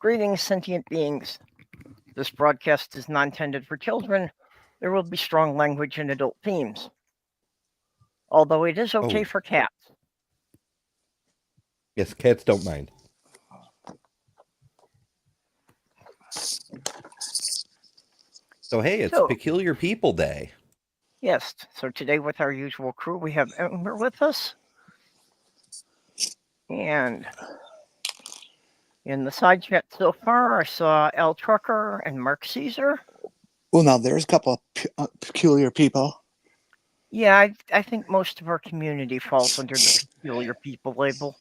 Greetings, sentient beings. This broadcast is not intended for children. There will be strong language and adult themes. Although it is okay Oh, for cats. yes, cats don't mind. So, hey, it's So, Peculiar People Day. yes, so today with our usual crew, we have Ember with us. And in the side chat so far, I saw L Trucker and Mark Caesar. Well, now there's a couple of peculiar people. Yeah, I think most of our community falls under the peculiar people label.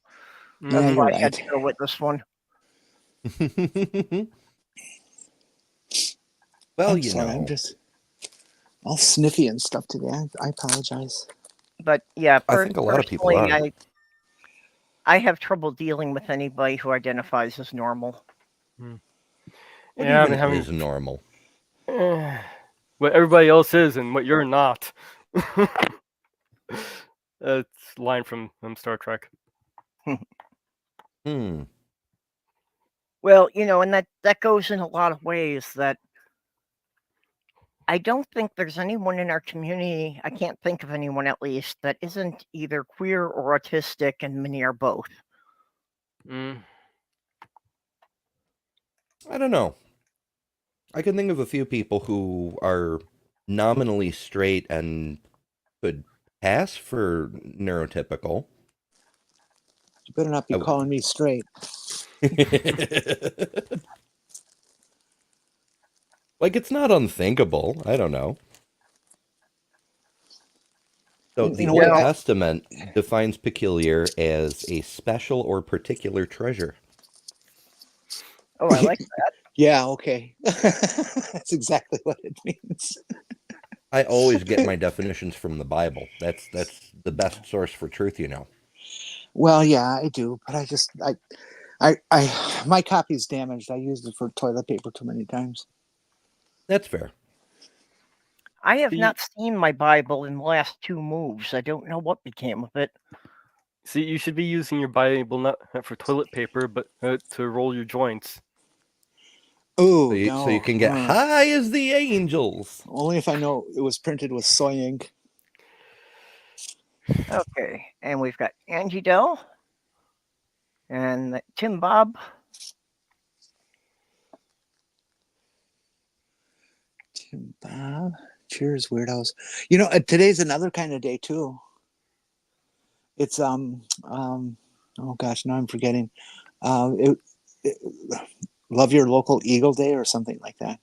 Yeah, That's you're why I had right. to go with this one. Well, I'm sorry, I'm just all sniffy and stuff today. I apologize. But yeah, I think a lot of people personally, are. I have trouble dealing with anybody who identifies as normal. What Yeah, even is normal? what everybody else is and what you're not. That's a line from Star Trek. Well, and that goes in a lot of ways that I don't think there's anyone in our community, I can't think of anyone at least, that isn't either queer or autistic, and many are both. Mm. I don't know. I can think of a few people who are nominally straight and could pass for neurotypical. You better not be calling me straight. Like, it's not unthinkable. I don't know. So the Old Testament defines peculiar as a special or particular treasure. Oh, I like that. Yeah, okay. That's exactly what it means. I always get my definitions from the Bible. That's the best source for truth, Well, yeah, I do, but my copy's damaged. I used it for toilet paper too many times. That's fair. I have not seen my Bible in the last 2 moves. I don't know what became of it. See, you should be using your Bible not for toilet paper, but to roll your joints. Oh, so you can get high as the angels. Only if I know it was printed with soy ink. Okay, and we've got Angie Dell and Tim Bob. Tim Bob. Cheers, weirdos. Today's another kind of day too. It's oh gosh, now I'm forgetting. Love your local Eagle Day or something like that.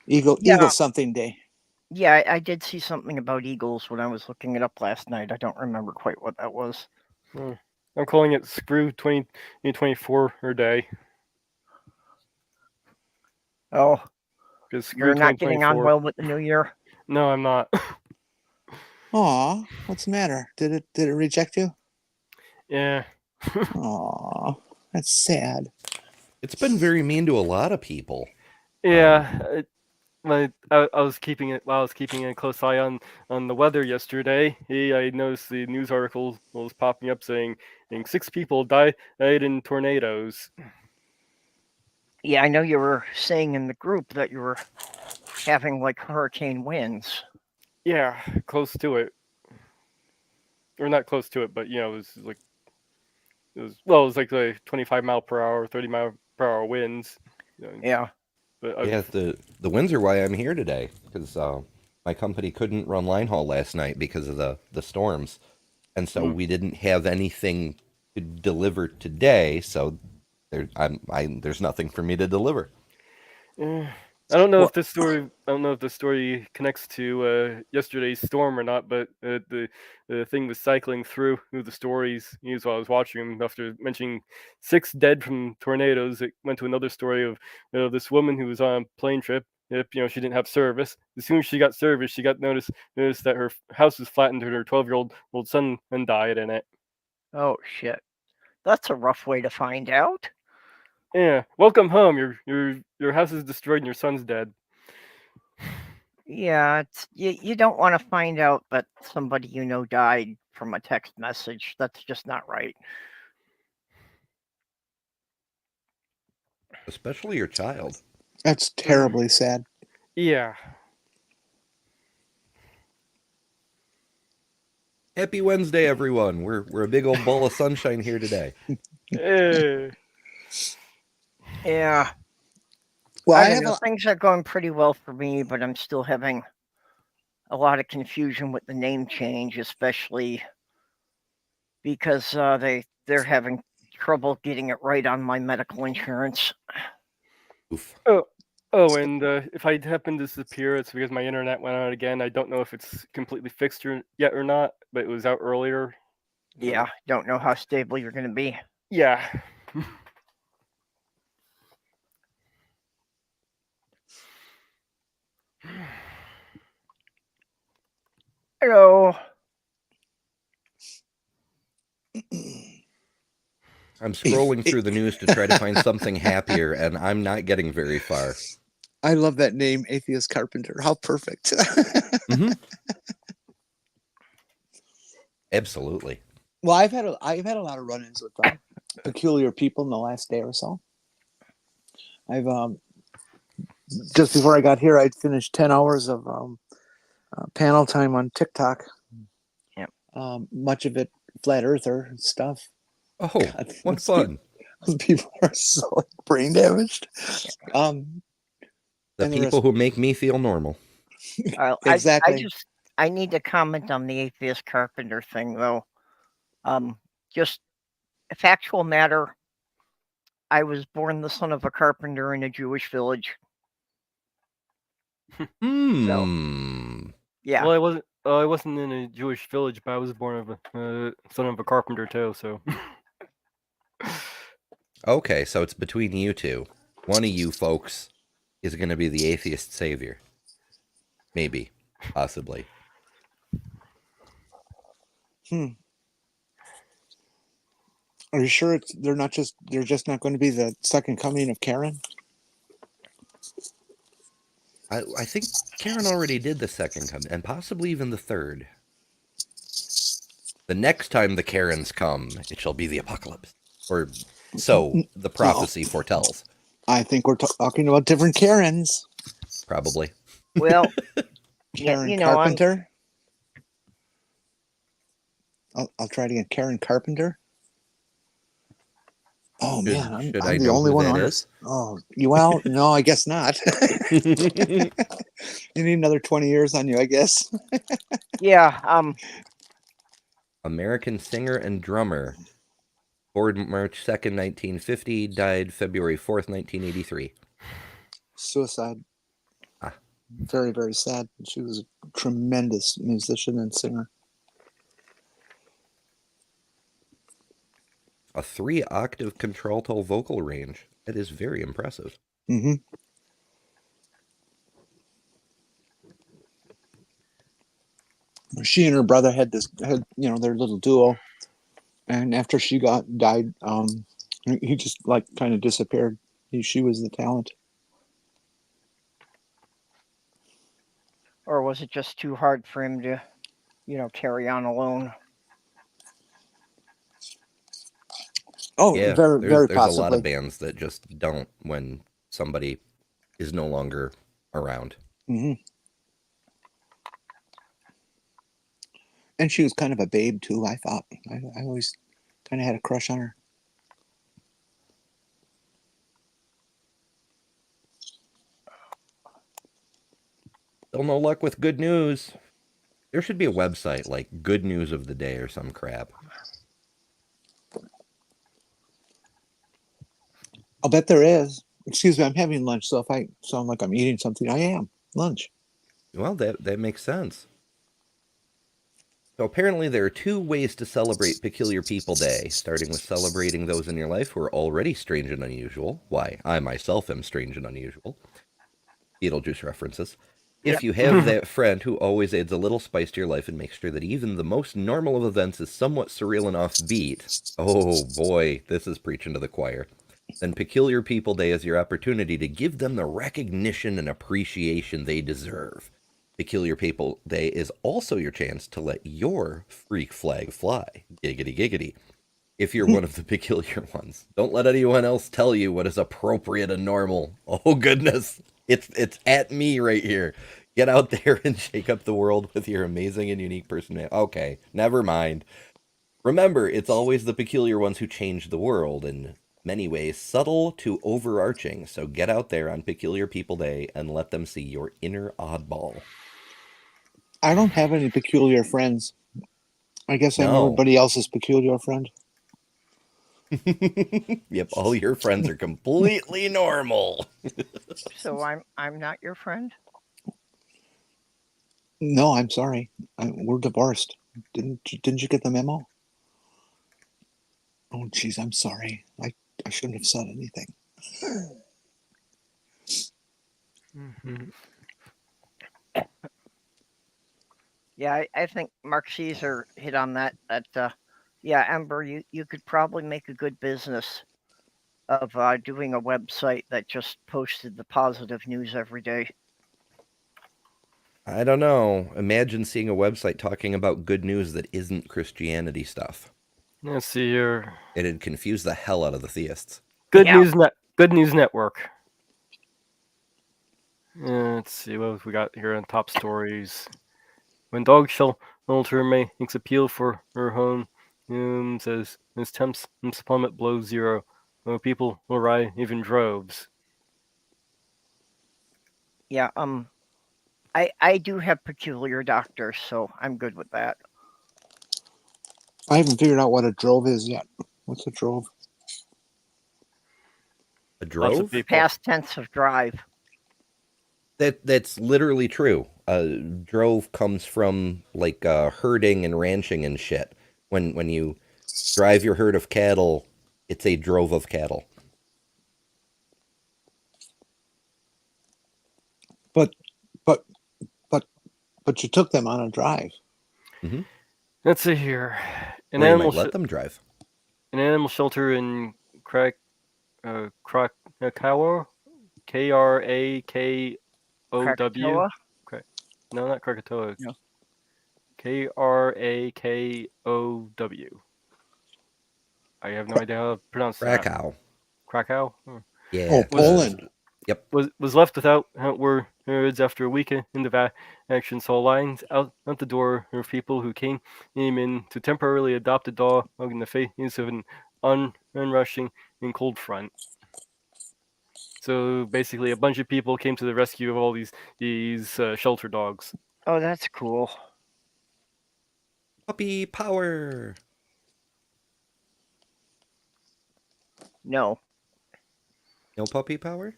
Eagle something day. Yeah, I did see something about eagles when I was looking it up last night. I don't remember quite what that was. I'm calling it Screw 2024 or day. Oh, you're not getting on well with the new year? No, I'm not. Aw, what's the matter? Did it reject you? Yeah. Aw, that's sad. It's been very mean to a lot of people. Yeah, I was keeping a close eye on the weather yesterday. I noticed the news article was popping up saying 6 people died in tornadoes. Yeah, I know you were saying in the group that you were having like hurricane winds. Yeah, close to it. Or not close to it, but it was like it was like 25 mile per hour, 30 mile per hour winds. Yeah. But the winds are why I'm here today, because my company couldn't run line haul last night because of the storms, and so we didn't have anything to deliver today. So there's nothing for me to deliver. I don't know if this story connects to yesterday's storm or not, but the thing was cycling through the stories while I was watching them. After mentioning 6 dead from tornadoes, it went to another story of this woman who was on a plane trip. She didn't have service. As soon as she got service, she got noticed that her house was flattened and her 12-year-old son and died in it. Oh shit, that's a rough way to find out. Yeah, welcome home. Your house is destroyed and your son's dead. Yeah, you don't want to find out that somebody died from a text message. That's just not right. Especially your child. That's terribly sad. Yeah. Happy Wednesday, everyone. We're a big old ball of sunshine here today. Eh. Yeah. Well, I I don't have know. a, Things are going pretty well for me, but I'm still having a lot of confusion with the name change, especially because they're having trouble getting it right on my medical insurance. Oof. Oh, and if I happen to disappear, it's because my internet went out again. I don't know if it's completely fixed yet or not, but it was out earlier. Yeah, don't know how stable you're going to be. Yeah. Hello. I'm scrolling through the news to try to find something happier, and I'm not getting very far. I love that name, Atheist Carpenter. How perfect. Mm-hmm. Absolutely. Well, I've had a lot of run-ins with peculiar people in the last day or so. I've just before I got here, I'd finished 10 hours of panel time on TikTok. Yep. Much of it flat earther stuff. Oh, God, what fun. Those people are so like, brain damaged. The and the people who make me feel normal. Exactly. I need to comment on the atheist carpenter thing, though. Just a factual matter. I was born the son of a carpenter in a Jewish village. Yeah. Well, I wasn't in a Jewish village, but I was born of a son of a carpenter too. So. Okay, so it's between you two. One of you folks is going to be the atheist savior. Maybe. Possibly. Are you sure they're just not going to be the second coming of Karen? I think Karen already did the second coming, and possibly even the third. The next time the Karens come, it shall be the apocalypse. Or so the prophecy foretells. I think we're talking about different Karens. Probably. Well, Karen Carpenter. I'll try it again. Karen Carpenter. Oh man, I'm the only one on this. Oh, well, no, I guess not. You need another 20 years on you, I guess. Yeah. American singer and drummer. Born March 2nd, 1950, died February 4th, 1983. Suicide. Very, very sad. She was a tremendous musician and singer. A 3-octave contralto vocal range. That is very impressive. Mm-hmm. She and her brother had their little duo, and after she died, he just like kind of disappeared. She was the talent. Or was it just too hard for him to, carry on alone? Oh, yeah, very, very there's possibly. a lot of bands that just don't when somebody is no longer around. Mm-hmm. And she was kind of a babe too. I thought I always kind of had a crush on her. Still no luck with good news. There should be a website like Good News of the Day or some crap. I'll bet there is. Excuse me, I'm having lunch, so if I sound like I'm eating something, I am. Lunch. Well, that makes sense. So apparently there are 2 ways to celebrate Peculiar People Day, starting with celebrating those in your life who are already strange and unusual. Why, I myself am strange and unusual. Beetlejuice references. If you have that friend who always adds a little spice to your life and makes sure that even the most normal of events is somewhat surreal and offbeat, oh boy, this is preaching to the choir, then Peculiar People Day is your opportunity to give them the recognition and appreciation they deserve. Peculiar People Day is also your chance to let your freak flag fly. Giggity, giggity. if you're one of the peculiar ones. Don't let anyone else tell you what is appropriate and normal. Oh goodness, it's at me right here. Get out there and shake up the world with your amazing and unique personality. Okay, never mind. Remember, it's always the peculiar ones who change the world, in many ways subtle to overarching. So get out there on Peculiar People Day and let them see your inner oddball. I don't have any peculiar friends. I guess I'm No. everybody else's peculiar friend. Yep, all your friends are completely normal. So I'm not your friend? No, I'm sorry. We're divorced. Didn't you get the memo? Oh, jeez, I'm sorry. I shouldn't have said anything. Yeah, I think Mark Caesar hit on that. Yeah, Ember, you could probably make a good business of doing a website that just posted the positive news every day. I don't know. Imagine seeing a website talking about good news that isn't Christianity stuff. Let's see here. It'd confuse the hell out of the theists. Good Yeah. News Network. Let's see what we got here on top stories. When dog shelter makes appeal for her home, says as temps plummet below zero, people will arrive even droves. Yeah, I do have peculiar doctors, so I'm good with that. I haven't figured out what a drove is yet. What's a drove? A Lots drove? of people. Past tense of drive. That's literally true. Drove comes from like herding and ranching and shit. When you drive your herd of cattle, it's a drove of cattle. But you took them on a drive. Mm-hmm. Let's see here. Or you might let them drive. An animal shelter in Krakatoa, Krakakow. Krakatoa? No, not Krakatoa. No. Krakakow. I have no idea how to pronounce that. Krakow. Yeah. Oh, Poland. Yep. Was left without words after a week into action. Saw lines out the door of people who came in to temporarily adopt a dog in the face of an unrushing and cold front. So basically, a bunch of people came to the rescue of all these shelter dogs. Oh, that's cool. Puppy power. No. No puppy power?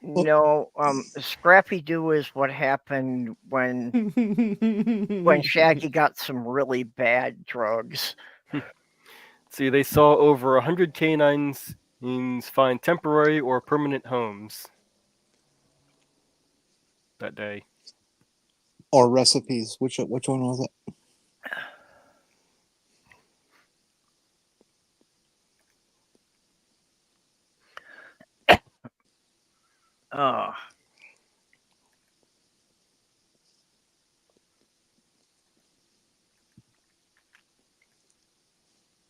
No, Scrappy Doo is what happened when Shaggy got some really bad drugs. See, they saw over 100 canines find temporary or permanent homes that day. Or recipes. Which one was it? Oh.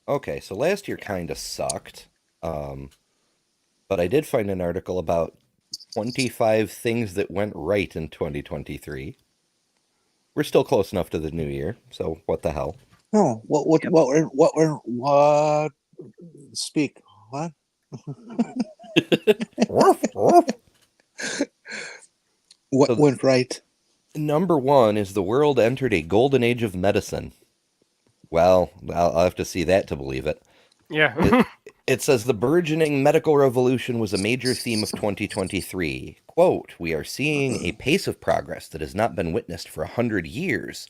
Okay, so last year kind of sucked. But I did find an article about 25 things that went right in 2023. We're still close enough to the new year, so what the hell? No. What? Speak. What? What So went right? Number one is the world entered a golden age of medicine. Well, I'll have to see that to believe it. Yeah. It says the burgeoning medical revolution was a major theme of 2023. Quote, we are seeing a pace of progress that has not been witnessed for 100 years.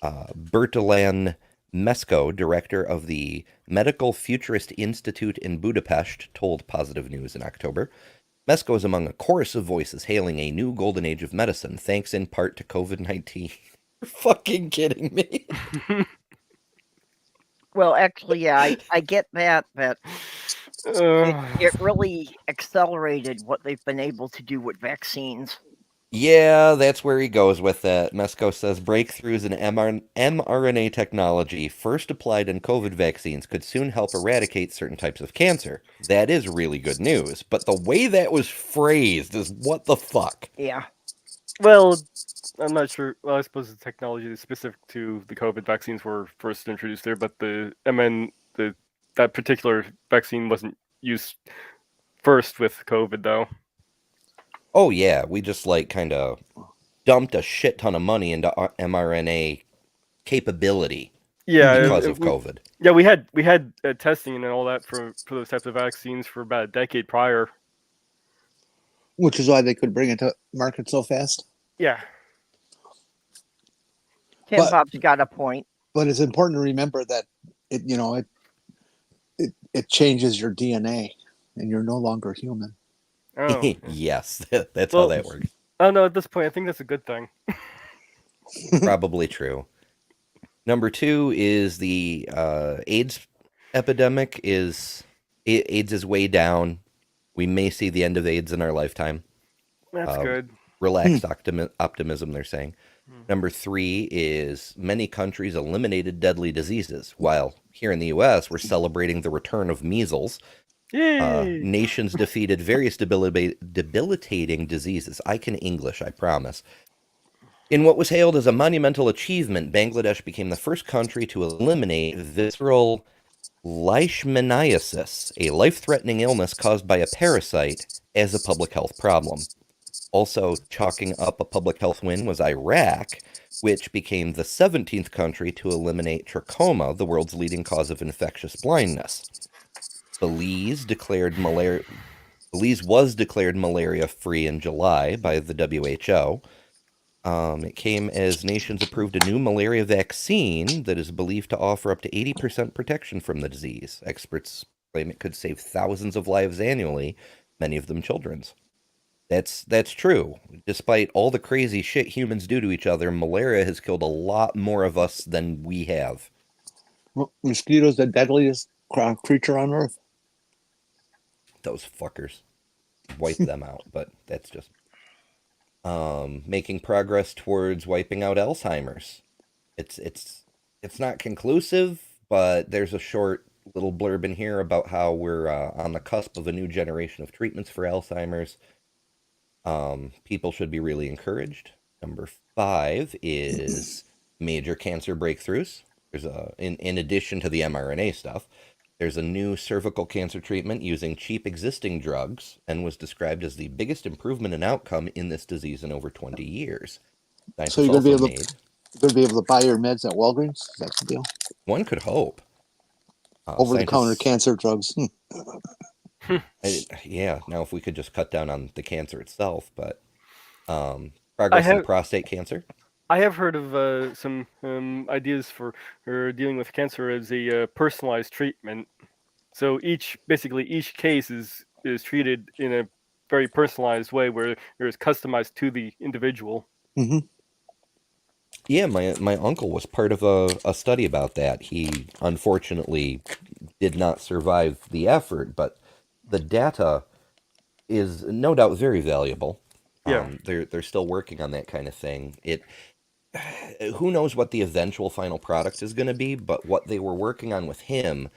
Bertalan Mesko, director of the Medical Futurist Institute in Budapest, told Positive News in October. Mesko is among a chorus of voices hailing a new golden age of medicine, thanks in part to COVID-19. You're fucking kidding me. Well, actually, yeah, I get that it really accelerated what they've been able to do with vaccines. Yeah, that's where he goes with it. Mesco says breakthroughs in mRNA technology first applied in COVID vaccines could soon help eradicate certain types of cancer. That is really good news, but the way that was phrased is what the fuck? Yeah. Well, I'm not sure. Well, I suppose the technology is specific to the COVID vaccines were first introduced there, but that particular vaccine wasn't used first with COVID, though. Oh yeah, we just like kind of dumped a shit ton of money into mRNA capability Yeah, because of COVID. we had testing and all that for those types of vaccines for about a decade prior. Which is why they could bring it to market so fast. Yeah, Tim But- Bob's got a point. But it's important to remember that it changes your DNA, and you're no longer human. oh, Yes, that's Well- how that works. oh no, at this point, I think that's a good thing. Probably true. Number 2 is the AIDS epidemic. AIDS is way down. We may see the end of AIDS in our lifetime. That's good. Relaxed optimism, they're saying. Number 3 is many countries eliminated deadly diseases, while here in the U.S. we're celebrating the return of measles. Yay! Nations defeated various debilitating diseases. I can English, I promise. In what was hailed as a monumental achievement, Bangladesh became the first country to eliminate visceral leishmaniasis, a life-threatening illness caused by a parasite, as a public health problem. Also chalking up a public health win was Iraq, which became the 17th country to eliminate trachoma, the world's leading cause of infectious blindness. Belize was declared malaria-free in July by the WHO. It came as nations approved a new malaria vaccine that is believed to offer up to 80% protection from the disease. Experts claim it could save thousands of lives annually, many of them children's. That's true. Despite all the crazy shit humans do to each other, malaria has killed a lot more of us than we have. Mosquitoes, the deadliest creature on Earth. Those fuckers. Wipe them out, but that's just... making progress towards wiping out Alzheimer's. It's not conclusive, but there's a short little blurb in here about how we're on the cusp of a new generation of treatments for Alzheimer's. People should be really encouraged. Number 5 is major cancer breakthroughs. There's in addition to the mRNA stuff, there's a new cervical cancer treatment using cheap existing drugs and was described as the biggest improvement in outcome in this disease in over 20 years. Scientists So you're going also to be able to buy your meds at Walgreens? That's the deal. one could hope. Over-the-counter cancer drugs. Yeah, now if we could just cut down on the cancer itself, but progress in prostate cancer. I have heard of some ideas for dealing with cancer as a personalized treatment. So each case is treated in a very personalized way where it is customized to the individual. Mm-hmm. Yeah, my uncle was part of a study about that. He unfortunately did not survive the effort, but the data is no doubt very valuable. Yeah. They're still working on that kind of thing. Who knows what the eventual final product is going to be, but what they were working on with him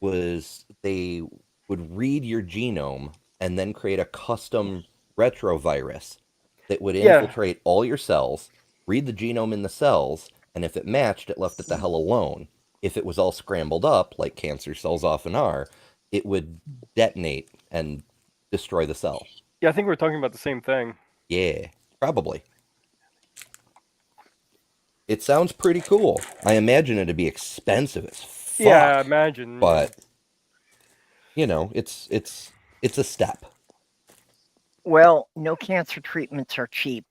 was they would read your genome and then create a custom retrovirus that would infiltrate all your cells, read the genome in the cells, and if it matched, it left it the hell alone. If it was all scrambled up, like cancer cells often are, it would detonate and destroy the cell. Yeah, I think we're talking about the same thing. Yeah, probably. It sounds pretty cool. I imagine it'd be expensive as fuck. Yeah, imagine. But it's a step. Well, no cancer treatments are cheap.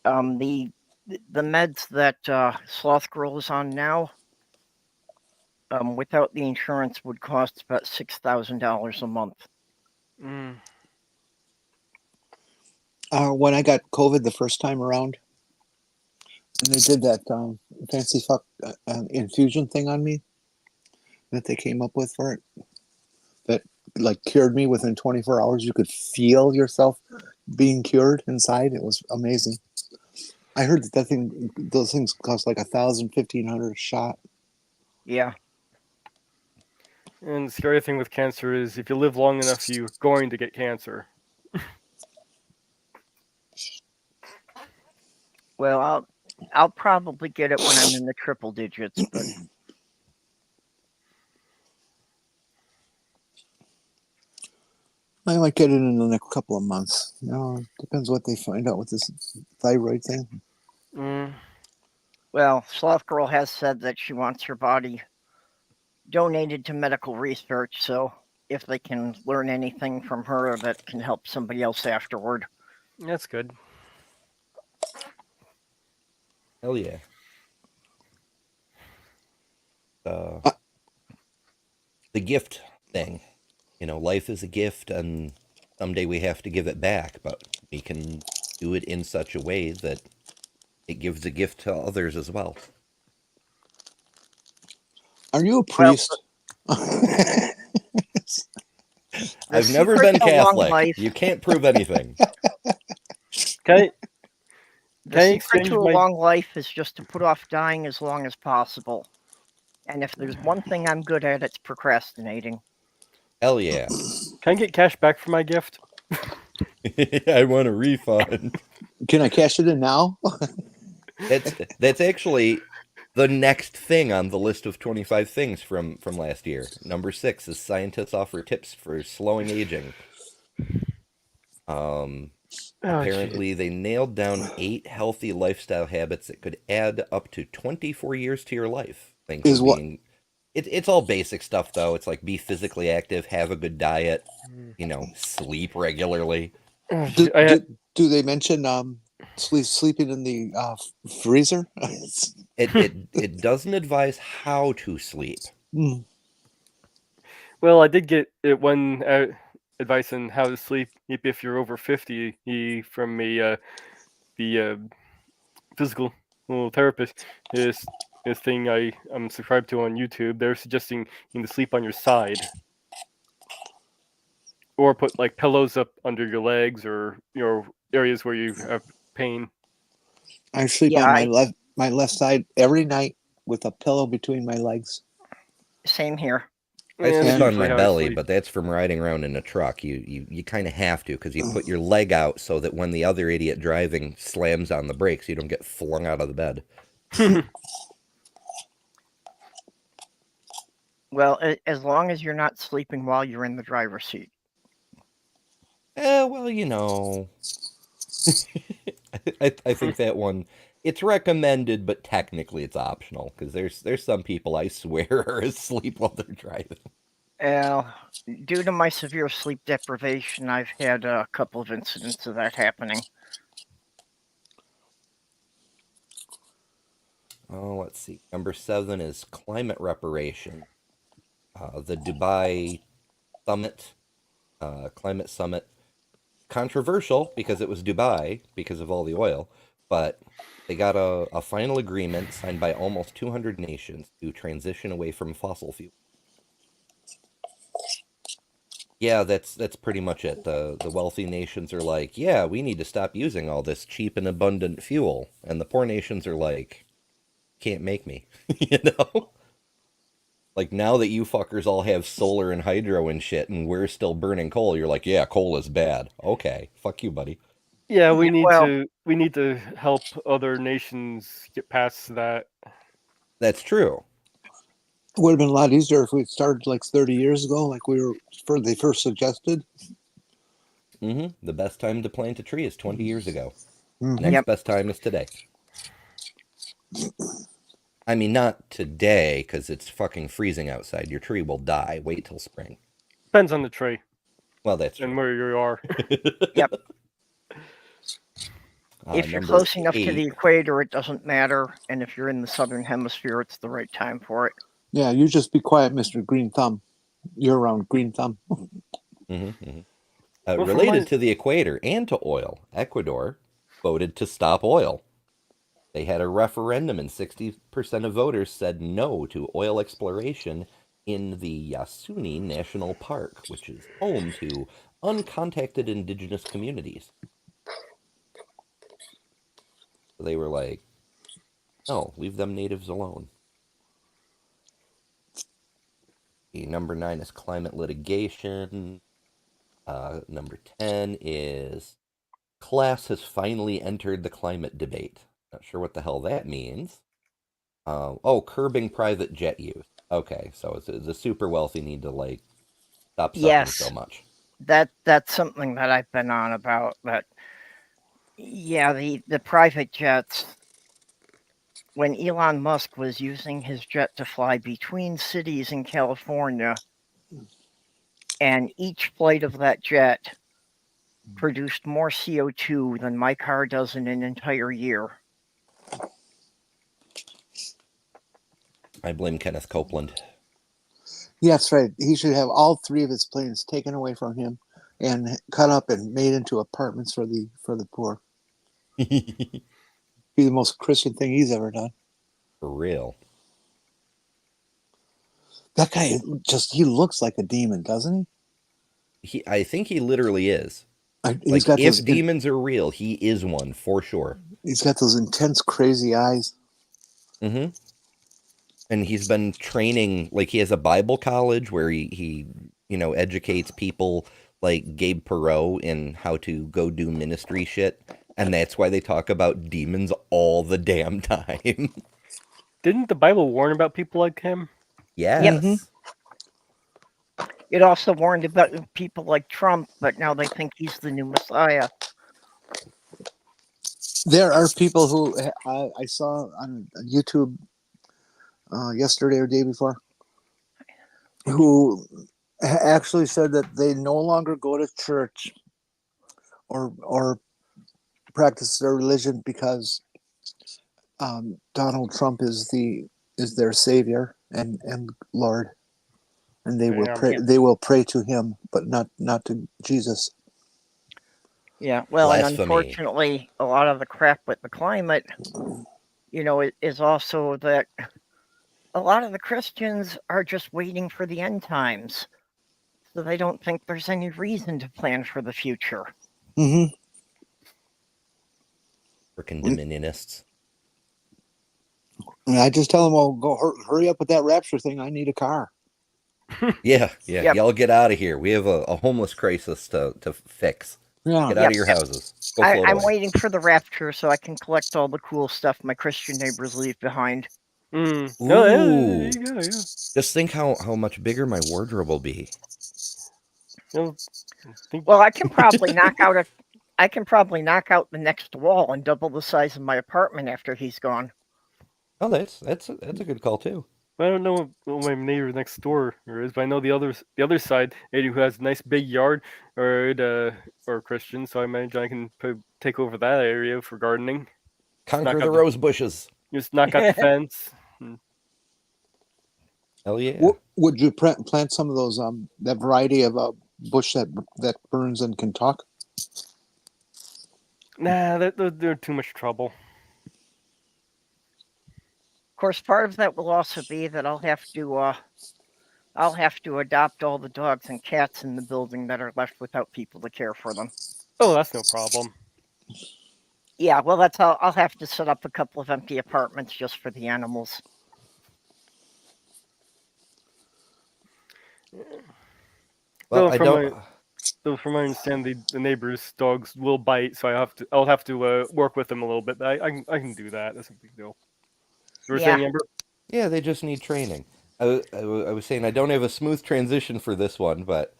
The meds that Sloth Girl is on now, without the insurance, would cost about $6,000 a month. Mm. When I got COVID the first time around, and they did that fancy fuck infusion thing on me that they came up with for it, that like cured me within 24 hours. You could feel yourself being cured inside. It was amazing. I heard those things cost like $1,000, $1,500 a shot. Yeah. And the scary thing with cancer is if you live long enough, you're going to get cancer. Well, I'll probably get it when I'm in the triple digits, but I might get it in the next couple of months. Depends what they find out with this thyroid thing. well, Sloth Girl has said that she wants her body donated to medical research, so if they can learn anything from her that can help somebody else afterward. That's good. Hell yeah. The gift thing. Life is a gift, and someday we have to give it back, but we can do it in such a way that it gives a gift to others as well. Are you a priest? I've never been Catholic. You can't prove anything. Okay. The secret to a long life is just to put off dying as long as possible. And if there's one thing I'm good at, it's procrastinating. Hell yeah. Can I get cash back for my gift? I want a refund. Can I cash it in now? That's actually the next thing on the list of 25 things from last year. Number 6 is scientists offer tips for slowing aging. Apparently, they nailed down 8 healthy lifestyle habits that could add up to 24 years to your life. It's all basic stuff, though. It's like be physically active, have a good diet, sleep regularly. Do they mention sleeping in the freezer? It doesn't advise how to sleep. Well, I did get one advice on how to sleep if you're over 50 from the physical therapist. This thing I'm subscribed to on YouTube. They're suggesting you to sleep on your side, or put like pillows up under your legs or areas where you have pain. I sleep on my left side every night with a pillow between my legs. Same here. I sleep on my belly, but that's from riding around in a truck. You kind of have to, because you put your leg out so that when the other idiot driving slams on the brakes, you don't get flung out of the bed. Well, as long as you're not sleeping while you're in the driver's seat. Well, I think that one, it's recommended, but technically it's optional, because there's some people, I swear, are asleep while they're driving. Due to my severe sleep deprivation, I've had a couple of incidents of that happening. Oh, let's see. Number 7 is climate reparation. The Dubai summit, climate summit, controversial because it was Dubai, because of all the oil, but they got a final agreement signed by almost 200 nations to transition away from fossil fuel. Yeah, that's pretty much it. The wealthy nations are like, yeah, we need to stop using all this cheap and abundant fuel. And the poor nations are like, can't make me, Like, now that you fuckers all have solar and hydro and shit, and we're still burning coal, you're like, yeah, coal is bad. Okay, fuck you, buddy. Yeah, we need to help other nations get past that. That's true. It would have been a lot easier if we started like 30 years ago, like they first suggested. The best time to plant a tree is 20 years ago. Mm-hmm. Next best time is today. I mean, not today, because it's fucking freezing outside. Your tree will die. Wait till spring. Depends on the tree. Well, that's true. And where you are. Yep. If you're close enough to the equator, it doesn't matter. And if you're in the southern hemisphere, it's the right time for it. Yeah, you just be quiet, Mr. Green Thumb. You're around Green Thumb. Related to the equator and to oil, Ecuador voted to stop oil. They had a referendum and 60% of voters said no to oil exploration in the Jyuni National Park, which is home to uncontacted indigenous communities. They were like, no, leave them natives alone. Number 9 is climate litigation. Number 10 is class has finally entered the climate debate. Not sure what the hell that means. Curbing private jet use. Okay, so the super wealthy need to like stop sucking so Yes. much. That's something that I've been on about. That the private jets. When Elon Musk was using his jet to fly between cities in California, and each flight of that jet produced more CO2 than my car does in an entire year. I blame Kenneth Copeland. Yeah, that's right. He should have all 3 of his planes taken away from him and cut up and made into apartments for the poor. Be the most Christian thing he's ever done. For real. That guy he looks like a demon, doesn't he? I think he literally is. He's got if demons are real, he is one for sure. He's got those intense, crazy eyes. Mm-hmm. And he's been training, like he has a Bible college where he educates people like Gabe Perot in how to go do ministry shit. And that's why they talk about demons all the damn time. Didn't the Bible warn about people like him? Yes. Yep. It also warned about people like Trump, but now they think he's the new Messiah. There are people who I saw on YouTube yesterday or day before who actually said that they no longer go to church or practice their religion because Donald Trump is their savior and Lord, and they will pray to him, but not to Jesus. Yeah, well, Blasphemy. And unfortunately, a lot of the crap with the climate, is also that a lot of the Christians are just waiting for the end times, so they don't think there's any reason to plan for the future. Mm-hmm. Freaking dominionists. And I just tell them, well, go hurry up with that rapture thing. I need a car. Yeah. Yep. Y'all get out of here. We have a homeless crisis to fix. Yeah. Get out of your houses. Go float I'm away. waiting for the rapture so I can collect all the cool stuff my Christian neighbors leave behind. Ooh. There you go, yeah. Just think how much bigger my wardrobe will be. Well, I can probably knock out the next wall and double the size of my apartment after he's gone. Oh, that's a good call too. I don't know what my neighbor next door is, but I know the other side, lady who has a nice big yard, or Christian, so I imagine I can take over that area for gardening. Conquer the rose bushes. Just knock out the fence. Hell yeah. Would you plant some of those that variety of bush that burns and can talk? Nah, they're too much trouble. Of course, part of that will also be that I'll have to adopt all the dogs and cats in the building that are left without people to care for them. Oh, that's no problem. Yeah, well, that's how I'll have to set up a couple of empty apartments just for the animals. Well, from my understanding, the neighbors' dogs will bite, so I'll have to work with them a little bit. But I can do that. That's a big deal. You were saying, Ember? Yeah, they just need training. I was saying I don't have a smooth transition for this one, but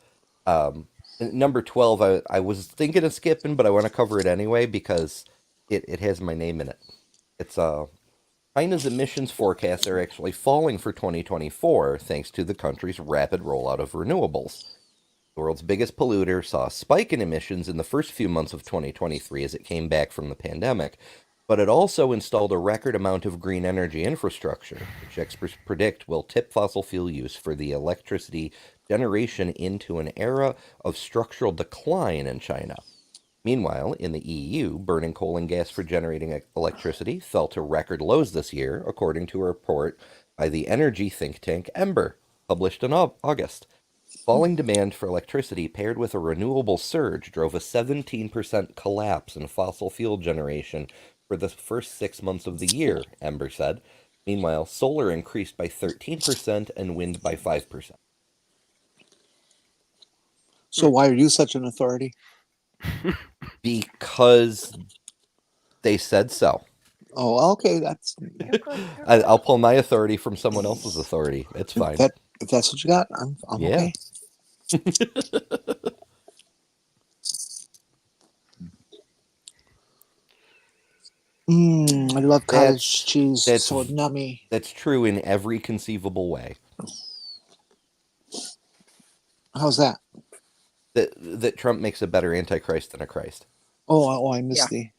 number 12, I was thinking of skipping, but I want to cover it anyway because it has my name in it. It's China's emissions forecasts are actually falling for 2024 thanks to the country's rapid rollout of renewables. The world's biggest polluter saw a spike in emissions in the first few months of 2023 as it came back from the pandemic, but it also installed a record amount of green energy infrastructure, which experts predict will tip fossil fuel use for the electricity generation into an era of structural decline in China. Meanwhile, in the EU, burning coal and gas for generating electricity fell to record lows this year, according to a report by the energy think tank Ember, published in August. Falling demand for electricity paired with a renewable surge drove a 17% collapse in fossil fuel generation for the first 6 months of the year, Ember said. Meanwhile, solar increased by 13% and wind by 5%. So why are you such an authority? Because they said so. Oh, okay. That's You're good. I'll pull my authority from someone else's authority. It's fine. that. If that's what you got, I'm Yeah. okay. I love cottage cheese. that's- So nummy. That's true in every conceivable way. How's that? That Trump makes a better Antichrist than a Christ. Oh, I missed Yeah. the.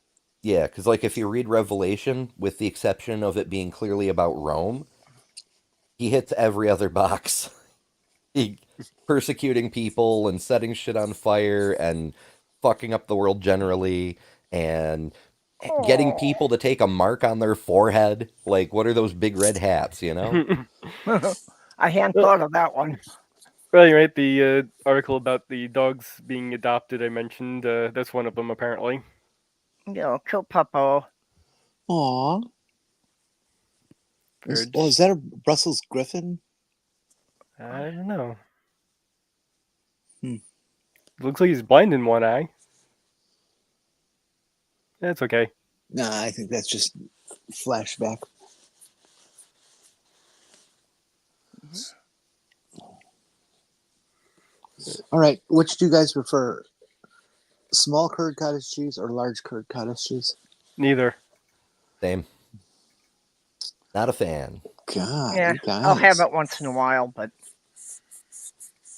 Yeah, because like if you read Revelation, with the exception of it being clearly about Rome, he hits every other box. He persecuting people and setting shit on fire and fucking up the world generally and getting people to take a mark on their forehead. Like, what are those big red hats, you know? I hadn't thought of that one. Right. The article about the dogs being adopted I mentioned, that's one of them apparently. Kill Puppo. Aw. Birds. Is that a Brussels Griffin? I don't know. Hmm. Looks like he's blind in one eye. That's okay. Nah, I think that's just flashback. All right, which do you guys prefer? Small curd cottage cheese or large curd cottage cheese? Neither. Same. Not a fan. God, Yeah, you guys. I'll have it once in a while, but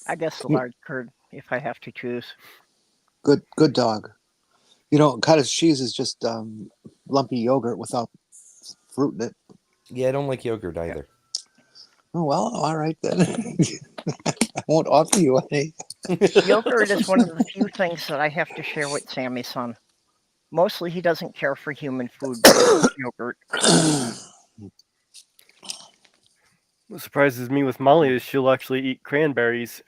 I guess the large curd if I have to choose. Good dog. You know, cottage cheese is just lumpy yogurt without fruit in it. Yeah, I don't like yogurt either. Oh, well, all right then. I won't offer you any. Yogurt is one of the few things that I have to share with Sammy's son. Mostly he doesn't care for human food, but he loves yogurt. What surprises me with Molly is she'll actually eat cranberries.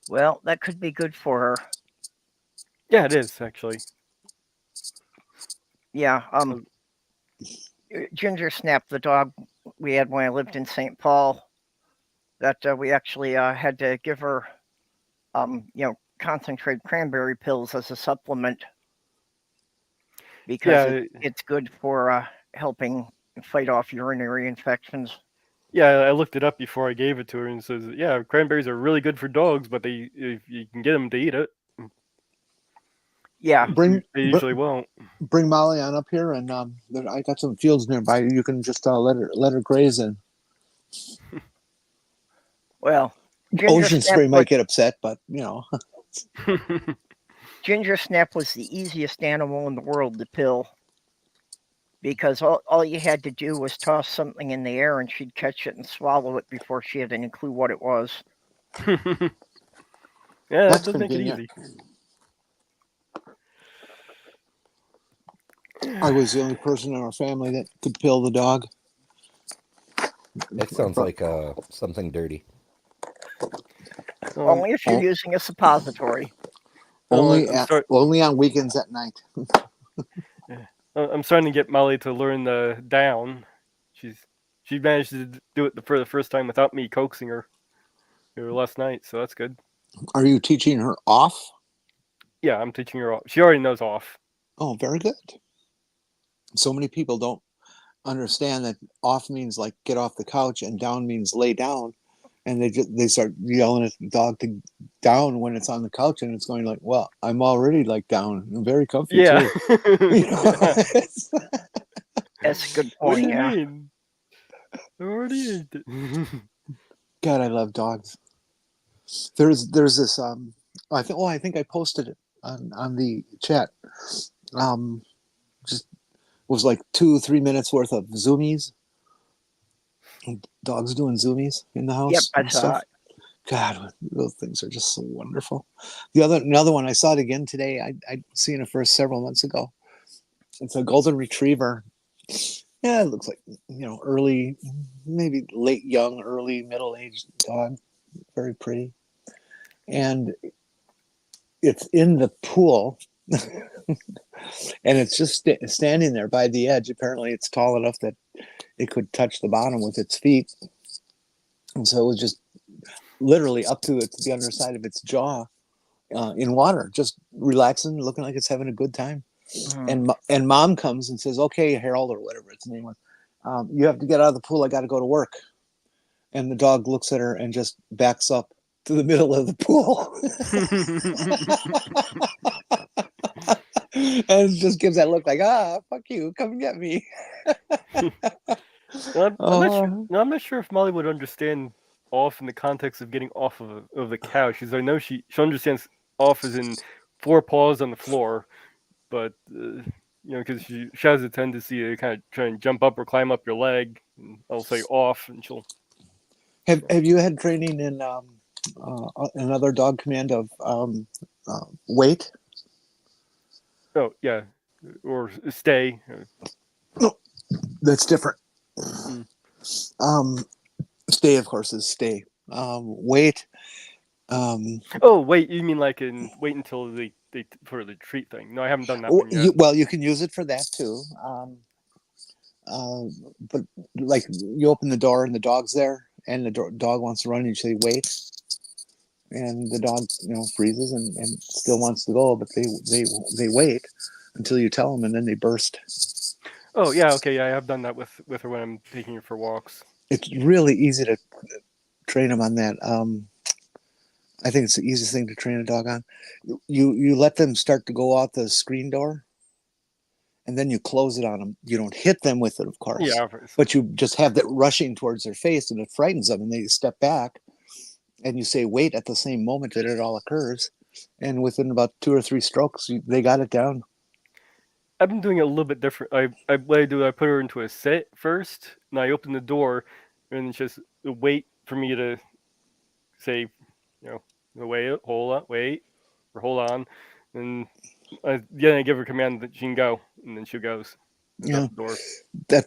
Well, that could be good for her. Yeah, it is actually. Yeah, Ginger Snap, the dog we had when I lived in St. Paul, that we actually had to give her, concentrated cranberry pills as a supplement because it's good for helping fight off urinary infections. Yeah, I looked it up before I gave it to her, and it says, yeah, cranberries are really good for dogs, but if you can get them to eat it, yeah, they usually won't. Bring Molly on up here, and I got some fields nearby. You can just let her graze in. Well, Ocean Spray might get upset, but you know. Ginger Snap was the easiest animal in the world to pill because all you had to do was toss something in the air and she'd catch it and swallow it before she had any clue what it was. Yeah, that does make it convenient. easy. I was the only person in our family that could pill the dog. It sounds like something dirty. Only if you're using a suppository. Only on weekends at night. I'm starting to get Molly to learn the down. She managed to do it for the first time without me coaxing her last night, so that's good. Are you teaching her off? Yeah, I'm teaching her off. She already knows off. Oh, very good. So many people don't understand that off means like get off the couch and down means lay down, and they start yelling at the dog to down when it's on the couch, and it's going like, well, I'm already like down. I'm very comfy Yeah. too. That's a good point. What do you mean? I already ate it. God, I love dogs. There's this I think I posted it on the chat. Just was like 2-3 minutes worth of zoomies. Dogs doing zoomies in the house. Yep, I and saw stuff. it. God, those things are just so wonderful. Another one I saw it again today. I'd seen it first several months ago. It's a golden retriever. Yeah, it looks like early, maybe late young, early middle-aged dog. Very pretty. and it's in the pool. And it's just standing there by the edge. Apparently it's tall enough that it could touch the bottom with its feet. And so it was just literally up to the underside of its jaw in water, just relaxing, looking like it's having a good time. And mom comes and says, okay, Harold, or whatever its name was, you have to get out of the pool. I got to go to work. And the dog looks at her and just backs up to the middle of the pool. And just gives that look like, fuck you, come get me. I'm not sure if Molly would understand off in the context of getting off of the couch, because I know she understands off as in 4 paws on the floor, but because she has a tendency to kind of try and jump up or climb up your leg, and I'll say off, and she'll. Have you had training in another dog command of wait? Oh yeah, or stay. No, that's different. Stay, of course, is stay. Wait. Oh wait, you mean like wait until they for the treat thing? No, I haven't done that one yet. You can use it for that too. But like you open the door and the dog's there, and the dog wants to run, and you say wait, and the dog freezes and still wants to go, but they wait until you tell them, and then they burst. Oh yeah, okay, yeah, I have done that with her when I'm taking her for walks. It's really easy to train them on that. I think it's the easiest thing to train a dog on. You let them start to go out the screen door, and then you close it on them. You don't hit them with it, of course. Yeah, but you just have that rushing towards their face, and it frightens them, and they step back, and you say wait at the same moment that it all occurs, and within about 2 or 3 strokes, they got it down. I've been doing it a little bit different. What I do, I put her into a sit first, and I open the door, and it's just wait for me to say, wait, hold on, and then I give her a command that she can go, and then she goes. Yeah, the door.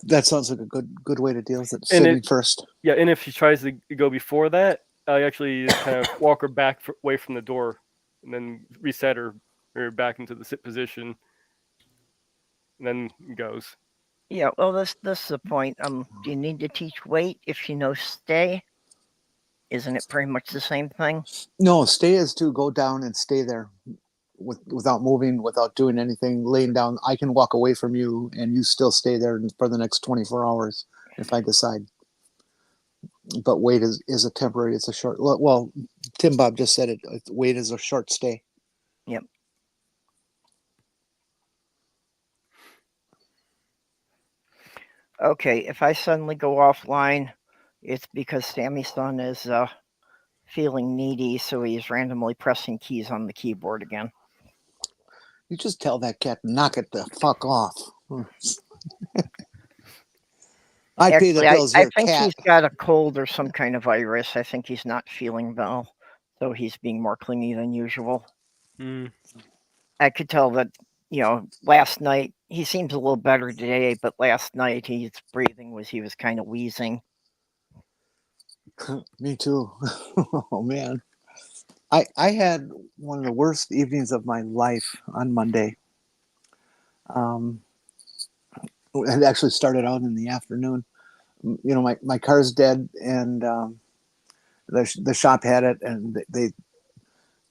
That sounds like a good way to deal with it. Sitting first. Yeah, and if she tries to go before that, I actually kind of walk her back away from the door, and then reset her back into the sit position. And then goes. Yeah, well, this is the point. Do you need to teach wait if she knows stay? Isn't it pretty much the same thing? No, stay is to go down and stay there without moving, without doing anything, laying down. I can walk away from you, and you still stay there for the next 24 hours if I decide. But wait is a temporary. It's a short. Well, Tim Bob just said it. Wait is a short stay. Yep. Okay, if I suddenly go offline, it's because Sammy's son is feeling needy, so he's randomly pressing keys on the keyboard again. You just tell that cat, knock it the fuck off. Pay the bills here, I think cat. he's got a cold or some kind of virus. I think he's not feeling well, so he's being more clingy than usual. I could tell that, last night, he seems a little better today, but last night his breathing he was kind of wheezing. Me too. Oh man. I had one of the worst evenings of my life on Monday. It actually started out in the afternoon. My car's dead, and the shop had it, and they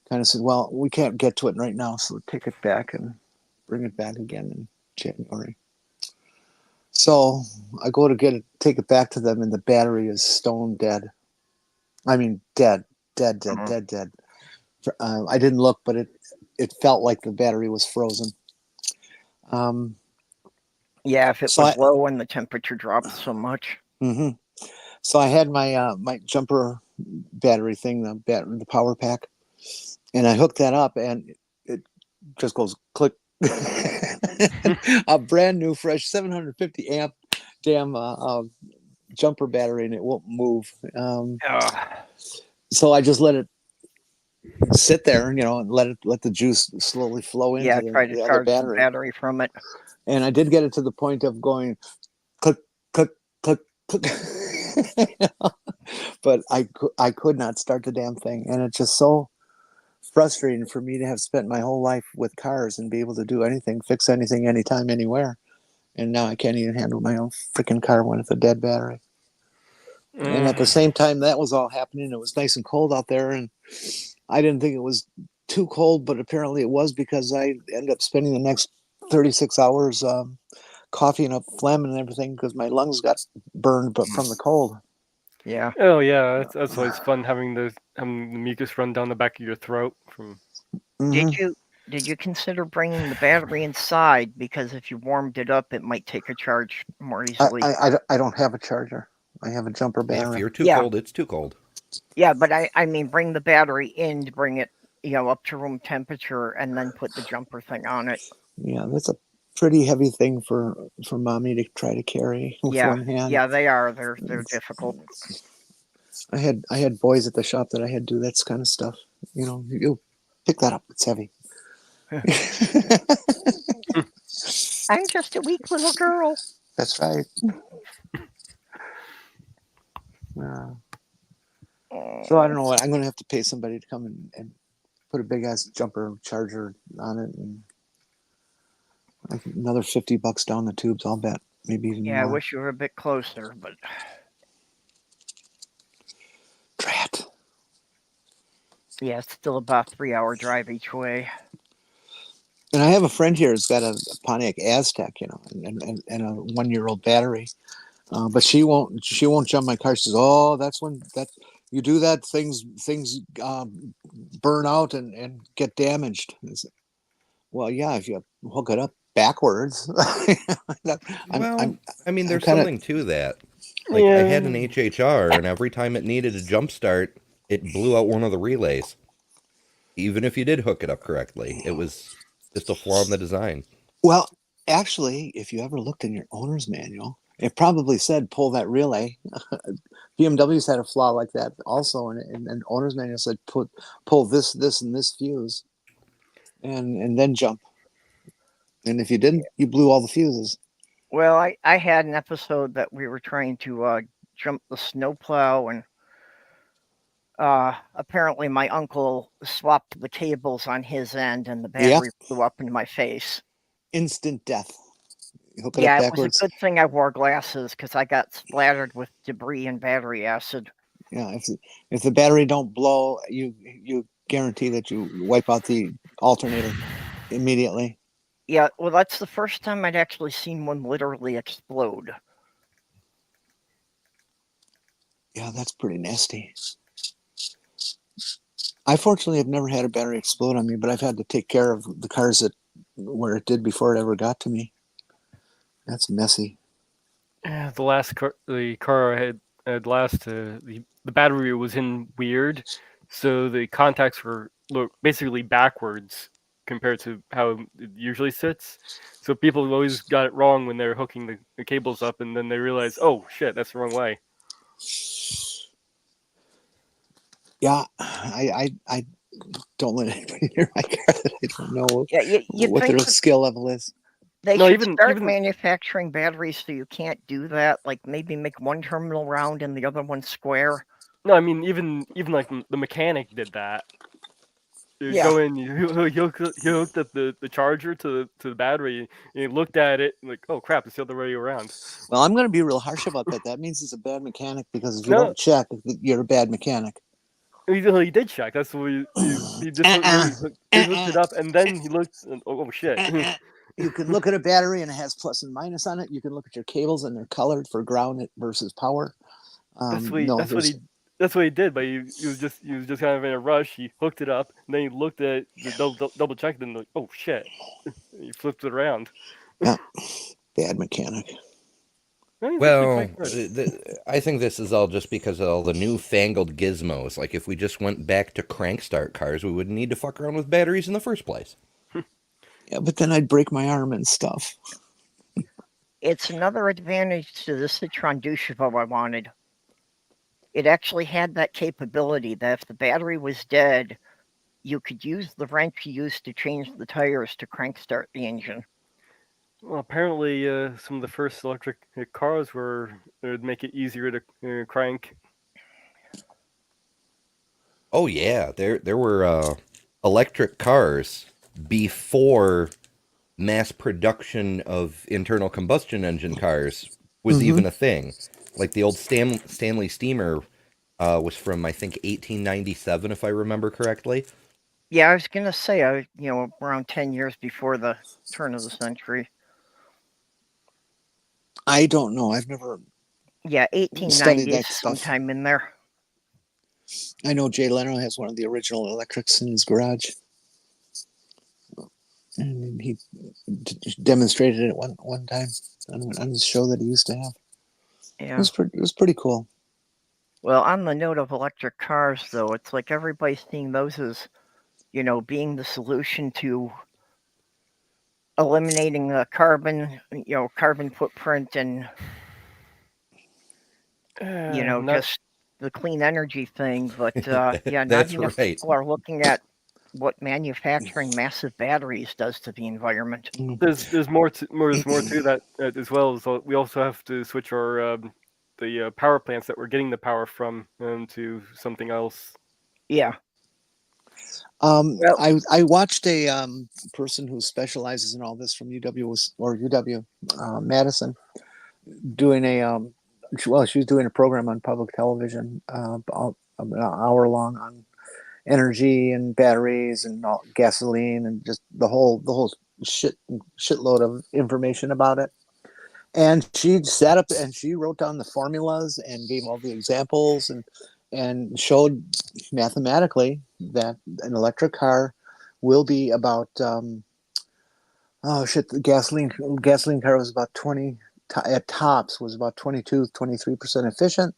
kind of said, well, we can't get to it right now, so take it back and bring it back again in January. So I go to take it back to them, and the battery is stone dead. I mean, dead. I didn't look, but it felt like the battery was frozen. Yeah, if it was low and the temperature dropped so much. Mm-hmm. So I had my my jumper battery thing, the power pack, and I hooked that up, and it just goes click. A brand new, fresh 750 amp damn jumper battery, and it won't move. So I just let it sit there, and let the juice slowly flow into the other battery. Battery from it. And I did get it to the point of going click, click, click, click. But I could not start the damn thing, and it's just so frustrating for me to have spent my whole life with cars and be able to do anything, fix anything, anytime, anywhere. And now I can't even handle my own freaking car when it's a dead battery. And at the same time that was all happening, it was nice and cold out there, and I didn't think it was too cold, but apparently it was, because I ended up spending the next 36 hours coughing up phlegm and everything because my lungs got burned but from the cold. Yeah. Oh yeah, that's always fun having the mucus run down the back of your throat from. Did you consider bringing the battery inside? Because if you warmed it up, it might take a charge more easily. I don't have a charger. I have a jumper If battery. you're too cold, it's too cold. Yeah, but I mean, bring the battery in to bring it, up to room temperature, and then put the jumper thing on it. Yeah, that's a pretty heavy thing for mommy to try to carry with one hand. Yeah, they are. They're difficult. I had boys at the shop that I had do that kind of stuff. You pick that up. It's heavy. I'm just a weak little girl. That's right. So I don't know what I'm going to have to pay somebody to come and put a big ass jumper charger on it, and like another $50 down the tubes. I'll bet, maybe even more. I wish you were a bit closer, but drat. Yeah, it's still about 3-hour drive each way. And I have a friend here who's got a Pontiac Aztec, and a 1-year-old battery. But she won't jump my car. She says, "Oh, that's when that you do that, things burn out and get damaged." Well, yeah, if you hook it up backwards. I mean, there's kinda, something to that. Like, I had an HHR, and every time it needed a jump start, it blew out one of the relays. Even if you did hook it up correctly, it was just a flaw in the design. Well, actually, if you ever looked in your owner's manual, it probably said pull that relay. BMW's had a flaw like that also, and owner's manual said pull this, and this fuse, and then jump. And if you didn't, you blew all the fuses. Well, I had an episode that we were trying to jump the snowplow, and apparently my uncle swapped the cables on his end, and the battery blew up into my face. Instant death. Hook it Yeah, up it backwards. was a good thing I wore glasses because I got splattered with debris and battery acid. Yeah, if the battery don't blow, you guarantee that you wipe out the alternator immediately. Yeah, well, that's the first time I'd actually seen one literally explode. Yeah, that's pretty nasty. I fortunately have never had a battery explode on me, but I've had to take care of the cars where it did before it ever got to me. That's messy. The car I had last, the battery was in weird, so the contacts were basically backwards compared to how it usually sits. So people always got it wrong when they're hooking the cables up, and then they realize, oh shit, that's the wrong way. Yeah, I don't let anybody near my car that I don't know what their skill level is. They should start manufacturing batteries so you can't do that. Like maybe make one terminal round and the other one square. No, I mean even like the mechanic did that. You go in, he hooked up the charger to the battery, and he looked at it and like, oh crap, it's the other way around. Well, I'm going to be real harsh about that. That means he's a bad mechanic, because if you don't check, you're a bad mechanic. He did check. That's what he just hooked it up, and then he looked. And, oh shit! You can look at a battery and it has plus and minus on it. You can look at your cables and they're colored for ground versus power. That's what he did. But he was just kind of in a rush. He hooked it up, and then he looked at the double checked, and like, oh shit! He flipped it around. Yeah, bad mechanic. Well, I think this is all just because of all the newfangled gizmos. Like, if we just went back to crank start cars, we wouldn't need to fuck around with batteries in the first place. Yeah, but then I'd break my arm and stuff. It's another advantage to the Citroen Duchevo I wanted. It actually had that capability that if the battery was dead, you could use the wrench you used to change the tires to crank start the engine. Well, apparently, some of the first electric cars would make it easier to crank. Oh yeah, there were electric cars before mass production of internal combustion engine cars was Mhm. even a thing. Like the old Stanley steamer was from, I think, 1897, if I remember correctly. Yeah, I was gonna say, around 10 years before the turn of the century. I don't know. I've never Yeah, studied 1890s, that stuff. sometime in there. I know Jay Leno has one of the original electrics in his garage, and he demonstrated it one time on his show that he used to have. Yeah. It was pretty cool. Well, on the note of electric cars, though, it's like everybody's seeing those as, being the solution to eliminating the carbon footprint and, Not just the clean energy thing. But not That's enough right. people are looking at what manufacturing massive batteries does to the environment. there's more to that as well. So we also have to switch our the power plants that we're getting the power from to something else. Yeah. Well- I watched a person who specializes in all this from UW Madison doing she was doing a program on public television about an hour long on energy and batteries and gasoline and just the whole shitload of information about it. And she sat up and she wrote down the formulas and gave all the examples and showed mathematically that an electric car will be about the gasoline car was about 20 at tops was about 23% efficient,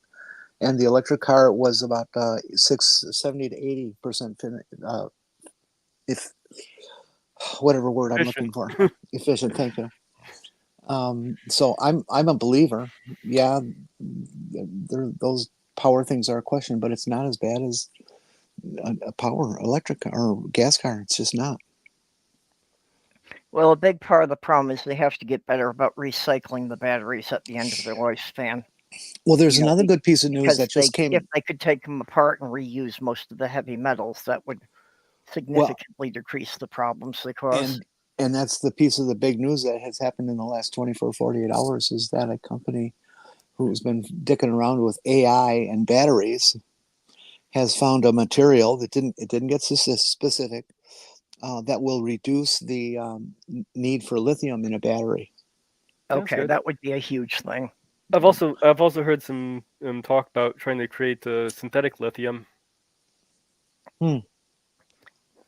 and the electric car was about 70 to 80% if whatever word I'm looking for, efficient. Thank you. So I'm a believer. Yeah, those power things are a question, but it's not as bad as a power electric car or gas car. It's just not. Well, a big part of the problem is they have to get better about recycling the batteries at the end of their lifespan. Well, there's another good piece of news Because that just came. if they could take them apart and reuse most of the heavy metals, that would significantly decrease the problems they cause. And that's the piece of the big news that has happened in the last 24, 48 hours is that a company who's been dicking around with AI and batteries has found a material that didn't get specific that will reduce the need for lithium in a battery. Okay, that would be a huge thing. I've also heard some talk about trying to create synthetic lithium.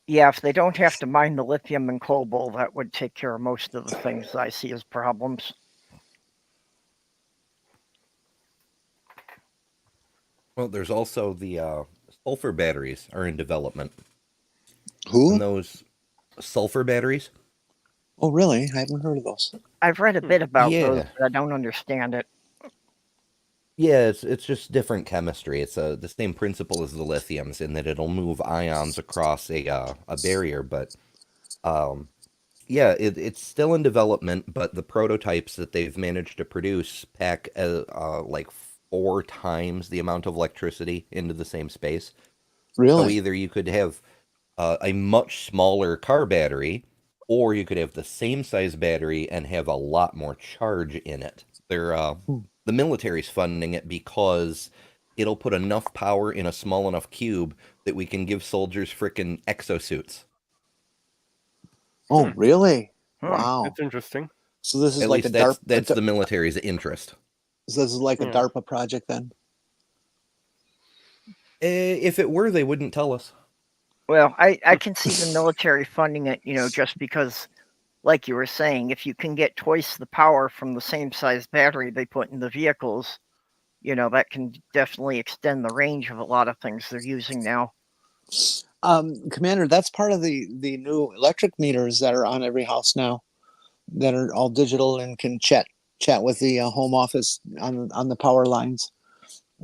Yeah, if they don't have to mine the lithium and cobalt, that would take care of most of the things I see as problems. Well, there's also the sulfur batteries are in development. Who? And those sulfur batteries? Oh, really? I haven't heard of those. I've read a bit about those, but I don't understand it. Yeah, it's just different chemistry. It's the same principle as the lithiums in that it'll move ions across a barrier, but it's still in development. But the prototypes that they've managed to produce pack like 4 times the amount of electricity into the same space. Really? So either you could have a much smaller car battery, or you could have the same size battery and have a lot more charge in it. The military's funding it because it'll put enough power in a small enough cube that we can give soldiers frickin' exosuits. Oh, really? Hmm. Wow. That's interesting. So this is At like least a DARPA. that's the military's interest. So this is like a DARPA project then? If it were, they wouldn't tell us. Well, I can see the military funding it, just because, like you were saying, if you can get twice the power from the same size battery they put in the vehicles, that can definitely extend the range of a lot of things they're using now. Commander, that's part of the new electric meters that are on every house now, that are all digital and can chat with the home office on the power lines.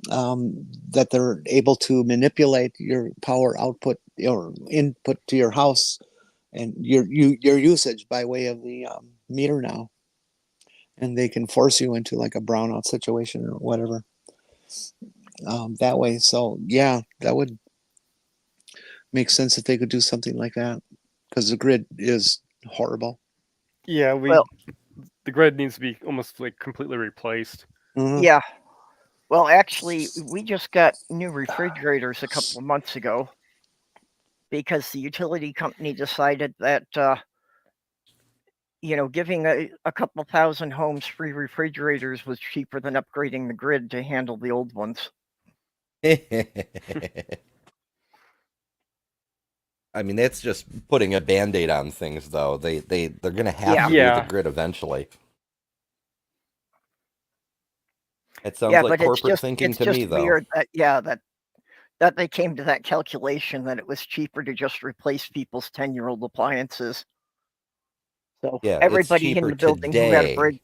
That they're able to manipulate your power output or input to your house and your usage by way of the meter now, and they can force you into like a brownout situation or whatever that way. So yeah, that would makes sense if they could do something like that, because the grid is horrible. Yeah, Well, the grid needs to be almost like completely replaced. Mhm. yeah. Well, actually, we just got new refrigerators a couple of months ago because the utility company decided that giving a couple thousand homes free refrigerators was cheaper than upgrading the grid to handle the old ones. I mean, that's just putting a Band-Aid on things, though. They're going to have Yeah. to do the Yeah. grid eventually. It sounds Yeah, like but it's corporate just thinking it's to just me, though. weird that that they came to that calculation that it was cheaper to just replace people's 10-year-old appliances. So Yeah, it's everybody in cheaper the building who had a today. fridge,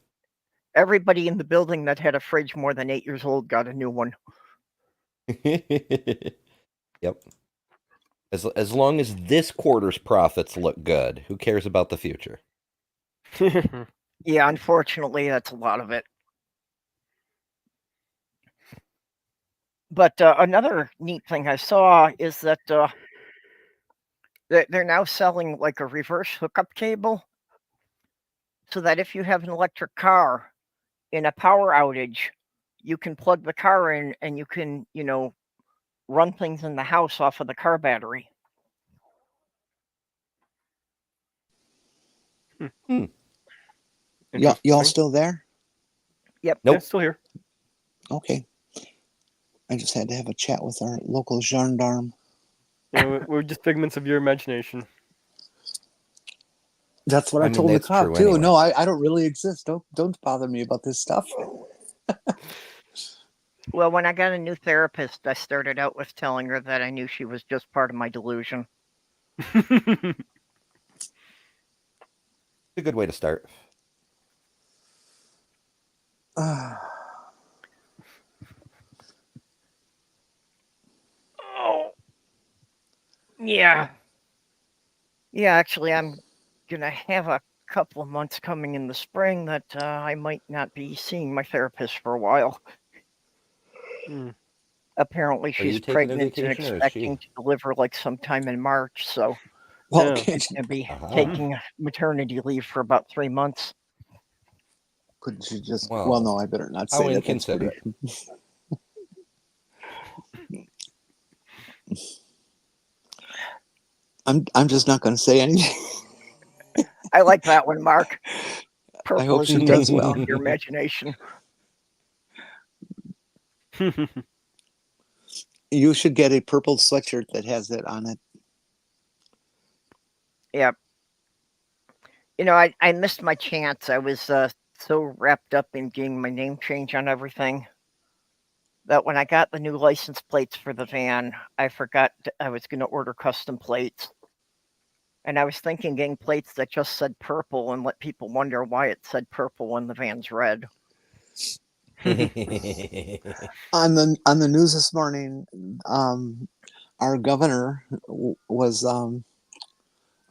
everybody in the building that had a fridge more than 8 years old got a new one. Yep. As long as this quarter's profits look good, who cares about the future? Yeah, unfortunately, that's a lot of it. But another neat thing I saw is that they're now selling like a reverse hookup cable, so that if you have an electric car in a power outage, you can plug the car in and you can, run things in the house off of the car battery. Hmm. Y'all Interesting. still there? Yep. Yeah, Nope. still here. Okay. I just had to have a chat with our local gendarme. We're just figments of your imagination. That's what I I mean, told the that's cop true too. anyway. No, I don't really exist. Don't bother me about this stuff. Well, when I got a new therapist, I started out with telling her that I knew she was just part of my delusion. It's a good way to start. Oh, yeah. Yeah, actually, I'm going to have a couple of months coming in the spring that I might not be seeing my therapist for a while. Hmm. Apparently, Are you she's taking a pregnant and vacation or is expecting she? to deliver like sometime in March, so Well, Yeah. can't I'm going to be Aha. taking maternity leave for about 3 months. couldn't you just? Well, Well, no, I better not how say that. That's pretty. inconsiderate. I'm just not going to say anything. I like that one, Mark. I Purple hope is she the does color well. of your imagination. You should get a purple sweatshirt that has that on it. Yeah. I missed my chance. I was so wrapped up in getting my name change on everything that when I got the new license plates for the van, I forgot I was going to order custom plates. And I was thinking getting plates that just said purple and let people wonder why it said purple when the van's red. On the news this morning, our governor was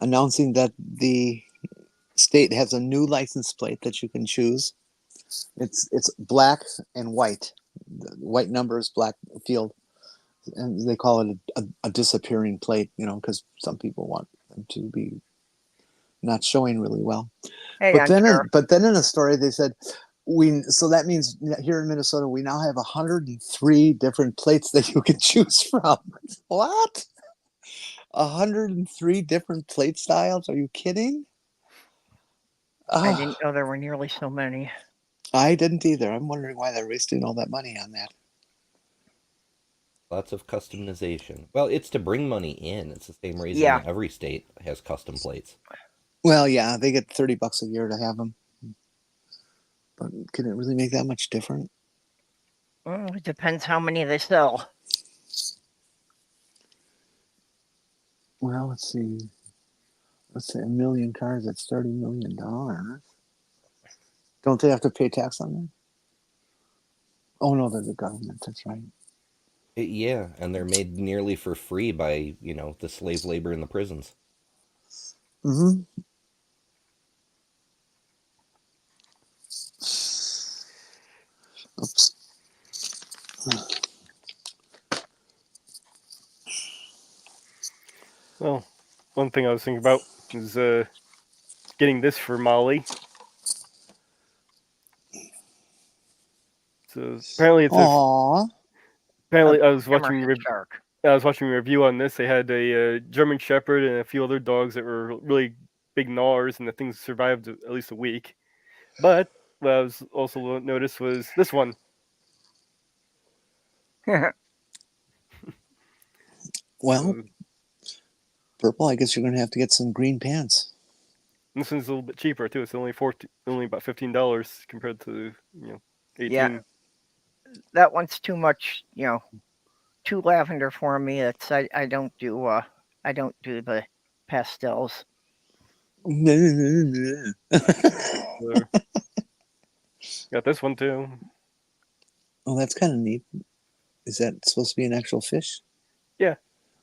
announcing that the state has a new license plate that you can choose. It's black and white. The white number is black field, and they call it a disappearing plate. Because some people want them to be not showing really well. Hey, But I'm then, sure. in a story they said so that means here in Minnesota we now have 103 different plates that you can choose from. What? 103 different plate styles? Are you kidding? I didn't know there were nearly so many. I didn't either. I'm wondering why they're wasting all that money on that. Lots of customization. Well, it's to bring money in. It's the same reason Yeah. every state has custom plates. Well, yeah, they get $30 a year to have them. But can it really make that much difference? Well, it depends how many they sell. Well, let's see. Let's say 1 million cars, that's $30 million. Don't they have to pay tax on that? Oh, no, they're the government. That's right. Yeah, and they're made nearly for free by, the slave labor in the prisons. Mm-hmm. Oops. Well, one thing I was thinking about is getting this for Molly. So apparently it's Aww. apparently I was watching Hammerhead shark. I was watching a review on this. They had a German Shepherd and a few other dogs that were really big gnawers, and the things survived at least a week. But what I was also noticed was this one. Well, So Purple, I guess you're going to have to get some green pants. this one's a little bit cheaper too. It's only about $15 compared to 18. Yeah. That one's too much, too lavender for me. It's I don't do the pastels. So, got this one too. Oh, that's kind of neat. Is that supposed to be an actual fish? Yeah.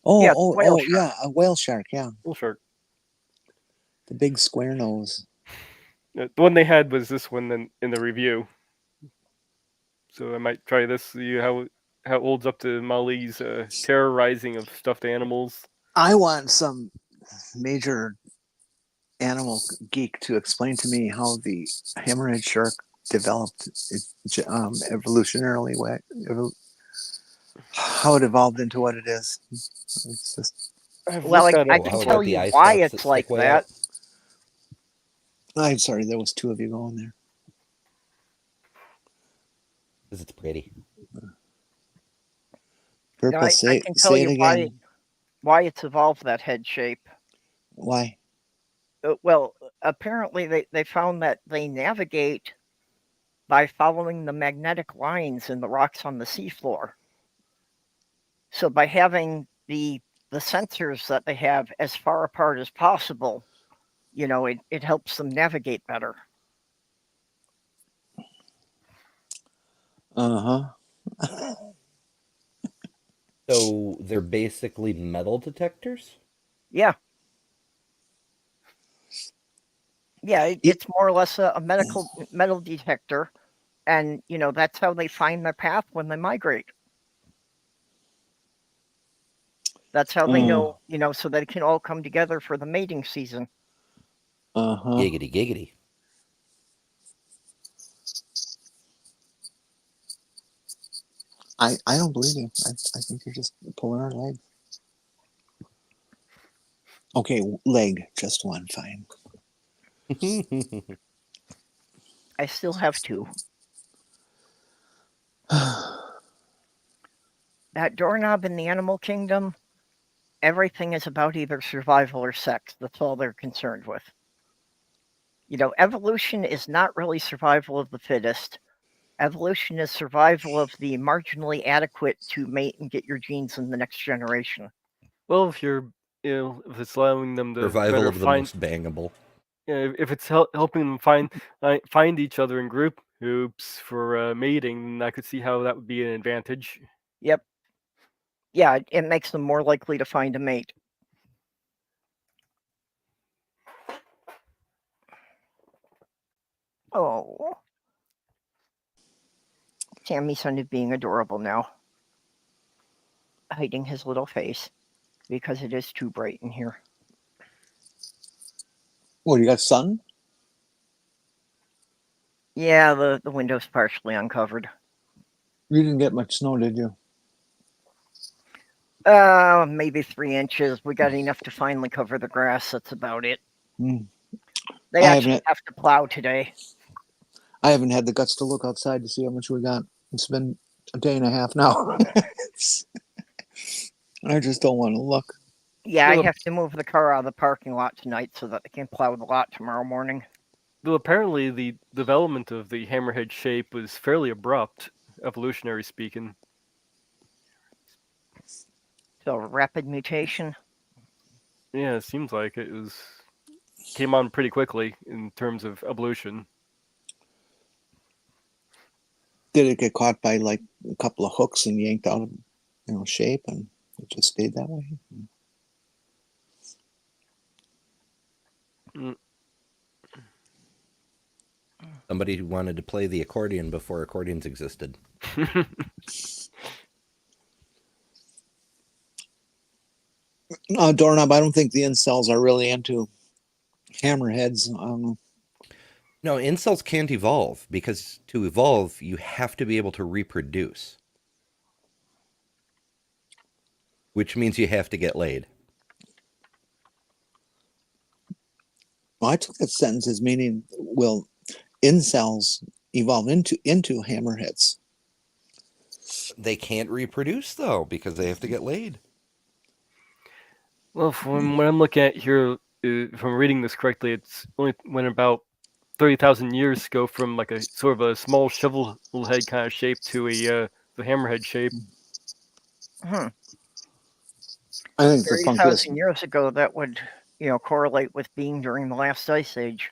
Oh, Yeah, oh, whale oh, shark. yeah, a whale shark. Yeah, Little shark. the big square nose. The one they had was this one in the review. So I might try this. See how it holds up to Molly's terrorizing of stuffed animals. I want some major animal geek to explain to me how the hammerhead shark developed evolutionarily, how it evolved into what it is. It's just, I've Well, looked I at I it. can How tell about the you eye why stalks that it's like stick way that. out? I'm sorry, there was two of you going there. Because it's pretty. Purple, I say can tell it you again. why it's evolved that head shape. Why? Well, apparently they found that they navigate by following the magnetic lines in the rocks on the seafloor. So by having the sensors that they have as far apart as possible, it helps them navigate better. Uh-huh. So they're basically metal detectors? Yeah. Yeah, it's more or less a metal detector, and that's how they find their path when they migrate. That's how they know, so they can all come together for the mating season. Uh-huh. Giggity, giggity. I don't believe you. I think you're just pulling our leg. Okay, leg, just one, fine. I still have two. That doorknob in the animal kingdom, everything is about either survival or sex. That's all they're concerned with. Evolution is not really survival of the fittest. Evolution is survival of the marginally adequate to mate and get your genes in the next generation. Well, if if it's allowing them to Survival better of the find, most bangable. if it's helping them find each other in groups for mating, then I could see how that would be an advantage. Yep. Yeah, it makes them more likely to find a mate. Oh. Tammy's son is being adorable now. Hiding his little face because it is too bright in here. What, you got sun? Yeah, the window's partially uncovered. You didn't get much snow, did you? Maybe 3 inches. We got enough to finally cover the grass. That's about it. Mm. They actually have to plow today. I haven't had the guts to look outside to see how much we got. It's been a day and a half now. I just don't want to look. Yeah, Well, I have to move the car out of the parking lot tonight so that they can plow the lot tomorrow morning. Though apparently the development of the hammerhead shape was fairly abrupt, evolutionary speaking. So rapid mutation. Yeah, it seems like it came on pretty quickly in terms of evolution. Did it get caught by like a couple of hooks and yanked out of shape, and it just stayed that way? Somebody who wanted to play the accordion before accordions existed. Doorknob, I don't think the incels are really into hammerheads. No, incels can't evolve because to evolve, you have to be able to reproduce, which means you have to get laid. Well, I took that sentence as meaning, will incels evolve into hammerheads? They can't reproduce though because they have to get laid. Well, from what I'm looking at here, if I'm reading this correctly, it's only when about 30,000 years ago from like a sort of a small shovel head kind of shape to a the hammerhead shape. Hmm. I think the 30,000 funkiest. years ago, that would, correlate with being during the last ice age.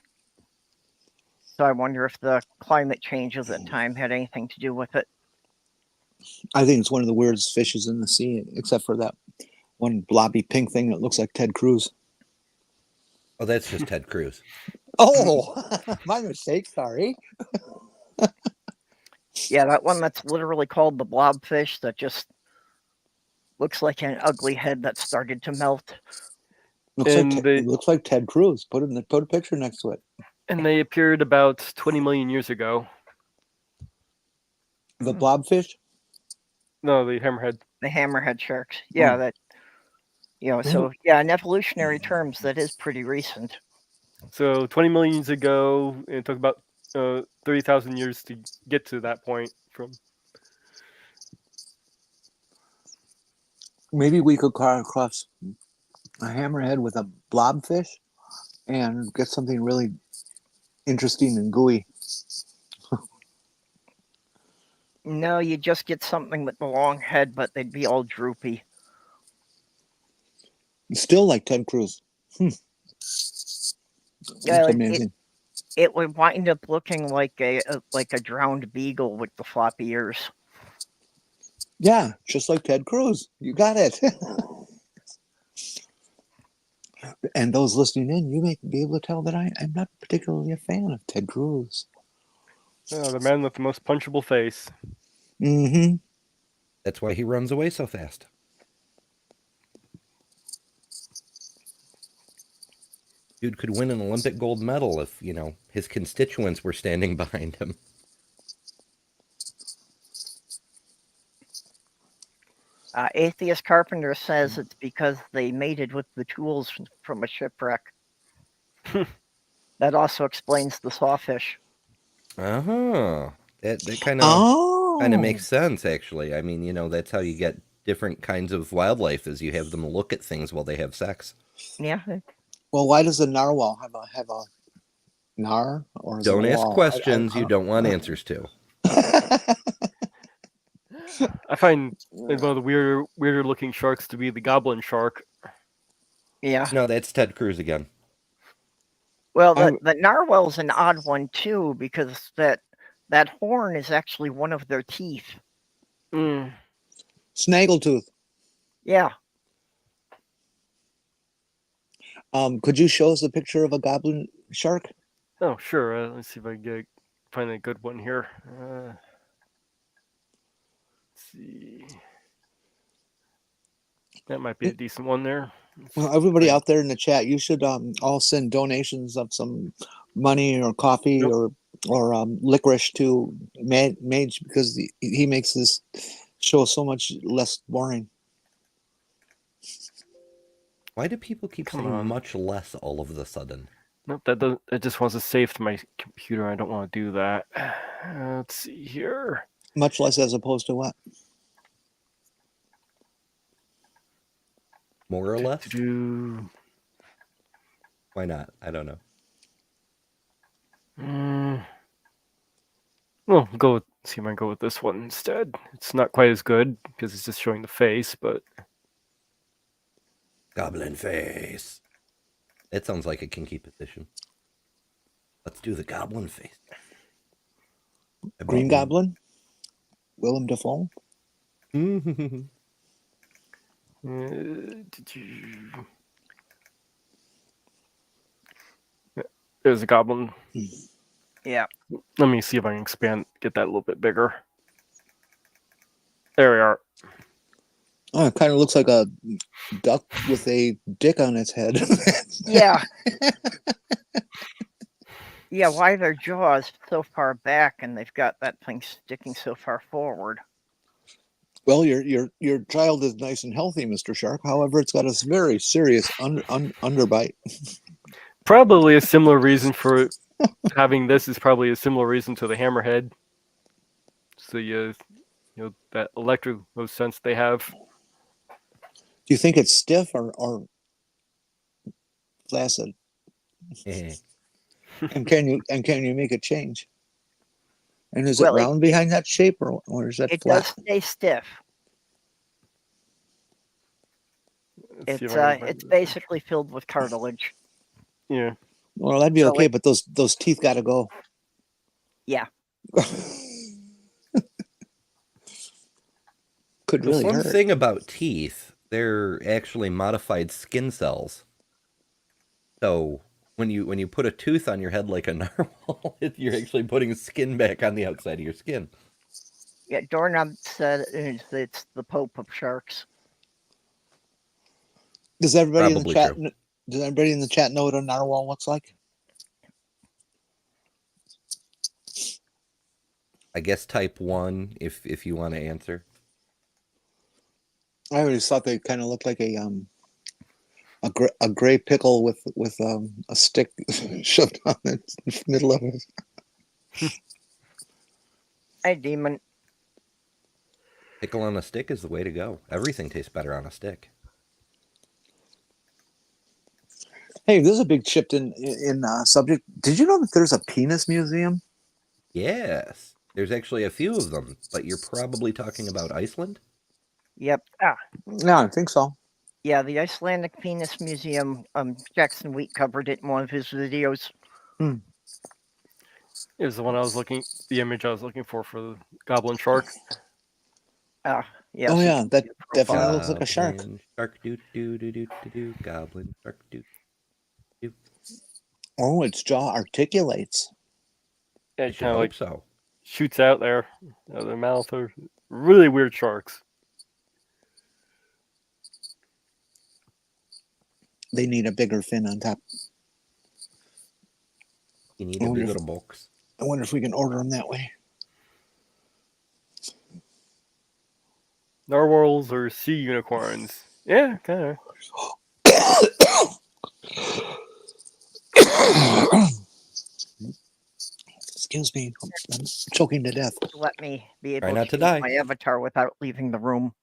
So I wonder if the climate change of that time had anything to do with it. I think it's one of the weirdest fishes in the sea, except for that one blobby pink thing that looks like Ted Cruz. Oh, that's just Ted Cruz. Oh, my mistake. Sorry. Yeah, that one that's literally called the blobfish that just looks like an ugly head that started to melt. It looks like Ted Cruz. Put a picture next to it. And they appeared about 20 million years ago. The blobfish? No, the hammerhead. The hammerhead sharks. Yeah, that. So yeah, in evolutionary terms, that is pretty recent. So 20 million years ago, it took about 30,000 years to get to that point. From maybe we could cross a hammerhead with a blobfish and get something really interesting and gooey. No, you just get something with the long head, but they'd be all droopy. Still like Ted Cruz. Yeah, amazing. It would wind up looking like a drowned beagle with the floppy ears. Yeah, just like Ted Cruz. You got it. And those listening in, you may be able to tell that I'm not particularly a fan of Ted Cruz. the man with the most punchable face. Mm-hmm. That's why he runs away so fast. Dude could win an Olympic gold medal if, his constituents were standing behind him. Atheist Carpenter says it's because they mated with the tools from a shipwreck. That also explains the sawfish. Uh-huh. That kind of makes sense, actually. I mean, that's how you get different kinds of wildlife, is you have them look at things while they have sex. Yeah. Well, why does the narwhal have a nar? Or is don't it a ask wall? questions you don't want answers to. I find one of the weirder looking sharks to be the goblin shark. Yeah. No, that's Ted Cruz again. Well, the narwhal's an odd one too, because that horn is actually one of their teeth. Snaggletooth. Yeah. Could you show us a picture of a goblin shark? Oh, sure. Let's see if I can find a good one here. Let's see. That might be a decent one there. Well, everybody out there in the chat, you should all send donations of some money or coffee or licorice to Mage, because he makes this show so much less boring. Why do people keep saying much less all of a sudden? Nope, that just wants to save to my computer. I don't want to do that. Let's see here. Much less as opposed to what? More or less? Why not? I don't know. Well, see if I can go with this one instead. It's not quite as good because it's just showing the face, but goblin face. That sounds like a kinky position. Let's do the goblin face. Green Goblin? Willem Dafoe? There's a goblin. Yeah. Let me see if I can get that a little bit bigger. There we are. Oh, it kind of looks like a duck with a dick on its head. Yeah. Yeah, why are their jaws so far back and they've got that thing sticking so far forward? Well, your child is nice and healthy, Mr. Shark. However, it's got a very serious underbite. Probably a similar reason for having this is probably a similar reason to the hammerhead. So that electrical sense they have. Do you think it's stiff or flaccid? And can you make it change? And is it Well, round behind that shape or is that it flat? does stay stiff. Let's see if I can find It's this. basically filled with cartilage. Yeah. Well, that'd be So okay, but those teeth got to go. Yeah. Could The really fun hurt. thing about teeth, they're actually modified skin cells. So when you put a tooth on your head like a narwhal, you're actually putting skin back on the outside of your skin. Yeah, Doorknob said it's the Pope of sharks. Does everybody Probably in the chat? true. Does everybody in the chat know what a narwhal looks like? I guess type 1 if you want to answer. I always thought they kind of looked like a gray pickle with a stick shoved on the middle of it. Hey, demon. Pickle on a stick is the way to go. Everything tastes better on a stick. Hey, this is a big shift in subject. Did you know that there's a penis museum? Yes. There's actually a few of them, but you're probably talking about Iceland? Yep. Yeah, I think so. Yeah, the Icelandic Penis Museum. Jackson Wheat covered it in one of his videos. It was the one I was the image I was looking for the goblin shark. Yeah. Oh so yeah, that definitely profile. looks like a shark. Goblin shark do do do do do do. Goblin shark do do. Oh, its jaw articulates. Yeah, I it should kind of hope like so. shoots out there out of their mouth. Or really weird sharks. They need a bigger fin on top. You need a bigger box. I wonder if we can order them that way. Narwhals or sea unicorns. Yeah, kind of. Excuse me, I'm choking to death. Let me be Try able not to use die. my avatar without leaving the room.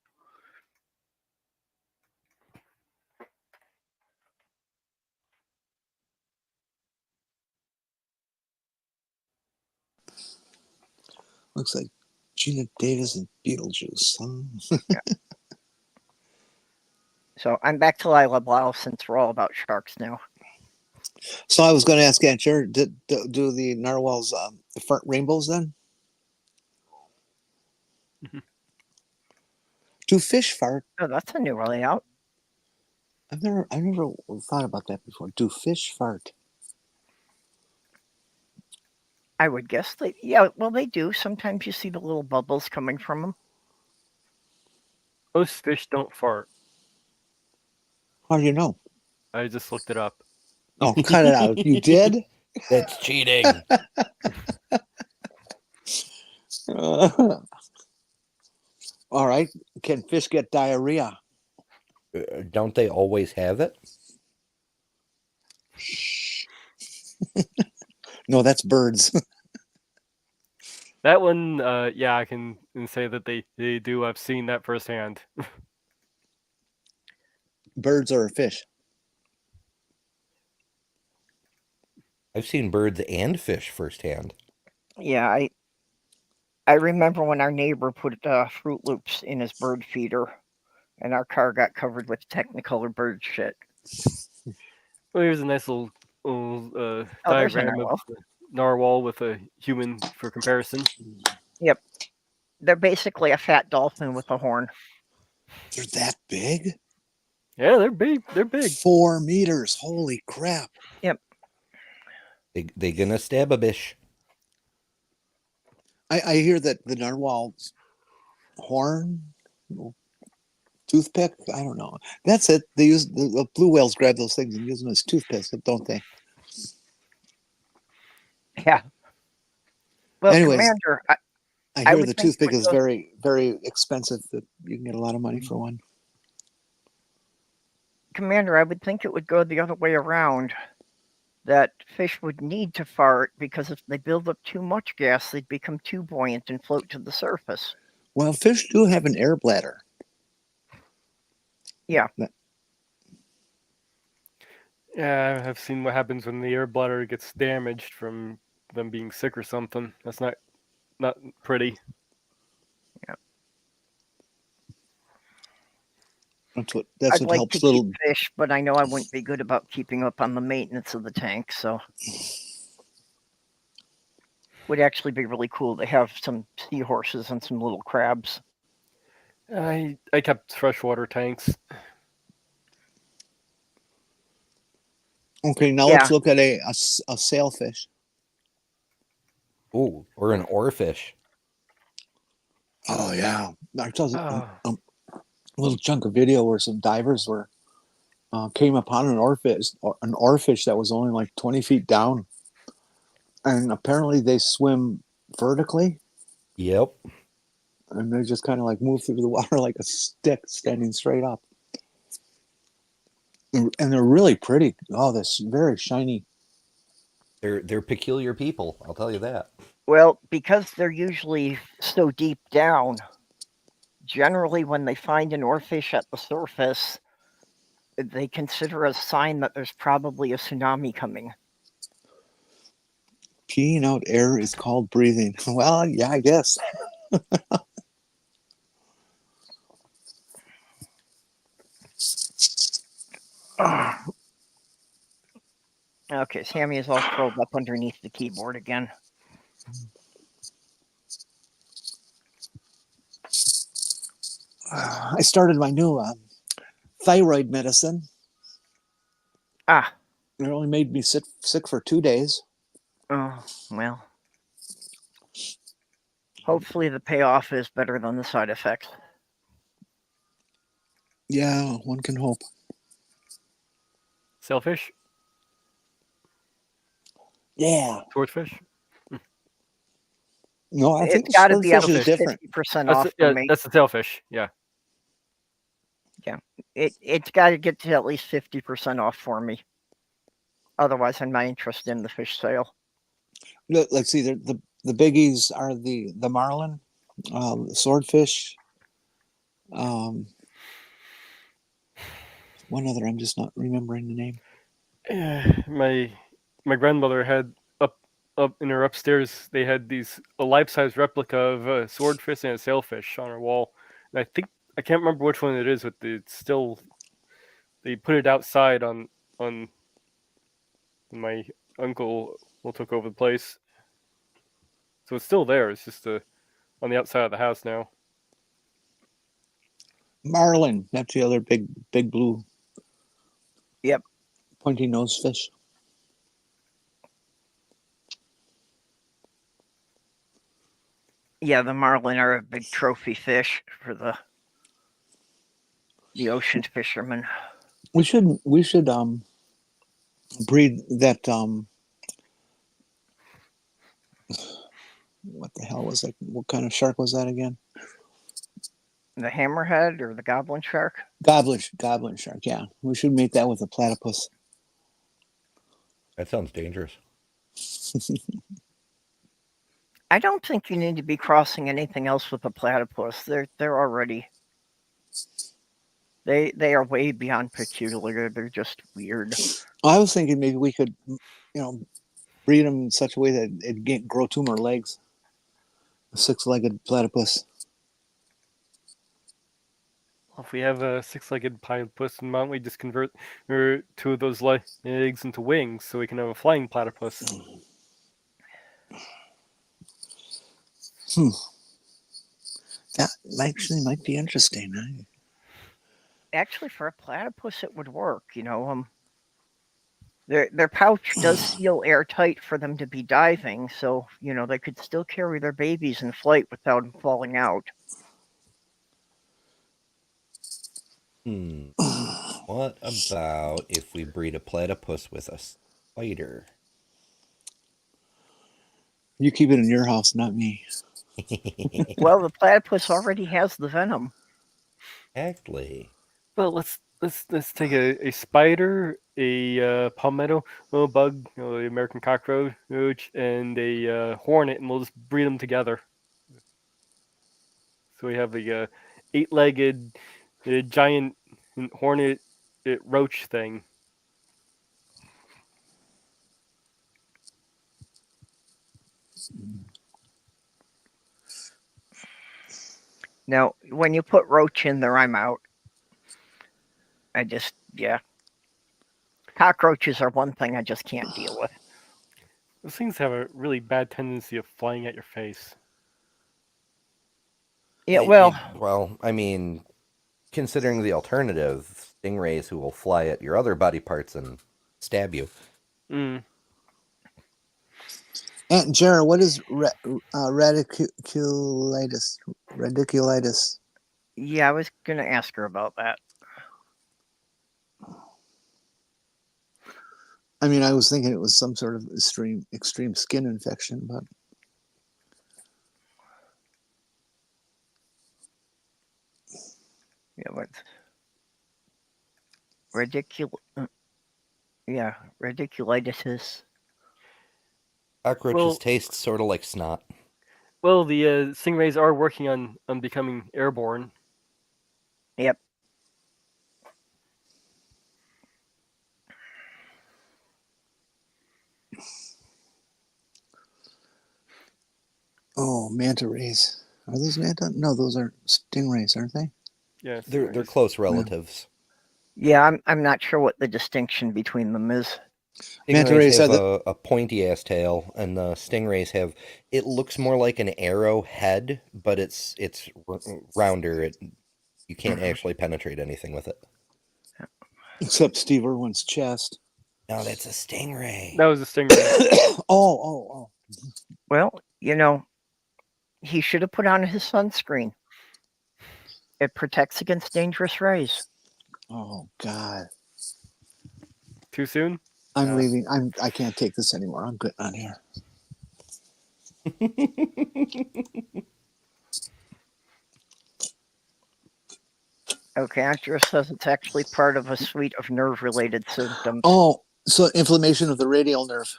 Looks like Gina Davis and Beetlejuice. Huh? So I'm back to Lila Blau since we're all about sharks now. So I was going to ask Aunt Jer, do the narwhals fart rainbows then? Do fish fart? Oh, that's a new layout. I've never thought about that before. Do fish fart? I would guess they do. Sometimes you see the little bubbles coming from them. Most fish don't fart. How do you know? I just looked it up. Oh, cut it out. You did? That's cheating. All right. Can fish get diarrhea? Don't they always have it? Shh. No, that's birds. That one, yeah, I can say that they do. I've seen that firsthand. Birds or a fish? I've seen birds and fish firsthand. Yeah, I remember when our neighbor put Fruit Loops in his bird feeder, and our car got covered with Technicolor bird shit. Well, here's a nice little diagram of the narwhal with a human for comparison. Yep. They're basically a fat dolphin with a horn. They're that big? Yeah, they're big. They're big. 4 meters. Holy crap. Yep. They gonna stab a bish. I hear that the narwhal's horn toothpick. I don't know. That's it. They use the blue whales grab those things and use them as toothpicks, don't they? Yeah. Well, Anyways, Commander, I I hear would the think it toothpick would is go. very, very expensive. That you can get a lot of money for one. Commander, I would think it would go the other way around. That fish would need to fart because if they build up too much gas, they'd become too buoyant and float to the surface. Well, fish do have an air bladder. Yeah. Yeah, I've seen what happens when the air bladder gets damaged from them being sick or something. That's not pretty. That's I'd what like helps to little. keep fish, but I know I wouldn't be good about keeping up on the maintenance of the tank, so would actually be really cool to have some seahorses and some little crabs. I kept freshwater tanks. Okay, now Yeah. let's look at a sailfish. Ooh, or an oarfish. Oh yeah, I saw Oh. a little chunk of video where some divers came upon an oarfish that was only like 20 feet down, and apparently they swim vertically, Yep. and they just kind of like move through the water like a stick standing straight up. And they're really pretty. Oh, this very shiny. They're peculiar people, I'll tell you that. Well, because they're usually so deep down, generally when they find an oarfish at the surface, they consider a sign that there's probably a tsunami coming. Peeing out air is called breathing. Well, yeah, I guess. Okay, Sammy is all curled up underneath the keyboard again. I started my new thyroid medicine. Ah. It only made me sick for 2 days. Oh, well. Hopefully the payoff is better than the side effects. Yeah, one can hope. Sailfish? Yeah. Swordfish? No, I think It's got to be at swordfish is least different. 50% off for me. That's the tailfish. Yeah. It's got to get to at least 50% off for me. Otherwise, I'm not interested in the fish sale. Let's see. The biggies are the marlin, the swordfish. One other. I'm just not remembering the name. My grandmother had up in her upstairs. They had a life-size replica of a swordfish and a sailfish on her wall. And I can't remember which one it is, but it's still. They put it outside on my uncle took over the place, so it's still there. It's just on the outside of the house now. Marlin. That's the other big blue. Yep. Pointy nose fish. Yeah, the marlin are a big trophy fish for the ocean fishermen. We should breed that what the hell was that? What kind of shark was that again? The hammerhead or the goblin shark? Goblin shark. Yeah, we should mate that with a platypus. That sounds dangerous. I don't think you need to be crossing anything else with a platypus. They're already. They are way beyond peculiar. They're just weird. I was thinking maybe we could, breed them in such a way that it can't grow 2 more legs. A 6-legged platypus. Well, if we have a 6-legged platypus, why don't we just convert 2 of those legs into wings so we can have a flying platypus? That actually might be interesting. Actually, for a platypus, it would work. Their pouch does seal airtight for them to be diving, so they could still carry their babies in flight without them falling out. What about if we breed a platypus with a spider? You keep it in your house, not me. Well, the platypus already has the venom. Exactly. Well, let's take a spider, a palmetto, little bug, the American cockroach, and a hornet, and we'll just breed them together. So we have a eight-legged giant hornet roach thing. Now, when you put roach in there, I'm out. Yeah. Cockroaches are one thing I just can't deal with. Those things have a really bad tendency of flying at your face. Yeah, well, well, I mean, considering the alternative, stingrays who will fly at your other body parts and stab you. Mm. Aunt Jera, what is radiculitis? Radiculitis. yeah, I was going to ask her about that. I mean, I was thinking it was some sort of extreme skin infection, but Yeah, what? Radiculitis is. Cockroaches Well, taste sort of like snot. well, the stingrays are working on becoming airborne. Yep. oh, manta rays. Are those manta? No, those are stingrays, aren't they? Yeah, They're stingrays. close relatives. Yeah, I'm not sure what the distinction between them is. Manta Stingrays rays have are a pointy ass tail, and the stingrays have. It looks more like an arrow head, but it's rounder. You can't actually penetrate anything with it. except Steve Irwin's chest. No, that's a stingray. That was a stingray. Oh. Well, he should have put on his sunscreen. It protects against dangerous rays. Oh God. Too soon? I'm leaving. I can't take this anymore. I'm good on here. Okay, Andrea says it's actually part of a suite of nerve-related symptoms. Oh, so inflammation of the radial nerve,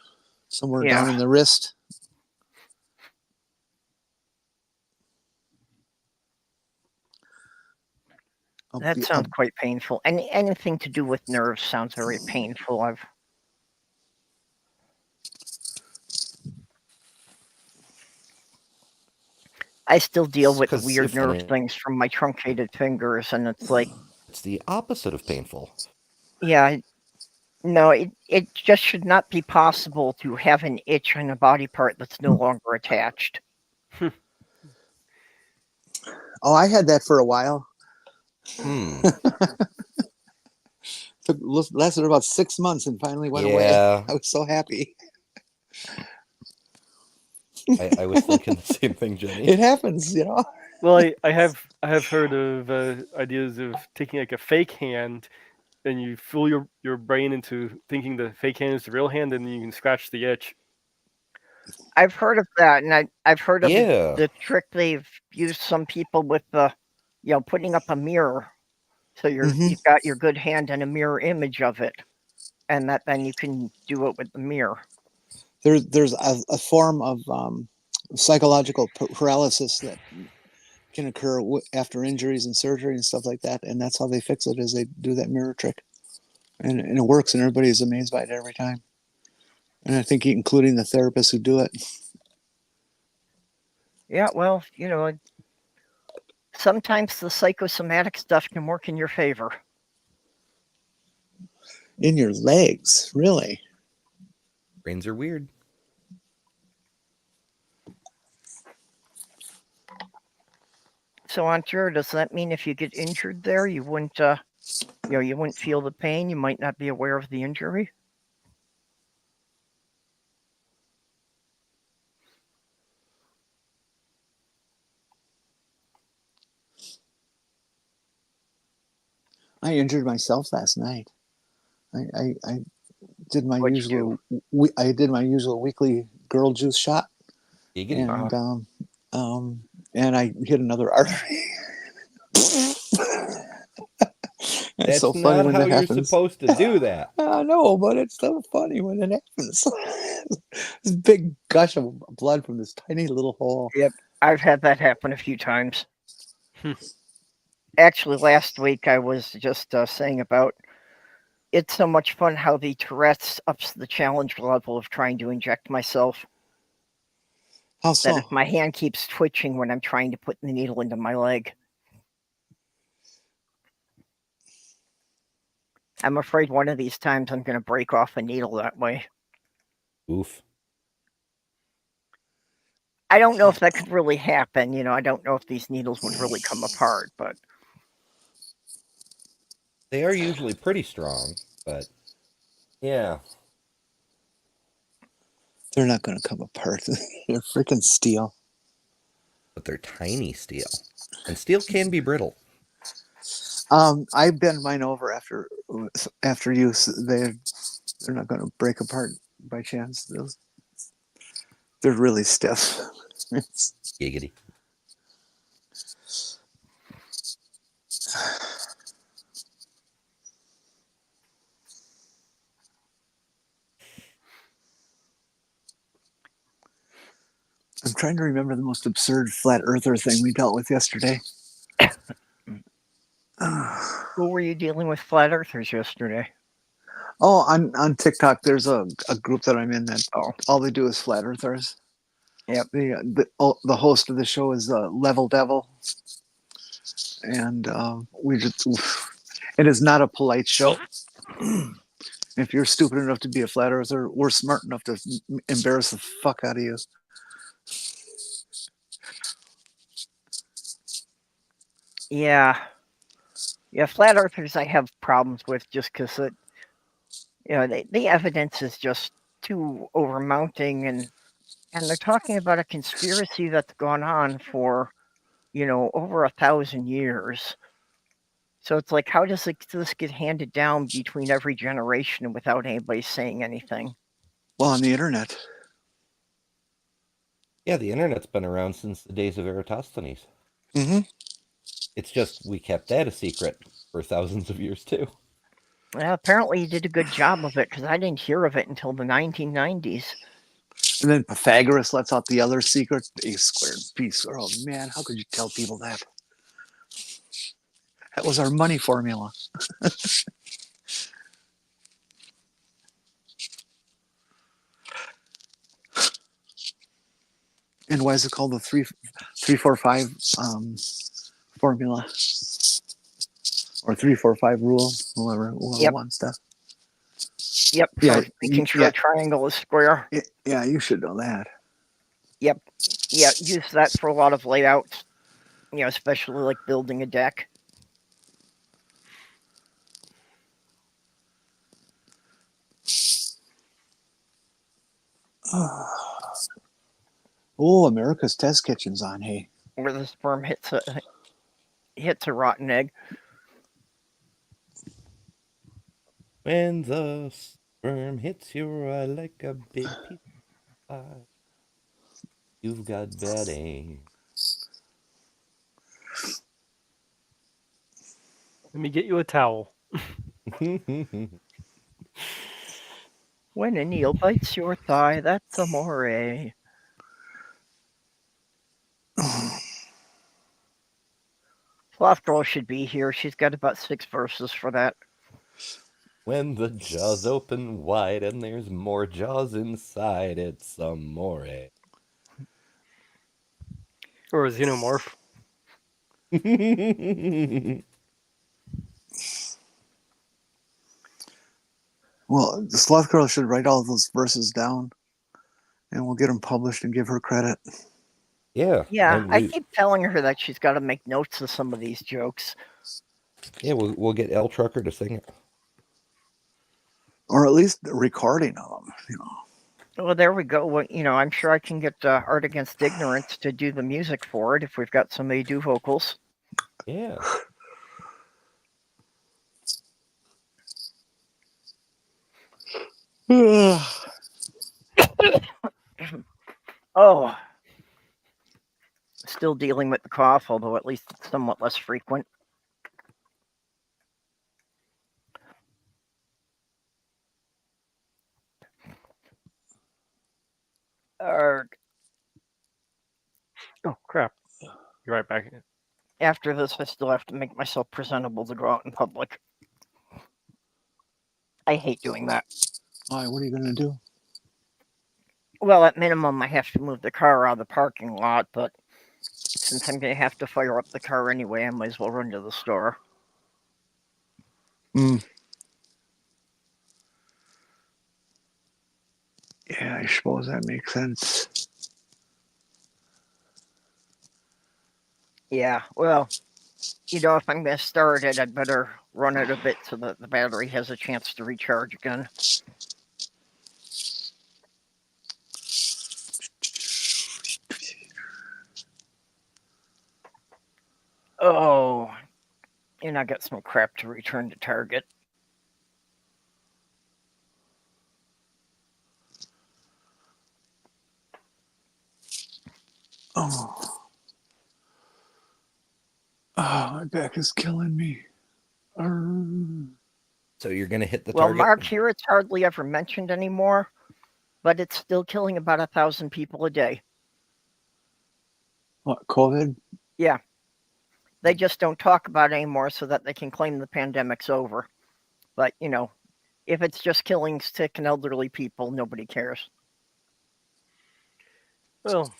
somewhere down in the wrist. That sounds quite painful. Anything to do with nerves sounds very painful. I still deal with weird nerve things from my truncated fingers, and it's like it's the opposite of painful. Yeah, no, it just should not be possible to have an itch on a body part that's no longer attached. Oh, I had that for a while. Lasted about 6 months and finally went away. I was so happy. I was thinking the same thing, Jenny. It happens, Well, I have heard of ideas of taking like a fake hand, and you fool your brain into thinking the fake hand is the real hand, and then you can scratch the itch. I've heard of that, and I've heard of the trick they've used some people with putting up a mirror, so you've got your good hand and a mirror image of it, and that then you can do it with the mirror. There's a form of psychological paralysis that can occur after injuries and surgery and stuff like that, and that's how they fix it, is they do that mirror trick, and it works, and everybody is amazed by it every time, and I think including the therapists who do it. Yeah, well, sometimes the psychosomatic stuff can work in your favor. In your legs, really? Brains are weird. So, Antjer, does that mean if you get injured there, you wouldn't, you wouldn't feel the pain? You might not be aware of the injury? I injured myself last night. I did my What'd you usual. I did my usual weekly girl juice shot, Giggity. and I hit another artery. It's That's so funny not when how that you're happens. supposed to do that. I know, but it's so funny when it happens. This big gush of blood from this tiny little hole. Yep, I've had that happen a few times. Actually, last week I was just saying about it's so much fun how the Tourette's ups the challenge level of trying to inject myself. How That so? if my hand keeps twitching when I'm trying to put the needle into my leg. I'm afraid one of these times I'm going to break off a needle that way. Oof. I don't know if that could really happen. I don't know if these needles would really come apart, but They are usually pretty strong, but yeah. They're not going to come apart. They're freaking steel. But they're tiny steel. And steel can be brittle. I bend mine over after use. They're not going to break apart by chance. They're really stiff. Giggity. I'm trying to remember the most absurd flat earther thing we dealt with yesterday. who were you dealing with flat earthers yesterday? Oh, on TikTok, there's a group that I'm in that Oh, all they do is flat earthers. yep. The host of the show is Level Devil, and we just it is not a polite show. If you're stupid enough to be a flat earther, we're smart enough to embarrass the fuck out of you. Yeah. Yeah, flat earthers I have problems with just because the evidence is just too overmounting, and they're talking about a conspiracy that's gone on for over 1,000 years. So it's like, how does this get handed down between every generation without anybody saying anything? Well, on the internet. Yeah, the internet's been around since the days of Eratosthenes. Mm-hmm. It's just we kept that a secret for thousands of years too. Well, apparently you did a good job of it, because I didn't hear of it until the 1990s. And then Pythagoras lets out the other secret: a squared b squared. Oh man, how could you tell people that? That was our money formula. And why is it called the 3-4-5 formula? Or 3-4-5 rule? Whoever Yep. wants that. Yep, Yeah, for making sure a triangle is square. Yeah, you should know that. Yep. Yeah, use that for a lot of layouts, especially like building a deck. Oh, America's Test Kitchen's on, hey. Where the sperm hits a rotten egg. When the sperm hits your eye like a big piece of pie, you've got bad aim. Let me get you a towel. When an eel bites your thigh, that's amore. Sloth Girl should be here. She's got about 6 verses for that. When the jaws open wide and there's more jaws inside, it's amore. Or a xenomorph. Well, the Sloth Girl should write all those verses down, and we'll get them published and give her credit. Yeah. Yeah, I keep telling her that she's got to make notes of some of these jokes. Yeah, we'll get L Trucker to sing it. Or at least a recording of them, Well, there we go. Well, I'm sure I can get Art Against Ignorance to do the music for it if we've got somebody do vocals. Yeah. Oh, still dealing with the cough, although at least it's somewhat less frequent. Arg. Oh crap! You're right back. After this, I still have to make myself presentable to go out in public. I hate doing that. Why? What are you gonna do? Well, at minimum, I have to move the car out of the parking lot, but since I'm going to have to fire up the car anyway, I might as well run to the store. Yeah, I suppose that makes sense. Yeah, well, if I'm going to start it, I'd better run it a bit so that the battery has a chance to recharge again. Oh, and I got some crap to return to Target. Oh, my back is killing me. So you're going to hit the Well, target? Mark, here it's hardly ever mentioned anymore, but it's still killing about 1,000 people a day. What, COVID? Yeah. They just don't talk about it anymore so that they can claim the pandemic's over. But, if it's just killing sick and elderly people, nobody cares. Well,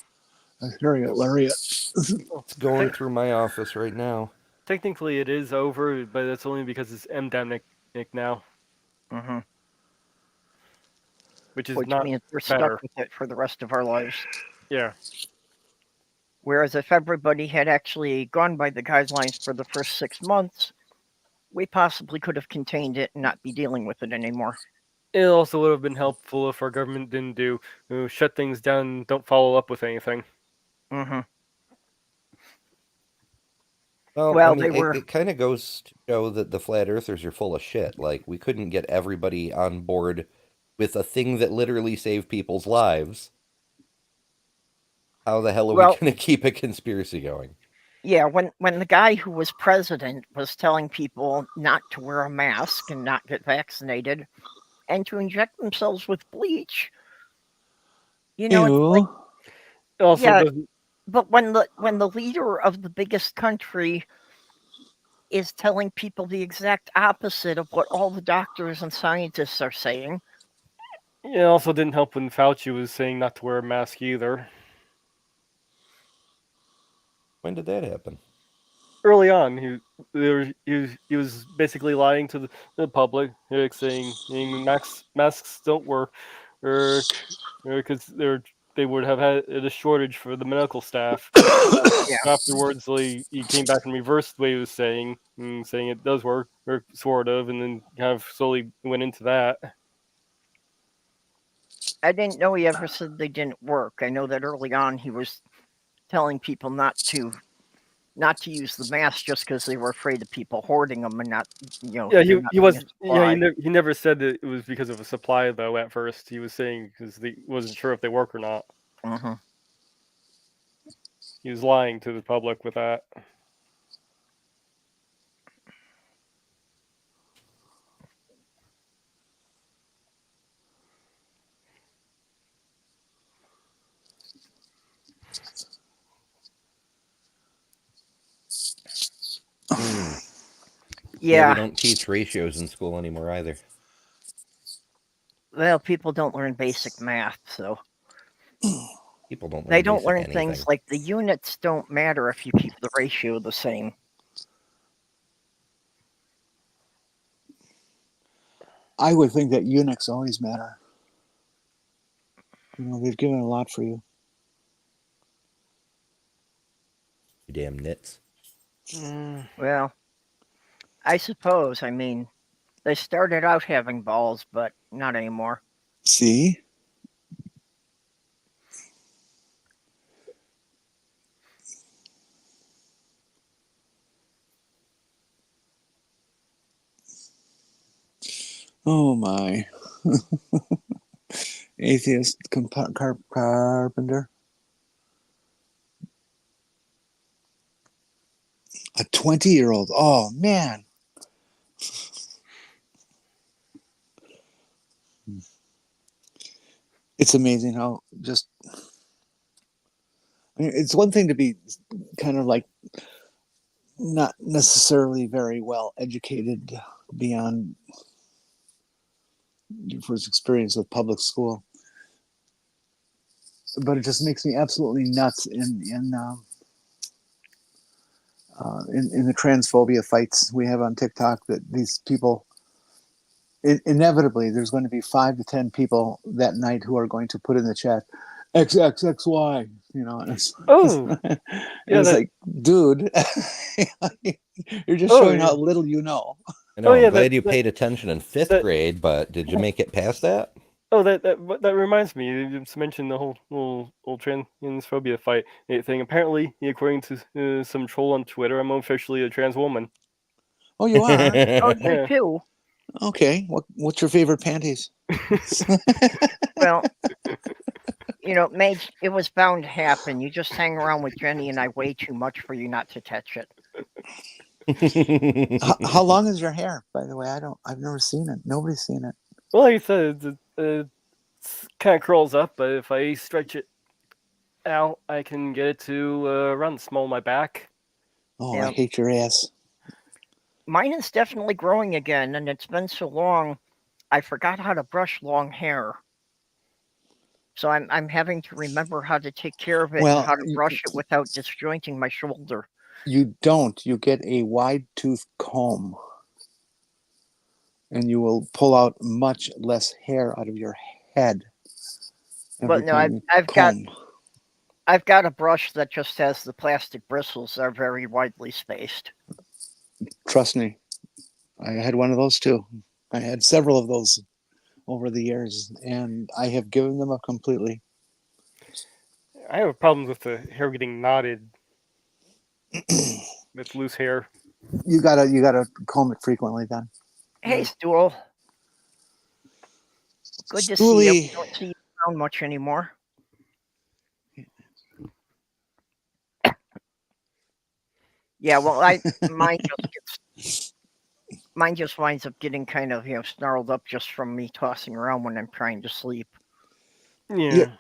Lariat. It's going through my office right now. technically it is over, but that's only because it's endemic now, Mm-hmm. which is Which not means we're better. stuck with it for the rest of our lives. Yeah. Whereas if everybody had actually gone by the guidelines for the first 6 months, we possibly could have contained it and not be dealing with it anymore. It also would have been helpful if our government didn't shut things down and don't follow up with anything. Mm-hmm. Well, Well, I mean, they were. it kind of goes to show that the flat earthers are full of shit. Like, we couldn't get everybody on board with a thing that literally saved people's lives. How the hell are we Well, going to keep a conspiracy going? yeah, when the guy who was president was telling people not to wear a mask and not get vaccinated and to inject themselves with bleach, it's like, Ew. It also yeah, doesn't. but when the leader of the biggest country is telling people the exact opposite of what all the doctors and scientists are saying. It also didn't help when Fauci was saying not to wear a mask either. When did that happen? Early on, he was basically lying to the public, saying masks don't work, because they would have had a shortage for the medical staff. Yeah. Afterwards, he came back and reversed what he was saying, saying it does work, or sort of, and then kind of slowly went into that. I didn't know he ever said they didn't work. I know that early on he was telling people not to use the mask just because they were afraid of people hoarding them and not, Yeah, there he not being a was. Yeah, supply. he never said that it was because of a supply though. At first, he was saying because he wasn't sure if they work or not. Mm-hmm. He was lying to the public with that. Yeah, we Yeah. don't teach ratios in school anymore either. Well, people don't learn basic math, so People don't learn they don't basic learn anything. things like the units don't matter if you keep the ratio the same. I would think that units always matter. They've given a lot for you. You damn nits. Well, I suppose. I mean, they started out having balls, but not anymore. See? Oh my. Atheist carpenter. A 20-year-old. Oh, man. It's amazing how just... I mean, it's one thing to be kind of like not necessarily very well educated beyond your first experience with public school, but it just makes me absolutely nuts in the transphobia fights we have on TikTok, that these people, inevitably there's going to be 5 to 10 people that night who are going to put in the chat XXXY, and it's Oh, and yeah, it's that, like, dude, you're just oh, showing yeah. how little you know. I know. Oh, yeah, I'm glad you that- paid attention in fifth that- grade, but did you make it past that? Oh, that reminds me. You just mentioned the whole transphobia fight thing. Apparently, according to some troll on Twitter, I'm officially a trans woman. Oh, you are? Oh, you Yeah. too. Okay. What's your favorite panties? Well, Mage, it was bound to happen. You just hang around with Jenny and I way too much for you not to touch it. How long is your hair, by the way? I've never seen it. Nobody's seen it. Well, like I said, it kind of curls up, but if I stretch it out, I can get it to run small on my back. Oh, Yeah. I hate your ass. Mine is definitely growing again, and it's been so long, I forgot how to brush long hair. So I'm having to remember how to take care of it Well, and how to brush it without disjointing my shoulder. You don't. You get a wide tooth comb, and you will pull out much less hair out of your head. But no, time you I've got a brush that just has the plastic bristles that are very widely spaced. Trust me, I had one of those too. I had several of those over the years, and I have given them up completely. I have problems with the hair getting knotted with loose hair. You gotta comb it frequently then. Hey, Stool. Good to see you. We don't see you around much anymore. Yeah, well, mine just winds up getting kind of snarled up just from me tossing around when I'm trying to sleep. Yeah.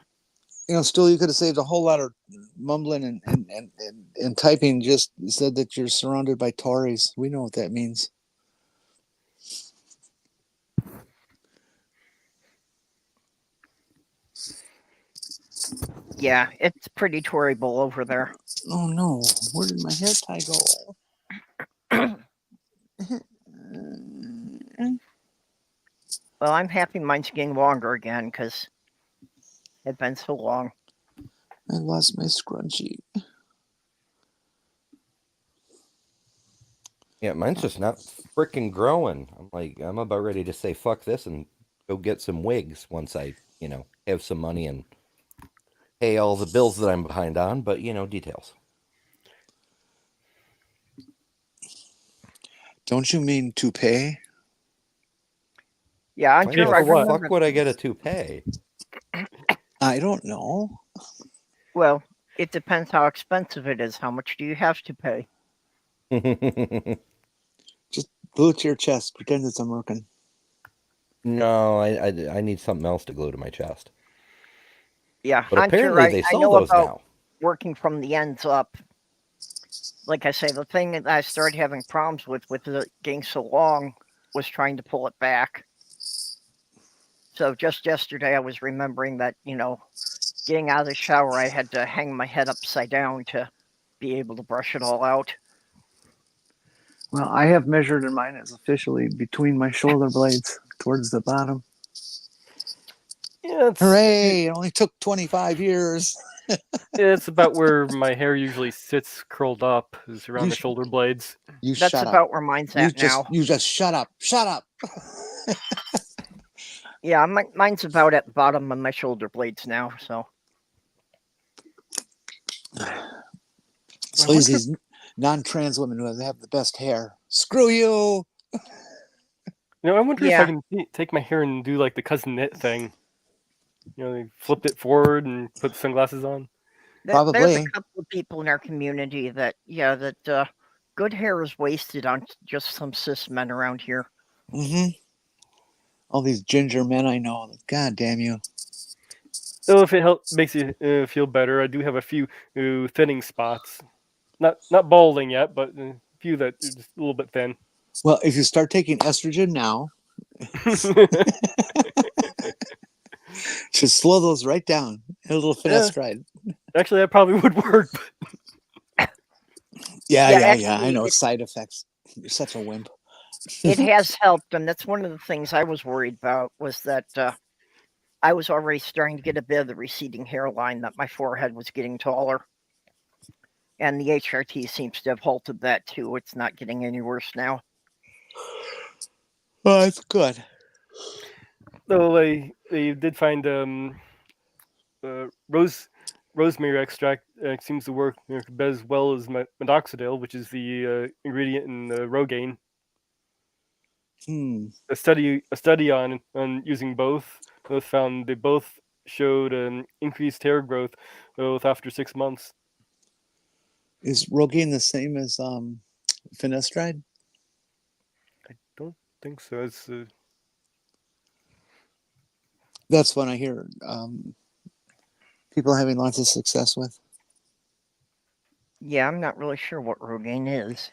Still, you could have saved a whole lot of mumbling and typing. Just said that you're surrounded by Tories. We know what that means. Yeah, it's pretty Toryable over there. Oh no, where did my hair tie go? Well, I'm happy mine's getting longer again because it's been so long. I lost my scrunchie. Yeah, mine's just not freaking growing. I'm about ready to say fuck this and go get some wigs once I, have some money and pay all the bills that I'm behind on, but details. Don't you mean toupee? Yeah, I'm Why sure the I remember. fuck would I get a toupee? I don't know. Well, it depends how expensive it is. How much do you have to pay? Just glue it to your chest. Pretend it's American. No, I need something else to glue to my chest. Yeah, But I'm apparently sure they I sell know those about now. working from the ends up. Like I say, the thing that I started having problems with it getting so long was trying to pull it back. So just yesterday I was remembering that, getting out of the shower, I had to hang my head upside down to be able to brush it all out. Well, I have measured, and mine is officially between my shoulder blades towards the bottom. Yeah, Hooray! It only took 25 years. it's about where my hair usually sits curled up, is around the shoulder blades. You That's shut about up. where mine's at now. You just shut up. Shut up. Yeah, mine's about at the bottom of my shoulder blades now, so. So these non-trans women who have the best hair. Screw you. I wonder if Yeah. I can take my hair and do like the cousin knit thing. They flipped it forward and put the sunglasses on. There's a Probably. couple of people in our community that, good hair is wasted on just some cis men around here. Mm-hmm. All these ginger men I know. God damn you. So if it makes you feel better, I do have a few thinning spots. Not balding yet, but a few that are just a little bit thin. Well, if you start taking estrogen now, just slow those right down. A little finasteride. Actually, that probably would work. Yeah. I actually, know side effects. You're such a wimp. it has helped, and that's one of the things I was worried about, was that I was already starting to get a bit of the receding hairline, that my forehead was getting taller. And the HRT seems to have halted that too. It's not getting any worse now. Oh, that's good. So they did find rosemary extract seems to work about as well as minoxidil, which is the ingredient in Rogaine. A study on using both found they both showed increased hair growth both after 6 months. Is Rogaine the same as finasteride? I don't think so. It's That's what I hear people having lots of success with. Yeah, I'm not really sure what Rogaine is.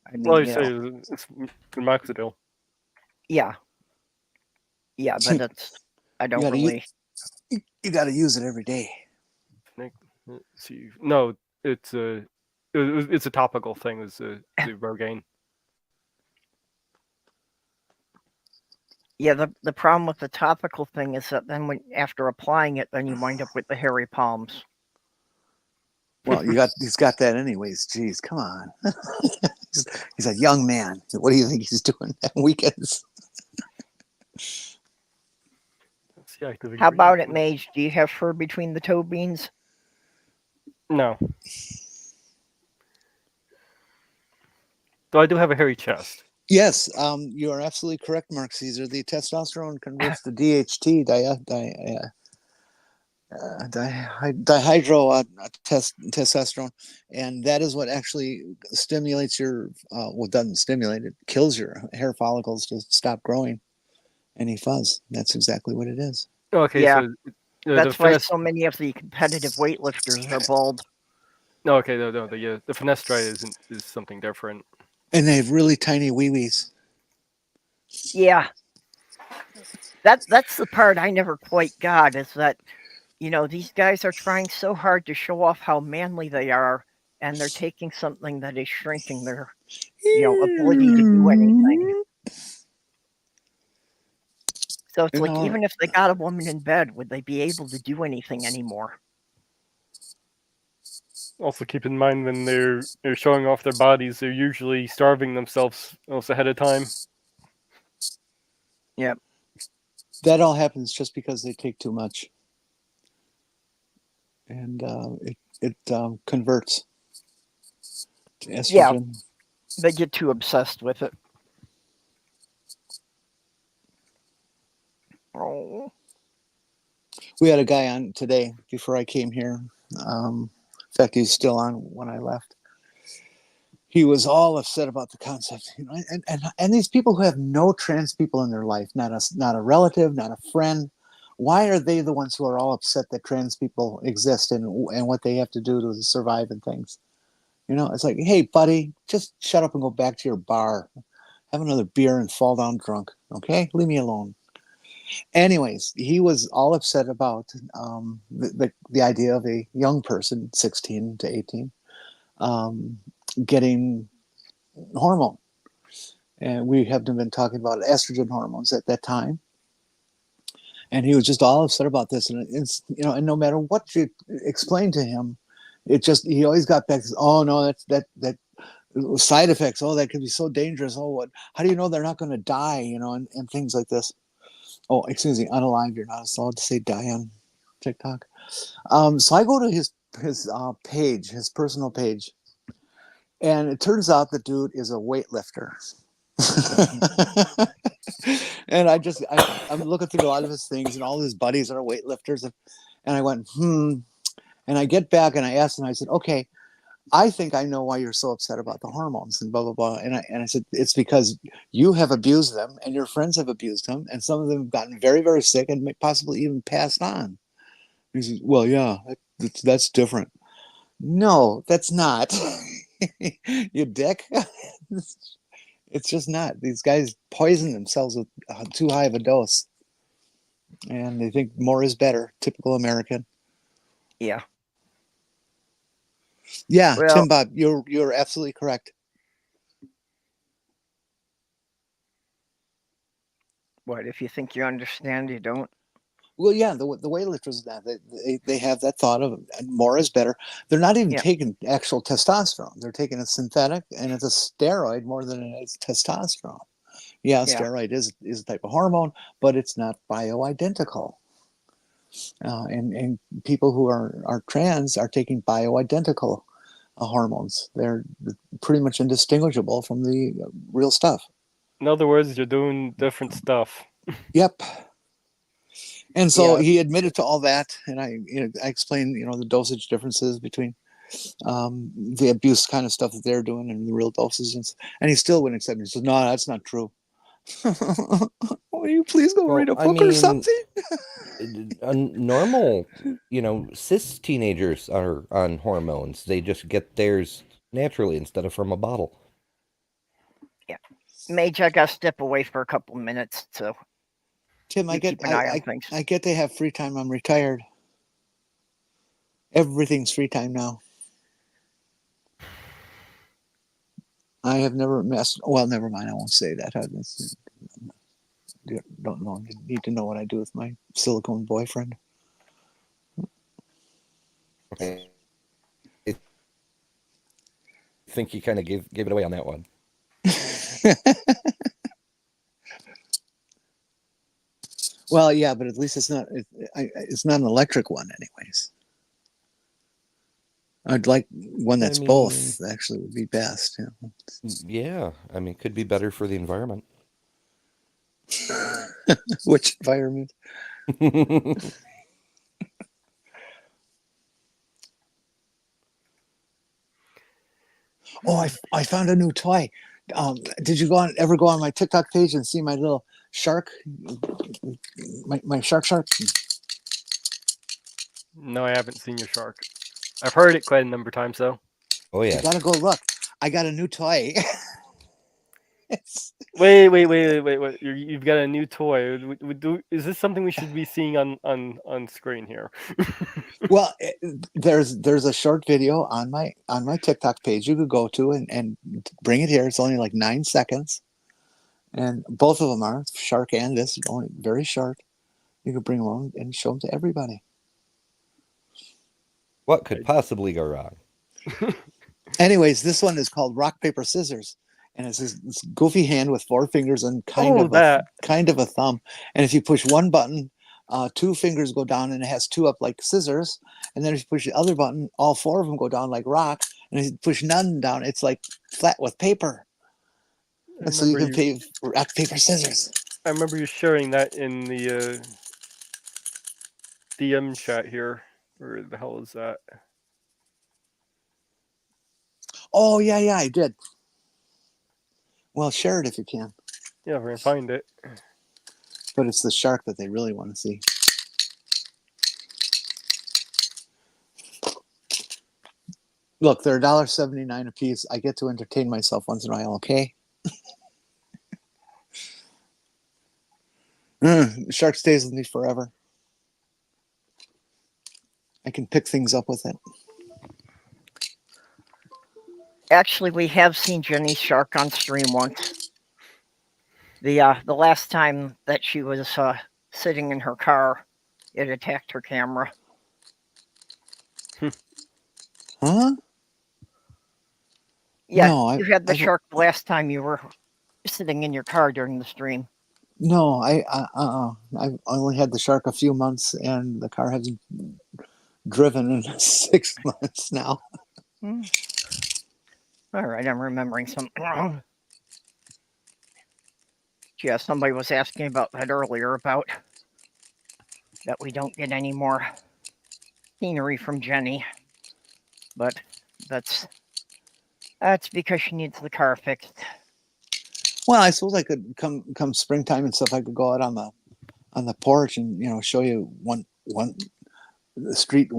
I mean, well, you say it's minoxidil. yeah, but I don't really. You got to use it every day. Let's see, no, it's a topical thing. It's the Rogaine. Yeah, the problem with the topical thing is that then after applying it, then you wind up with the hairy palms. Well, he's got that anyways. Jeez, come on. He's a young man. What do you think he's doing on weekends? How about it, Mage? Do you have fur between the toe beans? No. Though I do have a hairy chest. Yes, you are absolutely correct, Mark Caesar. The testosterone converts to DHT, dihydrotestosterone, and that is what actually stimulates your doesn't stimulate it, kills your hair follicles to stop growing any fuzz. That's exactly what it is. Okay, yeah, so that's why so many of the competitive weightlifters are bald. No, okay, no, the finasteride is something different, and they have really tiny wee-wees. Yeah, that's the part I never quite got, is that these guys are trying so hard to show off how manly they are, and they're taking something that is shrinking their ability to do anything. So it's like, even if they got a woman in bed, would they be able to do anything anymore? Also, keep in mind when they're showing off their bodies, they're usually starving themselves almost ahead of time. Yep. That all happens just because they take too much, and it converts to estrogen. Yeah, they get too obsessed with it. Oh. We had a guy on today before I came here. In fact, he's still on when I left. He was all upset about the concept, and these people who have no trans people in their life, not a relative, not a friend. Why are they the ones who are all upset that trans people exist and what they have to do to survive and things? It's like, hey, buddy, just shut up and go back to your bar, have another beer and fall down drunk. Okay, leave me alone. Anyways, he was all upset about the idea of a young person, 16 to 18, getting hormone. And we have been talking about estrogen hormones at that time. And he was just all upset about this. And it's, and no matter what you explain to him, he always got back to, oh no, that side effects. Oh, that could be so dangerous. Oh, how do you know they're not going to die? And things like this. Oh, excuse me, unalive. You're not allowed to say die on TikTok. So I go to his page, his personal page, and it turns out the dude is a weightlifter. And I'm looking through a lot of his things, and all his buddies are weightlifters, and I went, and I get back and I asked him, I said, okay, I think I know why you're so upset about the hormones and blah, blah, blah. And I said, it's because you have abused them and your friends have abused them. And some of them have gotten very, very sick and may possibly even passed on. He says, well, yeah, that's different. No, that's not. You dick. It's just not. These guys poison themselves with too high of a dose. And they think more is better. Typical American. Yeah. Yeah, Well, Tim Bob, you're absolutely correct. what if you think you understand, you don't? Well, yeah, the weightlifters now they have that thought of more is better. They're not even Yeah. taking actual testosterone. They're taking a synthetic, and it's a steroid more than it is testosterone. Yeah, Yeah. steroid is a type of hormone, but it's not bioidentical. And people who are trans are taking bioidentical hormones. They're pretty much indistinguishable from the real stuff. In other words, you're doing different stuff. Yep. And so Yeah. he admitted to all that, and I explained, the dosage differences between the abuse kind of stuff that they're doing and the real doses, and he still wouldn't accept it. He said, "No, that's not true." Will you please go write a book or something? Normal, cis teenagers are on hormones. They just get theirs naturally instead of from a bottle. Yeah. Mage, I got to step away for a couple minutes, so Tim, I keep an eye on things. I get to have free time. I'm retired. Everything's free time now. I have never messed. Well, never mind. I won't say that. Don't know. You need to know what I do with my silicone boyfriend. Okay. I think you kind of gave it away on that one. Well, yeah, but at least it's not an electric one, anyways. I'd like one that's both. Actually, would be best. Yeah, it could be better for the environment. Which environment? Oh, I found a new toy. Did you ever go on my TikTok page and see my little shark? My shark. No, I haven't seen your shark. I've heard it quite a number of times, though. Oh yeah. You gotta go look. I got a new toy. Wait! You've got a new toy. Is this something we should be seeing on screen here? Well, there's a short video on my TikTok page you could go to and bring it here. It's only like 9 seconds, and both of them are shark and this only very short. You could bring them on and show them to everybody. What could possibly go wrong? Anyways, this one is called Rock Paper Scissors, and it's this goofy hand with 4 fingers and kind of a thumb. And if you push one button, 2 fingers go down, and it has 2 up like scissors. And then if you push the other button, all 4 of them go down like rock. And if you push none down, it's like flat with paper. And so you can play rock paper scissors. I remember you sharing that in the DM chat here. Where the hell is that? Oh, yeah, I did. Well, share it if you can. Yeah, we're going to find it. But it's the shark that they really want to see. Look, they're $1.79 a piece. I get to entertain myself once in a while, okay? The shark stays with me forever. I can pick things up with it. Actually, we have seen Jenny's shark on stream once. The last time that she was sitting in her car, it attacked her camera. Huh? Yeah, No, you had the shark the last time you were sitting in your car during the stream. No, I've only had the shark a few months, and the car hasn't driven in 6 months now. All right, I'm remembering something wrong. Yeah, somebody was asking about that earlier, about that we don't get any more scenery from Jenny. But that's because she needs the car fixed. Well, I suppose I could come springtime and stuff. I could go out on the porch and show you one the street,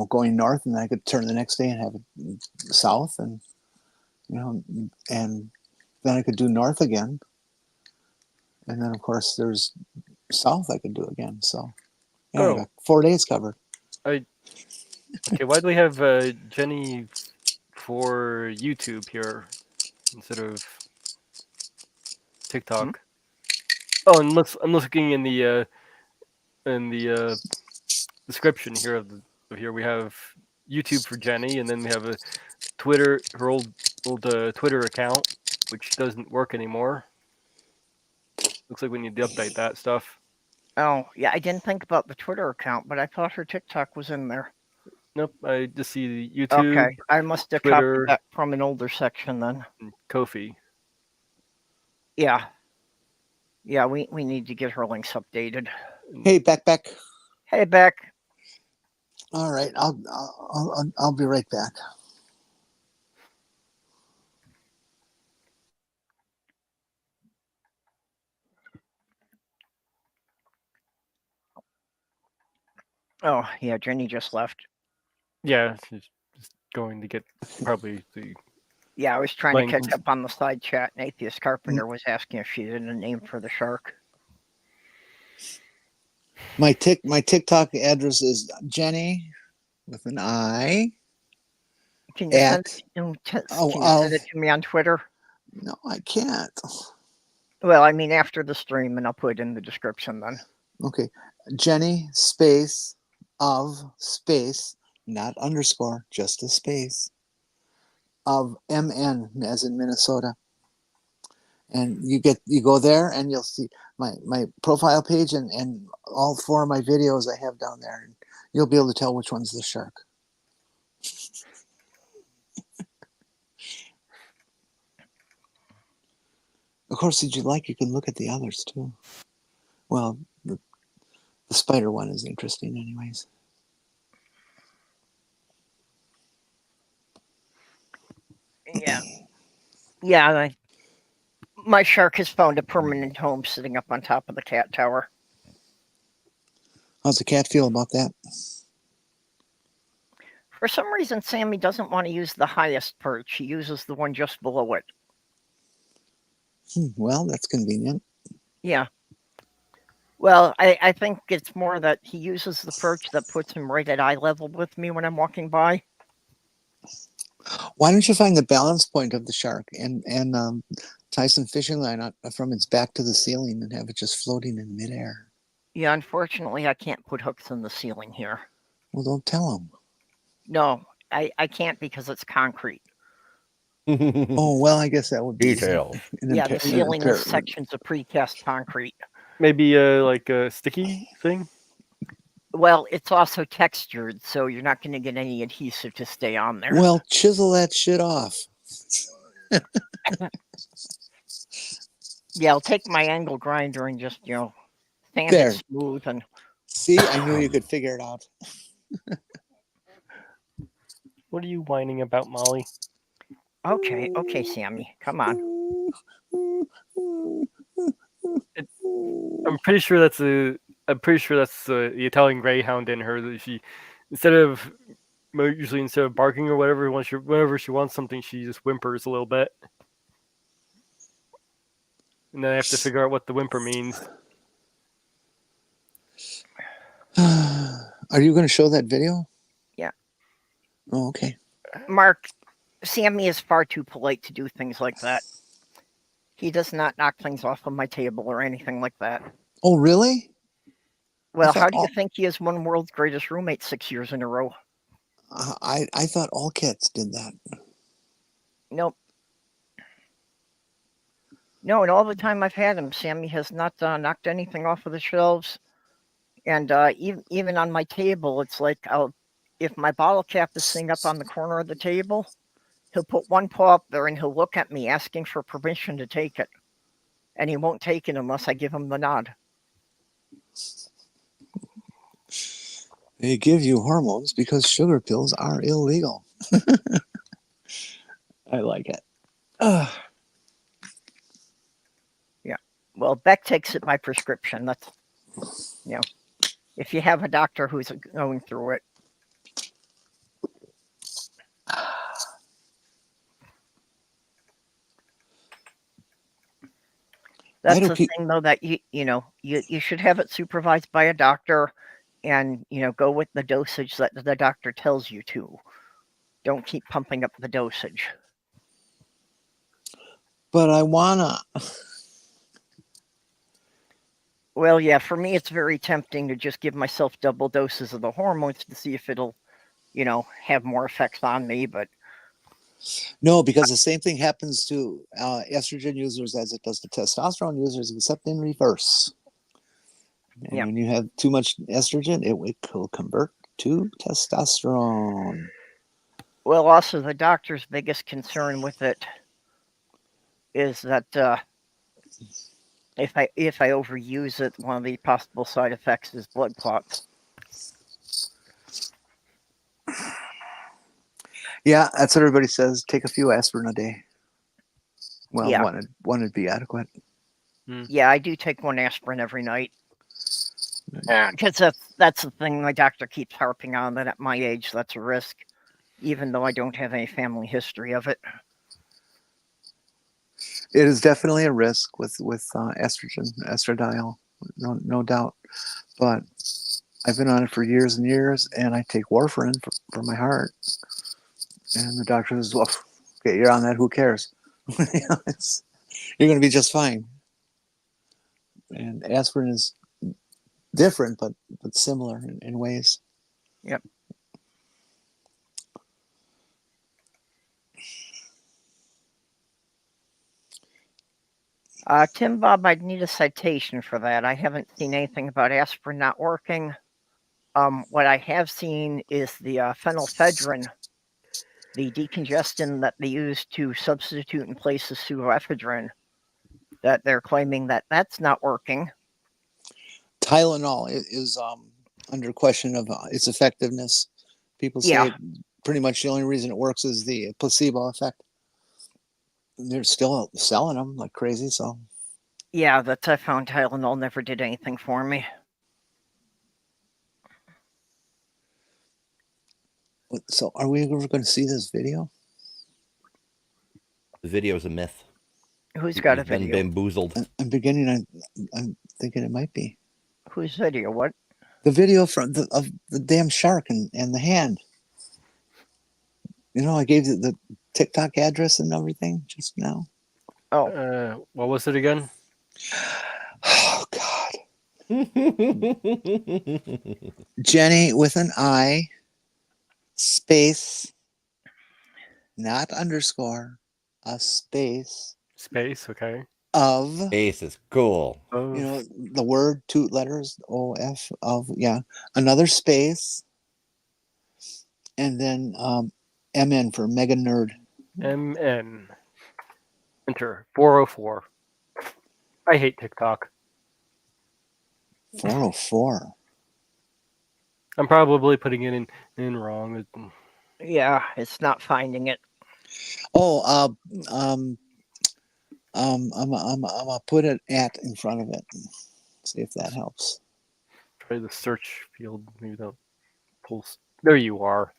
going north, and then I could turn the next day and have it south, and and then I could do north again, and then of course there's south I could do again. So yeah, I got 4 days covered. Okay, why do we have Jenny for YouTube here instead of TikTok? Oh, and I'm looking in the description here of here we have YouTube for Jenny, and then we have a Twitter, her old Twitter account, which doesn't work anymore. Looks like we need to update that stuff. Oh, yeah, I didn't think about the Twitter account, but I thought her TikTok was in there. Nope, I just see the YouTube. Okay, I must have Twitter, copied that from an older section then. And Ko-fi. Yeah. Yeah, we need to get her links updated. Hey, Beck. Hey, Beck. All right, I'll be right back. Oh, yeah, Jenny just left. Yeah, she's just going to get probably the. Yeah, I was trying to catch links. up on the side chat, and Atheist Carpenter was asking if she did a name for the shark. My TikTok address is Jenny with an I. Can you send it to me on Twitter? No, I can't. Well, I mean after the stream, and I'll put it in the description then. Okay, Jenny space of space, not underscore, just a space of MN as in Minnesota. And you go there and you'll see my profile page and all 4 of my videos I have down there, and you'll be able to tell which one's the shark. Of course, if you'd like, you can look at the others too. Well, the spider one is interesting anyways. Yeah. Yeah, my shark has found a permanent home sitting up on top of the cat tower. How's the cat feel about that? For some reason, Sammy doesn't want to use the highest perch. He uses the one just below it. Well, that's convenient. Yeah. Well, I think it's more that he uses the perch that puts him right at eye level with me when I'm walking by. Why don't you find the balance point of the shark and tie some fishing line out from its back to the ceiling and have it just floating in midair? Yeah, unfortunately, I can't put hooks in the ceiling here. Well, don't tell him. No, I can't because it's concrete. Oh, well, I guess that would be details. Yeah, the ceiling is sections of precast concrete. Maybe like a sticky thing? Well, it's also textured, so you're not going to get any adhesive to stay on there. Well, chisel that shit off. Yeah, I'll take my angle grinder and just, sand There. it smooth. And See, I knew you could figure it out. What are you whining about, Molly? Okay, Sammy, come on. I'm pretty sure that's the Italian Greyhound in her. That she, instead of barking or whatever, whenever she wants something, she just whimpers a little bit, and then I have to figure out what the whimper means. Are you going to show that video? Yeah. Oh, okay. Mark, Sammy is far too polite to do things like that. He does not knock things off of my table or anything like that. Oh, really? Well, how do you think he is one world's greatest roommate 6 years in a row? I thought all cats did that. Nope. No, and all the time I've had him, Sammy has not knocked anything off of the shelves. And even on my table, it's like if my bottle cap is sitting up on the corner of the table, he'll put one paw up there and he'll look at me asking for permission to take it. and he won't take it unless I give him the nod. They give you hormones because sugar pills are illegal. I like it. Yeah. Well, Beck takes it by prescription. That's, you know, if you have a doctor who's going through it. That's the thing, though, that you should have it supervised by a doctor, and go with the dosage that the doctor tells you to. Don't keep pumping up the dosage. But I wanna. Well, yeah, for me, it's very tempting to just give myself double doses of the hormones to see if it'll, have more effects on me. But no, because the same thing happens to estrogen users as it does to testosterone users, except in reverse. And when you have too much estrogen, it will convert to testosterone. Well, also the doctor's biggest concern with it is that if I overuse it, one of the possible side effects is blood clots. Yeah, that's what everybody says. Take a few aspirin a day. Well, Yeah. one would be adequate. Yeah, I do take one aspirin every night. Because that's the thing my doctor keeps harping on, that at my age, that's a risk, even though I don't have any family history of it. It is definitely a risk with estrogen, estradiol, no doubt. But I've been on it for years and years, and I take warfarin for my heart. And the doctor says, well, okay, you're on that, who cares? You're going to be just fine. And aspirin is different, but similar in ways. Yep. Tim Bob, I'd need a citation for that. I haven't seen anything about aspirin not working. What I have seen is the phenylphedrine, the decongestant that they use to substitute in place of pseudoephedrine, that they're claiming that that's not working. Tylenol is under question of its effectiveness. People say pretty much the only reason it works is the placebo effect. They're still selling them like crazy, so. Yeah, I found Tylenol never did anything for me. So are we ever going to see this video? The video's a myth. Who's got a been video? bamboozled. I'm thinking it might be. Whose video? What? The video of the damn shark and the hand. I gave you the TikTok address and everything just now. Oh. What was it again? Oh, God. Jenni with an I, space, not underscore, a space. Space, okay. Of. Space is cool. The word, 2 letters, O-F, of, yeah. Another space. And then MN for Mega Nerd. MN. Enter. 404. I hate TikTok. 404. I'm probably putting it in wrong. Yeah, it's not finding it. Oh, I'm gonna put an at in front of it. See if that helps. Try the search field. Maybe that'll pull. There you are.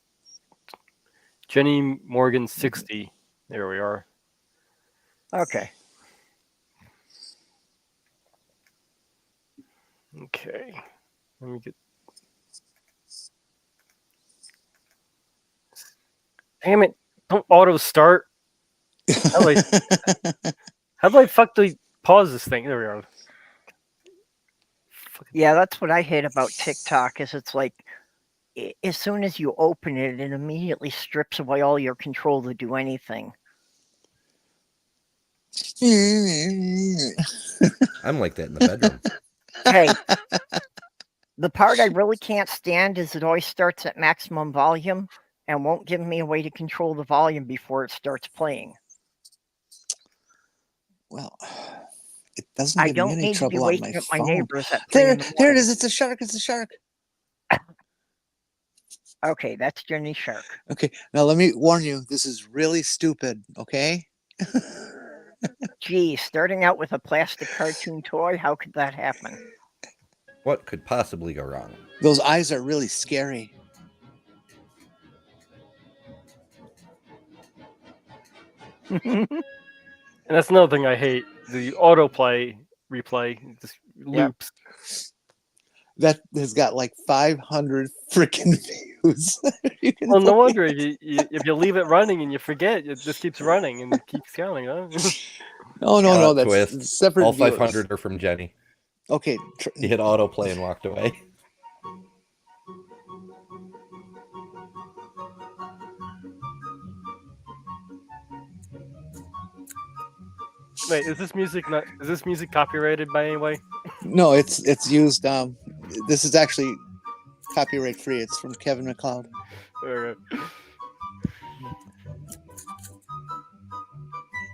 Jenni Morgan 60. There we are. Okay. Okay. Let me get. Damn it! Don't auto start. How do I fucking pause this thing? There we are. Yeah, that's what I hate about TikTok. Is it's like, as soon as you open it, it immediately strips away all your control to do anything. I'm like that in the bedroom. Hey, the part I really can't stand is it always starts at maximum volume and won't give me a way to control the volume before it starts playing. Well, doesn't I give me don't any need to be trouble on my waking up my phone. neighbors at 3 There, in the there it morning. is. It's a shark. It's a shark. Okay, that's Jenny Shark. Okay, now let me warn you. This is really stupid. Okay. Gee, starting out with a plastic cartoon toy, how could that happen? What could possibly go wrong? Those eyes are really scary. And that's another thing I hate: the autoplay replay just loops. That has got like 500 freaking views. You can Well, no believe wonder it. if you leave it running and you forget, it just keeps running and keeps counting. Huh? No, Plot that's twist. separate All viewers. 500 are from Jenny. Okay. He hit autoplay and walked away. Wait, is this music not? Is this music copyrighted by any way? No, it's used. This is actually copyright free. It's from Kevin MacLeod. Or,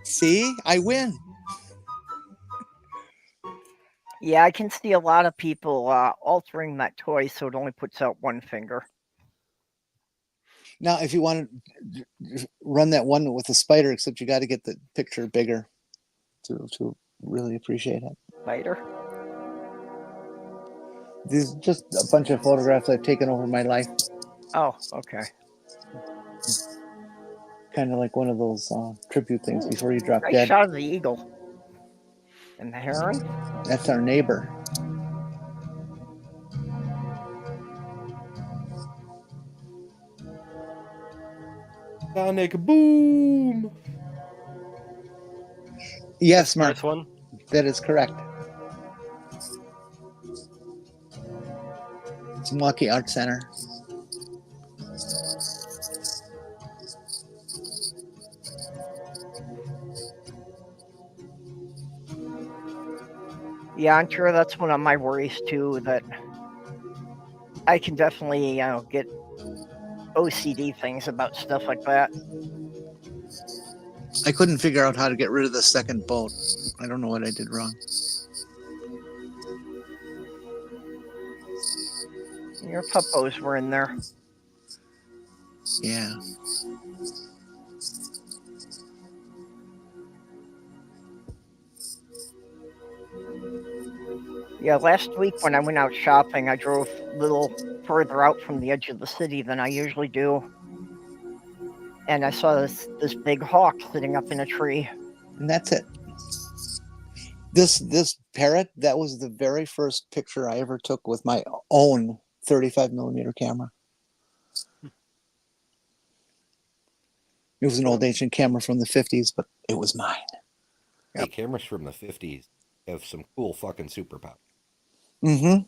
See, I win. Yeah, I can see a lot of people altering that toy so it only puts out one finger. Now, if you want to run that one with the spider, except you got to get the picture bigger to really appreciate it. Spider? These are just a bunch of photographs I've taken over my life. Oh, okay. Kind of like one of those tribute things before you drop Nice dead. shot of the eagle. And the heron? That's our neighbor. Sonic boom! Yes, Mark, nice one. that is correct. It's Milwaukee Art Center. Yeah, I'm sure that's one of my worries too, that I can definitely, get OCD things about stuff like that. I couldn't figure out how to get rid of the second boat. I don't know what I did wrong. Your puppos were in there. Yeah. Yeah, last week when I went out shopping, I drove a little further out from the edge of the city than I usually do. And I saw this big hawk sitting up in a tree. And that's it. This parrot, that was the very first picture I ever took with my own 35 millimeter camera. It was an old ancient camera from the 50s, but it was mine. Hey, cameras from the 50s have some cool fucking superpowers. Mm-hmm.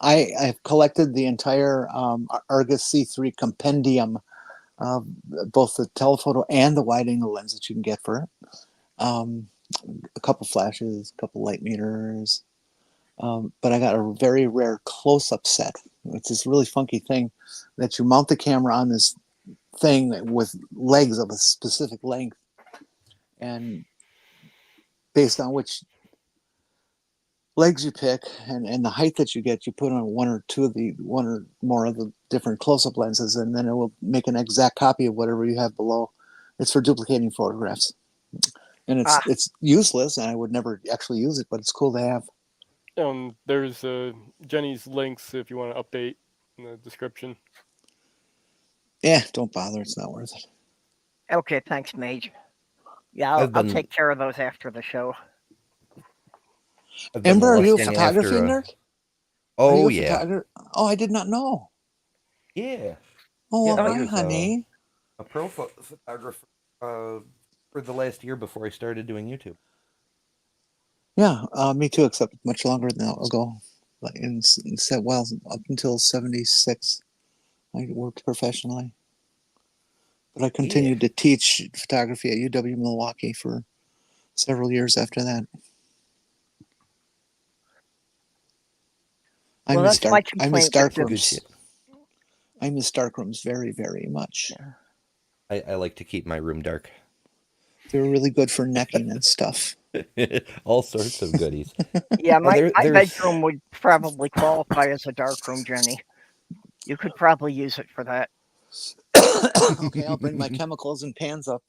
I've collected the entire Argus C3 compendium, both the telephoto and the wide-angle lens that you can get for it. A couple flashes, a couple light meters. But I got a very rare close-up set. It's this really funky thing that you mount the camera on this thing with legs of a specific length, and based on which legs you pick and the height that you get, you put on one or more of the different close-up lenses, and then it will make an exact copy of whatever you have below. It's for duplicating photographs, and it's useless, and I would never actually use it, but it's cool to have. There's Jenny's links if you want to update in the description. Yeah, don't bother. It's not worth it. Okay, thanks, Mage. Yeah, I'll take care of those after the show. Ember, are you a photography nerd? Oh, yeah. Oh, I did not know. Yeah. Oh, yeah, well, hi, honey. A pro photographer for the last year before I started doing YouTube. Yeah, me too, except much longer than ago. Up until 76, I worked professionally. But I continued to teach photography at UW Milwaukee for several years after that. I miss darkrooms. I miss darkrooms very, very much. Yeah. I like to keep my room dark. They're really good for necking and stuff. All sorts of goodies. Yeah, my there's bedroom would probably qualify as a dark room, Jenny. You could probably use it for that. Okay, I'll bring my chemicals and pans up.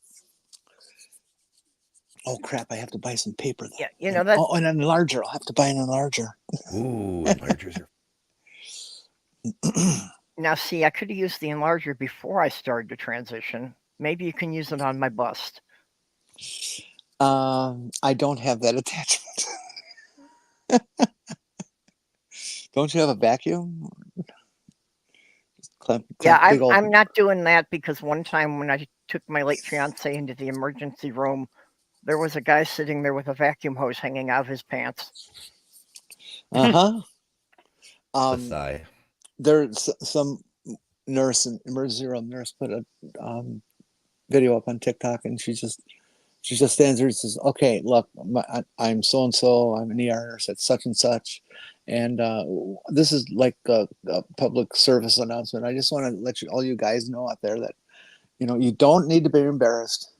Oh crap! I have to buy some paper. Then. Yeah, you know that. Oh, and an enlarger. I'll have to buy an enlarger. Ooh, enlargers are. Now, see, I could have used the enlarger before I started the transition. Maybe you can use it on my bust. I don't have that attachment. Don't you have a vacuum? Clamp Yeah, big old... I'm not doing that because one time when I took my late fiance into the emergency room, there was a guy sitting there with a vacuum hose hanging out of his pants. Sigh. There's some nurse, an emergency room nurse, put a video up on TikTok, and she just stands there and says, "Okay, look, I'm so and so. I'm an ER nurse at such and such, and this is like a public service announcement. I just want to let all you guys know out there that you don't need to be embarrassed.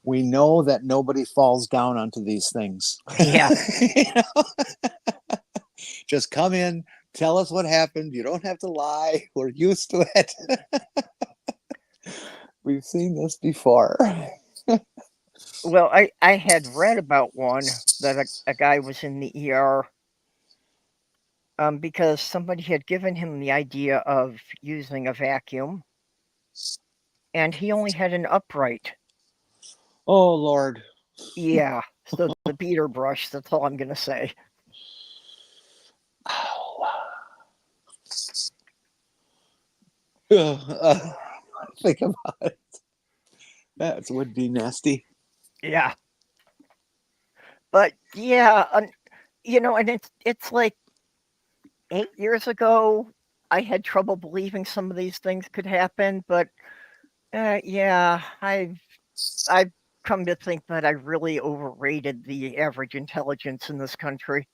We know that nobody falls down onto these things. Yeah. Just come in, tell us what happened. You don't have to lie. We're used to it. We've seen this before." Well, I had read about one that a guy was in the ER because somebody had given him the idea of using a vacuum, and he only had an upright. Oh, Lord. Yeah, so the beater brush, that's all I'm going to say. Think about it. That would be nasty. Yeah. But yeah, and it's like 8 years ago, I had trouble believing some of these things could happen, but yeah, I've come to think that I really overrated the average intelligence in this country.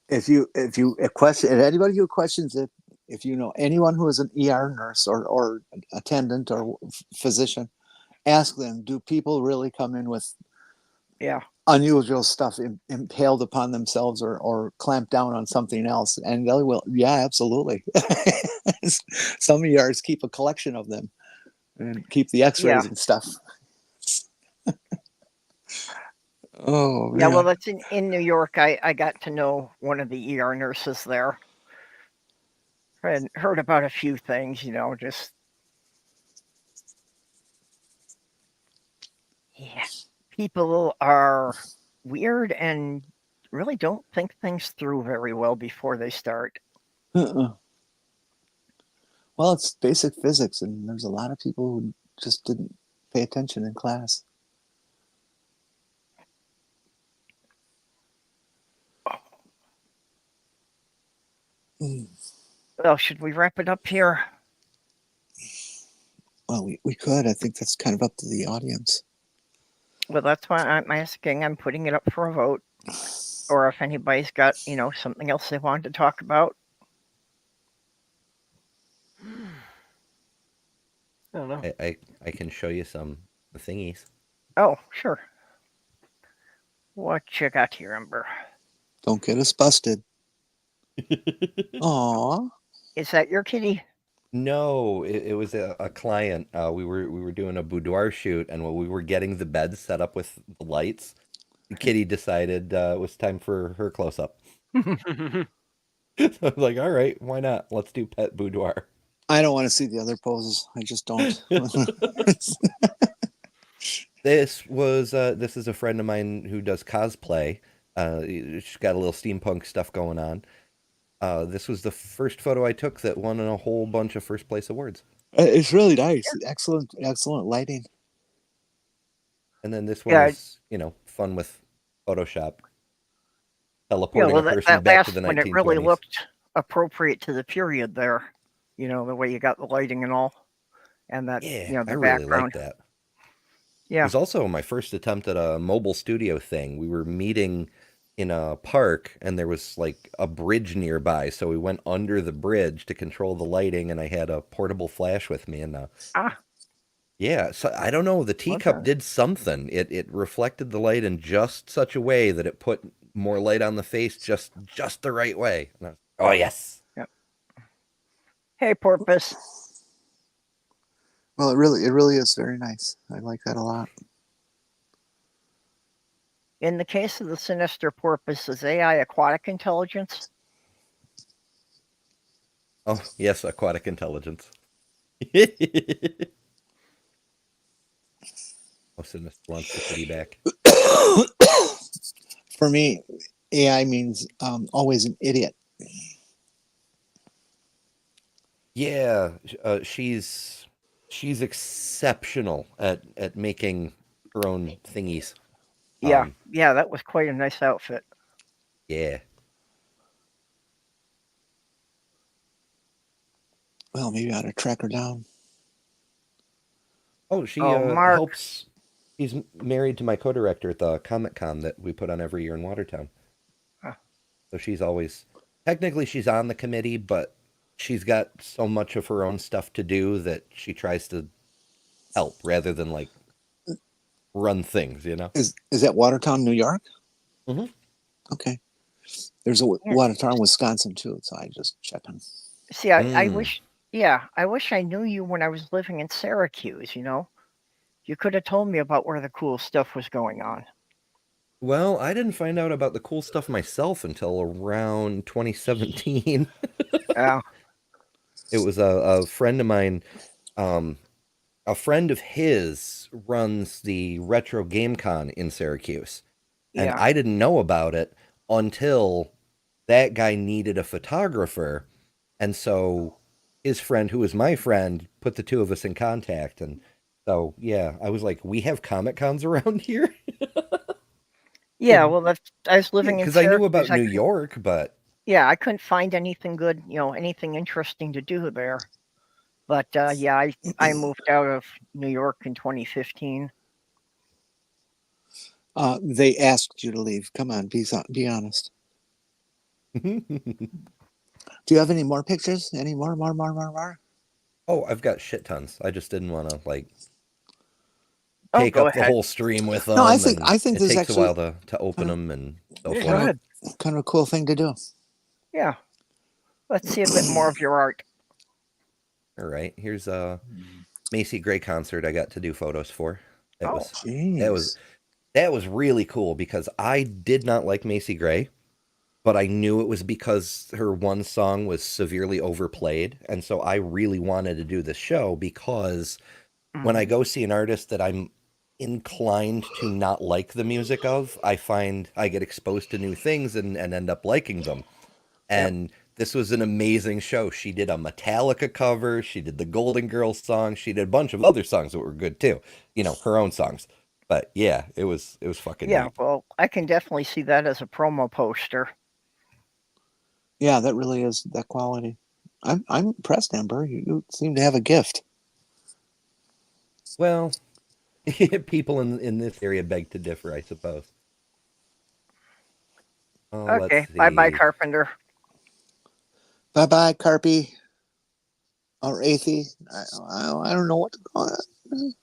If anybody who questions it, if you know anyone who is an ER nurse or attendant or physician, ask them, do people really come in with unusual stuff impaled upon themselves or clamp down on something else? And they will. Yeah, absolutely. Some ERs keep a collection of them and keep the x-rays and stuff. Oh, yeah. Well, that's in New York. I got to know one of the ER nurses there and heard about a few things, just people are weird and really don't think things through very well before they start. Well, it's basic physics, and there's a lot of people who just didn't pay attention in class. Well, should we wrap it up here? Well, we could. I think that's kind of up to the audience. Well, that's why I'm asking. I'm putting it up for a vote. Or if anybody's got, something else they wanted to talk about. I don't know. I can show you some thingies. Oh, sure. What you got here, Ember? Don't get us busted. Aw. Is that your kitty? No, it was a client. We were doing a boudoir shoot, and while we were getting the bed set up with the lights, Kitty decided it was time for her close up. So I was like, all right, why not? Let's do pet boudoir. I don't want to see the other poses. I just don't. This is a friend of mine who does cosplay. She's got a little steampunk stuff going on. This was the first photo I took that won a whole bunch of first place awards. It's really nice. Excellent lighting. And then this one is, fun with Photoshop. Teleporting a person back to the 1920s. When it really looked appropriate to the period there. The way you got the lighting and all. And that, the I background. really like that. Yeah. It was also my first attempt at a mobile studio thing. We were meeting in a park, and there was like a bridge nearby, so we went under the bridge to control the lighting, and I had a portable flash with me, and Yeah, so I don't know. The teacup Okay. did something. It reflected the light in just such a way that it put more light on the face just the right way. And oh yes. Hey, Porpoise. Well, it really is very nice. I like that a lot. In the case of the sinister porpoise, is AI aquatic intelligence? Oh yes, aquatic intelligence. Oh, Sinister wants the kitty back. For me, AI means always an idiot. Yeah, she's exceptional at making her own thingies. Yeah, yeah, that was quite a nice outfit. Yeah. Well, maybe I ought to track her down. Oh, she Oh, Mark. helps. She's married to my co-director at the Comic-Con that we put on every year in Watertown. Huh. So she's always, technically she's on the committee, but she's got so much of her own stuff to do that she tries to help rather than like run things, you know? Is that Watertown, New York? Mhm. Okay. There's a Watertown, Wisconsin too, so I just checking. See, I wish, yeah, I wish I knew you when I was living in Syracuse, you know? You could have told me about where the cool stuff was going on. Well, I didn't find out about the cool stuff myself until around 2017. Yeah. It was a friend of mine, a friend of his runs the Retro Game Con in Syracuse. And Yeah. I didn't know about it until that guy needed a photographer. And so his friend, who was my friend, put the two of us in contact. And so, yeah, I was like, we have Comic Cons around here? Yeah, well, I was living in Because I Syracuse. knew about New York, but... Yeah, I couldn't find anything good, you know, anything interesting to do there. But yeah, I moved out of New York in 2015. They asked you to leave. Come on, be honest. Do you have any more pictures? Any more? Oh, I've got shit tons. I just didn't want to, like, Oh, take go up the ahead. whole stream with them. No, I think it this takes actually a while to open them and so Yeah, forth. go ahead. kind of a cool thing to do. Yeah. Let's see a bit more of your art. All right, here's a Macy Gray concert I got to do photos for. That was really cool because I did not like Macy Gray, but I knew it was because her one song was severely overplayed, and so I really wanted to do this show because when I go see an artist that I'm inclined to not like the music of, I find I get exposed to new things and end up liking them. And this was an amazing show. She did a Metallica cover. She did the Golden Girls song. She did a bunch of other songs that were good too. You know, her own songs. But yeah, it was fucking neat. Well, I can definitely see that as a promo poster. Yeah, that really is that quality. I'm impressed, Ember. You seem to have a gift. Well, people in this area beg to differ, I suppose. Okay, bye-bye, Carpenter. Bye-bye, Carpy. Or Athy. I don't know what to call it.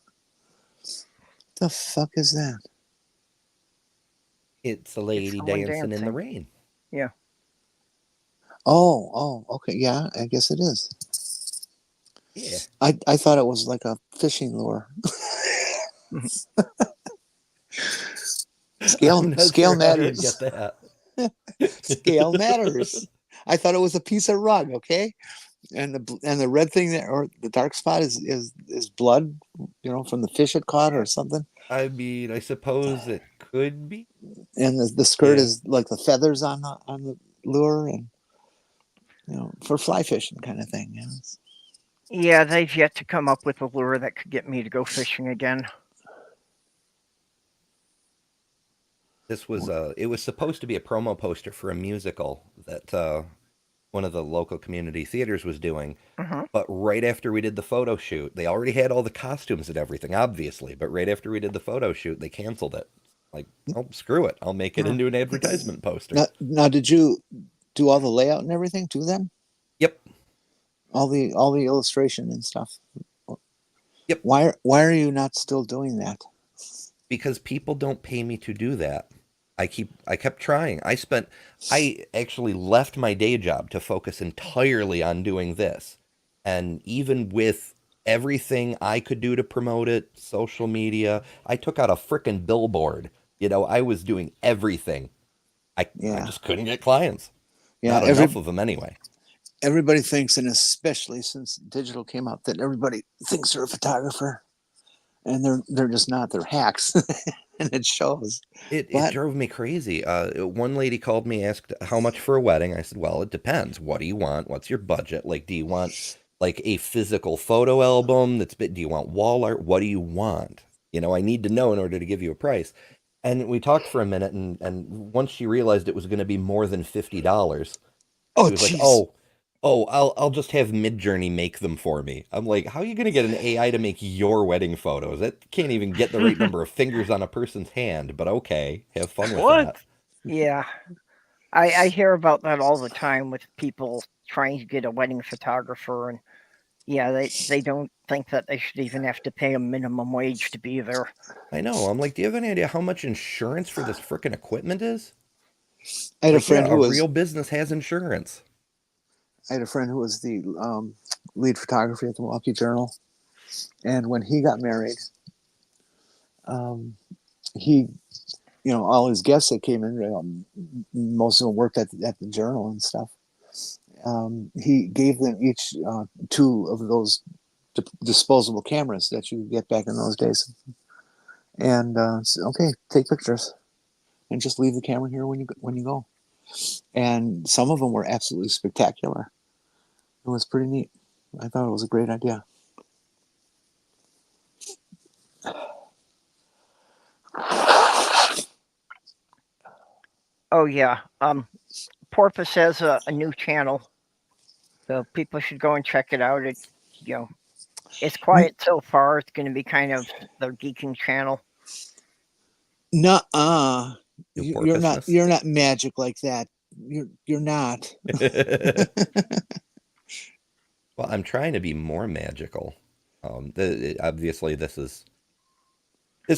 The fuck is that? It's a lady dancing in the rain. Yeah. Oh, okay. Yeah, I guess it is. Yeah. I thought it was like a fishing lure. Scale matters. Get that. Scale matters. I thought it was a piece of rug, okay? And the red thing there, or the dark spot is blood, you know, from the fish it caught or something. I mean, I suppose it could be. And the skirt is like the feathers on the lure, and you know, for fly fishing kind of thing. Yes. Yeah, they've yet to come up with a lure that could get me to go fishing again. This was it was supposed to be a promo poster for a musical that one of the local community theaters was doing. But right after we did the photo shoot, they already had all the costumes and everything, obviously. But right after we did the pphoto shoot, they canceled it. Like, oh, screw it. I'll make it into an advertisement poster. Now, did you do all the layout and everything to them? Yep. All the illustration and stuff. Yep. Why are you not still doing that? Because people don't pay me to do that. I kept trying. I actually left my day job to focus entirely on doing this. And even with everything I could do to promote it, social media, I took out a frickin' billboard. I was doing everything. I Yeah. just couldn't get clients. Yeah. Not enough of them anyway. Everybody thinks, and especially since digital came out, that everybody thinks they're a photographer, and they're just not. They're hacks, and it shows. It But drove me crazy. One lady called me, asked how much for a wedding. I said, well, it depends. What do you want? What's your budget? Like, do you want like a physical photo album do you want wall art? What do you want? I need to know in order to give you a price. And we talked for a minute, and once she realized it was going to be more than $50, oh, she was like, jeez. I'll just have Midjourney make them for me. I'm like, how are you going to get an AI to make your wedding photos? That can't even get the right number of fingers on a person's hand, but okay, have fun with What? that. Yeah. I hear about that all the time with people trying to get a wedding photographer, and yeah, they don't think that they should even have to pay a minimum wage to be there. I know. I'm like, do you have any idea how much insurance for this freaking equipment is? I had a Like, yeah, friend who a was real business has insurance. the lead photography at the Milwaukee Journal, and when he got married, he, all his guests that came in, most of them worked at the Journal and stuff. He gave them each 2 of those disposable cameras that you get back in those days, and said, okay, take pictures, and just leave the camera here when you go. And some of them were absolutely spectacular. It was pretty neat. I thought it was a great idea. Oh yeah. Porpoise has a new channel, so people should go and check it out. It's quiet so far. It's going to be kind of their geeking channel. Nuh-uh. New You're not porpoiseness. you're not magic like that. You're not. Well, I'm trying to be more magical. Obviously, this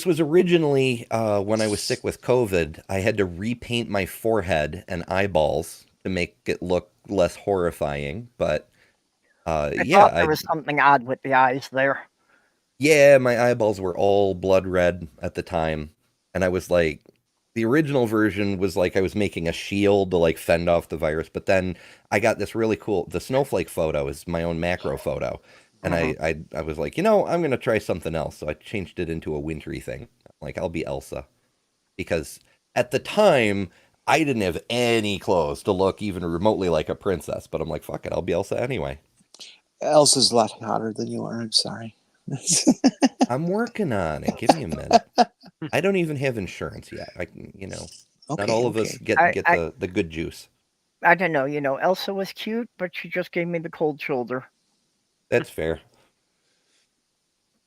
was originally when I was sick with COVID. I had to repaint my forehead and eyeballs to make it look less horrifying. But I thought there was something odd with the eyes there. yeah, my eyeballs were all blood red at the time, and I was like, the original version was like I was making a shield to like fend off the virus. But then I got this really cool. The snowflake photo is my own macro photo. And I was like, I'm going to try something else. So I changed it into a wintry thing. Like, I'll be Elsa. Because at the time, I didn't have any clothes to look even remotely like a princess. But I'm like, fuck it, I'll be Elsa anyway. Elsa's a lot hotter than you are. I'm sorry. I'm working on it. Give me a minute. I don't even have insurance yet. Not all of us get the good juice. I don't know. Elsa was cute, but she just gave me the cold shoulder. That's fair.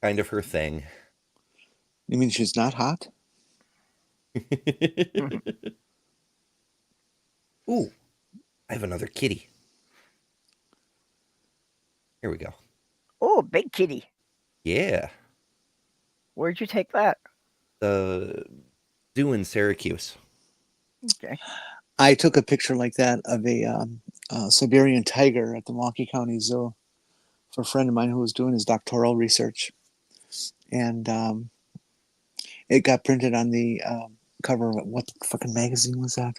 Kind of her thing. You mean she's not hot? Ooh, I have another kitty. Here we go. Oh, big kitty. Yeah. Where'd you take that? Uh, Zoo in Syracuse. Okay. I took a picture like that of a Siberian tiger at the Milwaukee County Zoo for a friend of mine who was doing his doctoral research. And it got printed on the cover of what fucking magazine was that?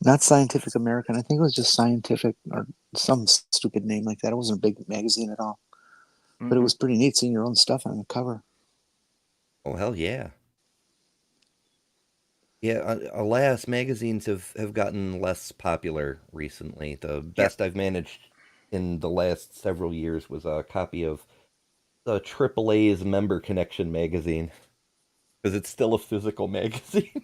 Not Scientific American. I think it was just Scientific or some stupid name like that. It wasn't a big magazine at all. Mm-hmm. But it was pretty neat seeing your own stuff on the cover. Oh, hell yeah. Yeah, alas, magazines have gotten less popular recently. The best I've managed in the last several years was a copy of the AAA's Member Connection magazine. Because it's still a physical magazine.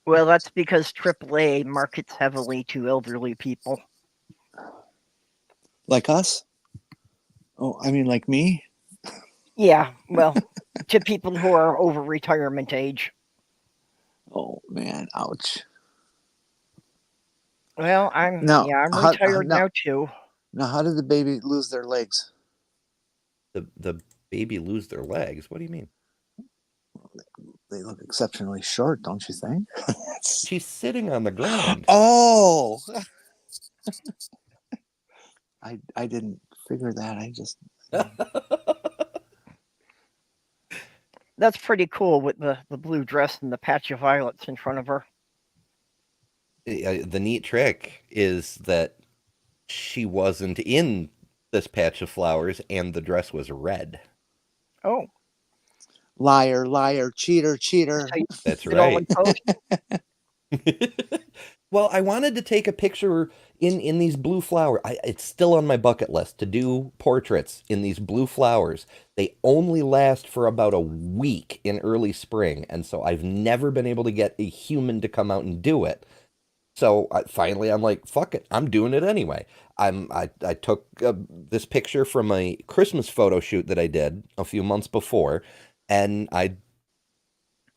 Well, that's because AAA markets heavily to elderly people. Like us? Oh, I mean like me? Yeah, well, to people who are over retirement age. Oh, man, ouch. Well, I'm retired now too. Now, how did the baby lose their legs? the baby lose their legs? What do you mean? They look exceptionally short, don't you think? She's sitting on the ground. Oh, I didn't figure that. I just That's pretty cool with the blue dress and the patch of violets in front of her. The neat trick is that she wasn't in this patch of flowers, and the dress was red. Oh, liar, liar, cheater, cheater. so you That's did all right. in post? Well, I wanted to take a picture in these blue flowers. It's still on my bucket list to do portraits in these blue flowers. They only last for about a week in early spring, and so I've never been able to get a human to come out and do it. So finally, I'm like, fuck it, I'm doing it anyway. I took this picture from a Christmas photo shoot that I did a few months before, and I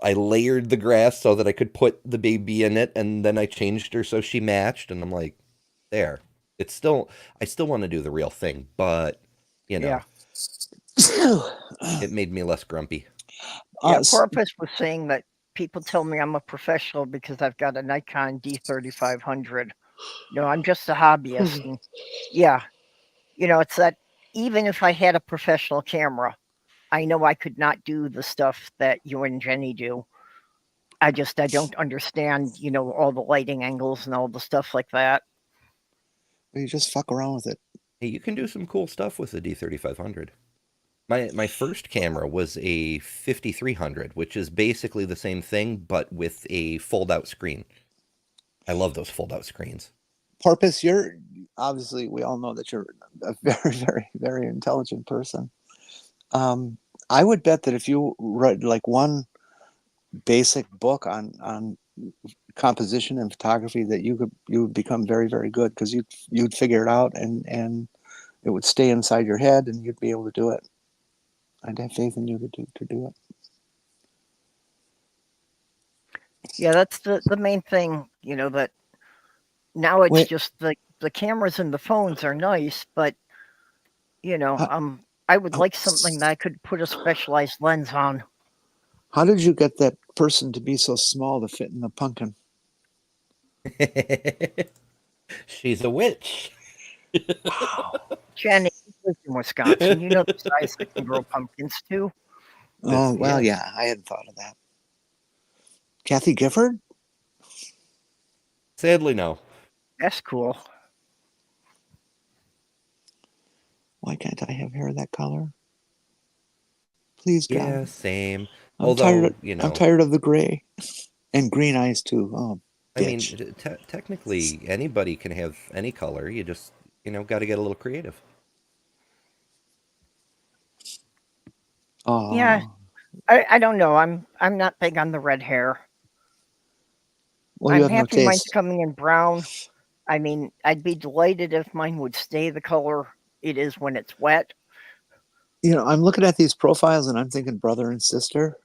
layered the grass so that I could put the baby in it, and then I changed her so she matched, and I'm like, there. I still want to do the real thing, but you know, it made me less grumpy. Yeah, Porpoise was saying that people tell me I'm a professional because I've got a Nikon D3500. No, I'm just a hobbyist. And yeah, it's that even if I had a professional camera, I know I could not do the stuff that you and Jenny do. I don't understand, all the lighting angles and all the stuff like that. You just fuck around with it. Hey, you can do some cool stuff with the D3500. My first camera was a 5300, which is basically the same thing, but with a fold-out screen. I love those fold-out screens. Porpoise, you're obviously, we all know that you're a very, very, very intelligent person. I would bet that if you read like one basic book on composition and photography, that you would become very, very good, because you'd figure it out, and it would stay inside your head, and you'd be able to do it. I'd have faith in you to do it. Yeah, that's the main thing, that now it's just the cameras and the phones are nice, but I would like something that I could put a specialized lens on. How did you get that person to be so small to fit in the pumpkin? She's a witch. Jenny, you live in Wisconsin. You know the size that can grow pumpkins too. Oh, well, yeah, I hadn't thought of that. Kathy Gifford? Sadly, no. That's cool. Why can't I have hair that color? Please, God. Yeah, same. I'm tired of the gray and green eyes too. Oh, bitch. I mean, technically, anybody can have any color. You just, got to get a little creative. Oh. Yeah, I don't know. I'm not big on the red hair. Well, I'm happy mine's coming in brown. I mean, I'd be delighted if mine would stay the color it is when it's wet. I'm looking at these profiles and I'm thinking brother and sister.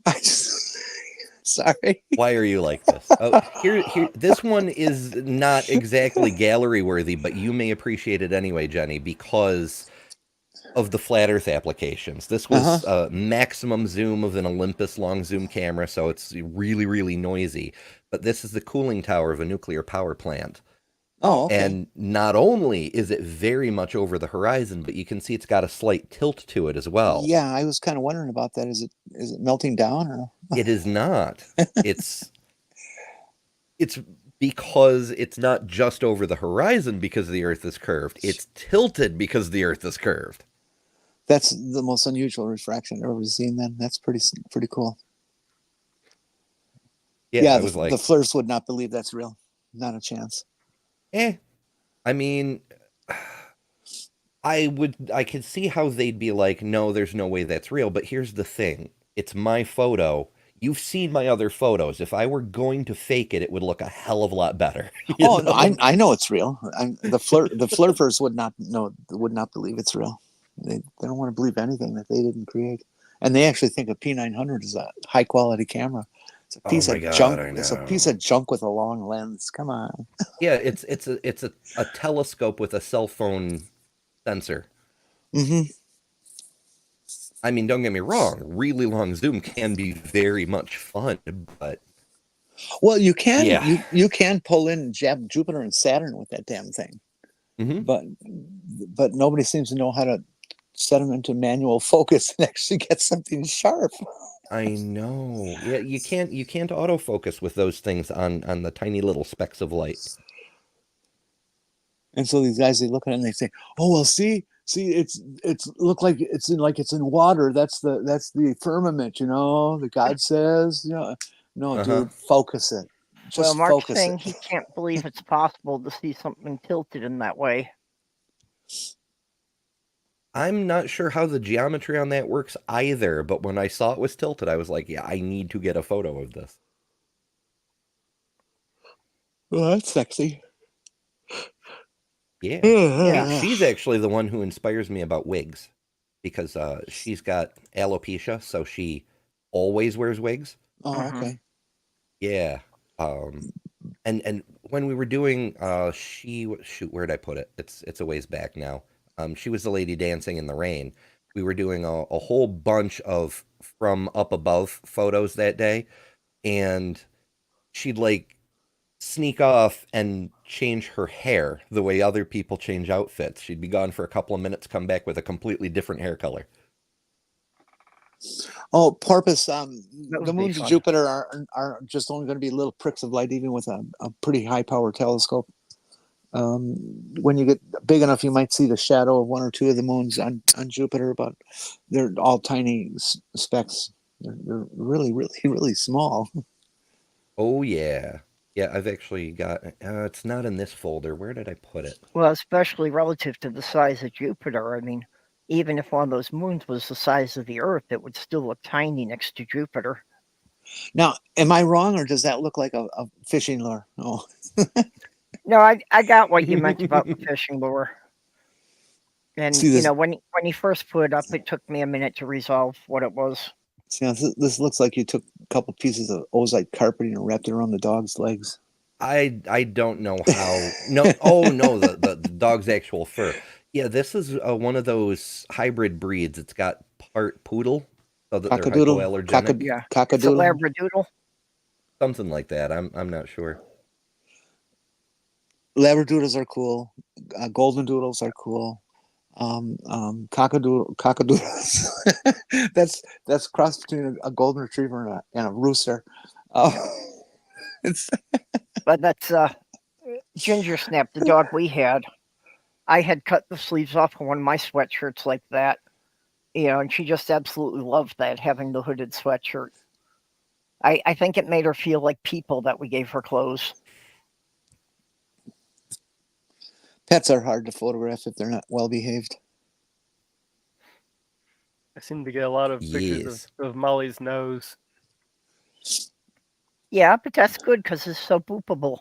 Sorry. Why are you like this? Oh, here, this one is not exactly gallery worthy, but you may appreciate it anyway, Jenny, because of the flat Earth applications. This was a maximum zoom of an Olympus long zoom camera, so it's really, really noisy. But this is the cooling tower of a nuclear power plant. Oh, okay. And not only is it very much over the horizon, but you can see it's got a slight tilt to it as well. Yeah, I was kind of wondering about that. Is it melting down? Or? It is not. It's because it's not just over the horizon because the Earth is curved. It's tilted because the Earth is curved. That's the most unusual refraction I've ever seen. Then that's pretty cool. Yeah, the Flirts would not believe that's real. Not a chance. I mean, I could see how they'd be like, no, there's no way that's real. But here's the thing. It's my photo. You've seen my other photos. If I were going to fake it, it would look a hell of a lot better. No, I know it's real. The flirters would not believe it's real. They don't want to believe anything that they didn't create. And they actually think a P900 is a high quality camera. It's a piece of junk. It's a piece of junk with a long lens. Come on. Yeah, it's a telescope with a cell phone sensor. Mm-hmm. I mean, don't get me wrong, really long zoom can be very much fun, but Well, you can yeah. you can pull in Jupiter and Saturn with that damn thing, Hmm. but nobody seems to know how to set them into manual focus and actually get something sharp. I know. Yeah, you can't autofocus with those things on the tiny little specks of light. And so these guys, they look at it and they say, "Oh well, see, it's look like it's in water. That's the firmament, you know. The God says, you know, no, Uh-huh. dude, focus it. Well, Just Mark's focus it." saying he can't believe it's possible to see something tilted in that way. I'm not sure how the geometry on that works either, but when I saw it was tilted, I was like, yeah, I need to get a photo of this. Well, that's sexy. Yeah. Yeah. She's actually the one who inspires me about wigs because she's got alopecia, so she always wears wigs. Oh, okay. Yeah. And when we were doing shoot, where'd I put it? It's a ways back now. She was the lady dancing in the rain. We were doing a whole bunch of from up above photos that day, and she'd like sneak off and change her hair the way other people change outfits. She'd be gone for a couple of minutes, come back with a completely different hair color. Oh, Porpoise, That the would be moons of fun. Jupiter are just only going to be little pricks of light, even with a pretty high power telescope. When you get big enough, you might see the shadow of one or two of the moons on Jupiter, but they're all tiny specks. They're really, really, really small. Oh yeah. Yeah, I've actually got it's not in this folder. Where did I put it? Well, especially relative to the size of Jupiter. I mean, even if one of those moons was the size of the Earth, it would still look tiny next to Jupiter. Now, am I wrong, or does that look like a fishing lure? Oh, No, I got what you meant about the fishing lure. And see this. when he first put it up, it took me a minute to resolve what it was. See, this looks like you took a couple pieces of ozite carpeting and wrapped it around the dog's legs. I don't know how. No, oh no, the dog's actual fur. Yeah, this is one of those hybrid breeds. It's got part poodle, so that they're Cockadoodle, hypoallergenic, Yeah, it's a cockadoodle. Labradoodle. something like that. I'm not sure. Labradoodles are cool. Golden doodles are cool. Cockadoodles. that's cross between a golden retriever and a rooster. It's But that's Ginger Snap, the dog we had. I had cut the sleeves off of one of my sweatshirts like that, and she just absolutely loved that, having the hooded sweatshirt. I think it made her feel like people that we gave her clothes. pets are hard to photograph if they're not well behaved. I seem to get a lot of pictures Yes. of Molly's nose. Yeah, but that's good because it's so boopable.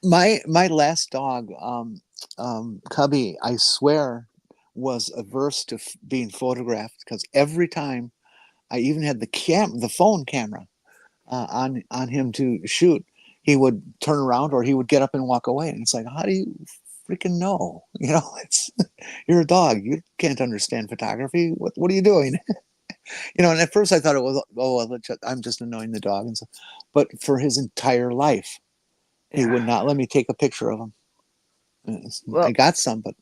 My last dog, Cubby, I swear, was averse to being photographed because every time I even had the phone camera on him to shoot, he would turn around or he would get up and walk away. And it's like, how do you freaking know? It's you're a dog. You can't understand photography. What are you doing? And at first I thought it was, I'm just annoying the dog. And so, but for his entire life, he would not let me take a picture of him. Well, I got some, but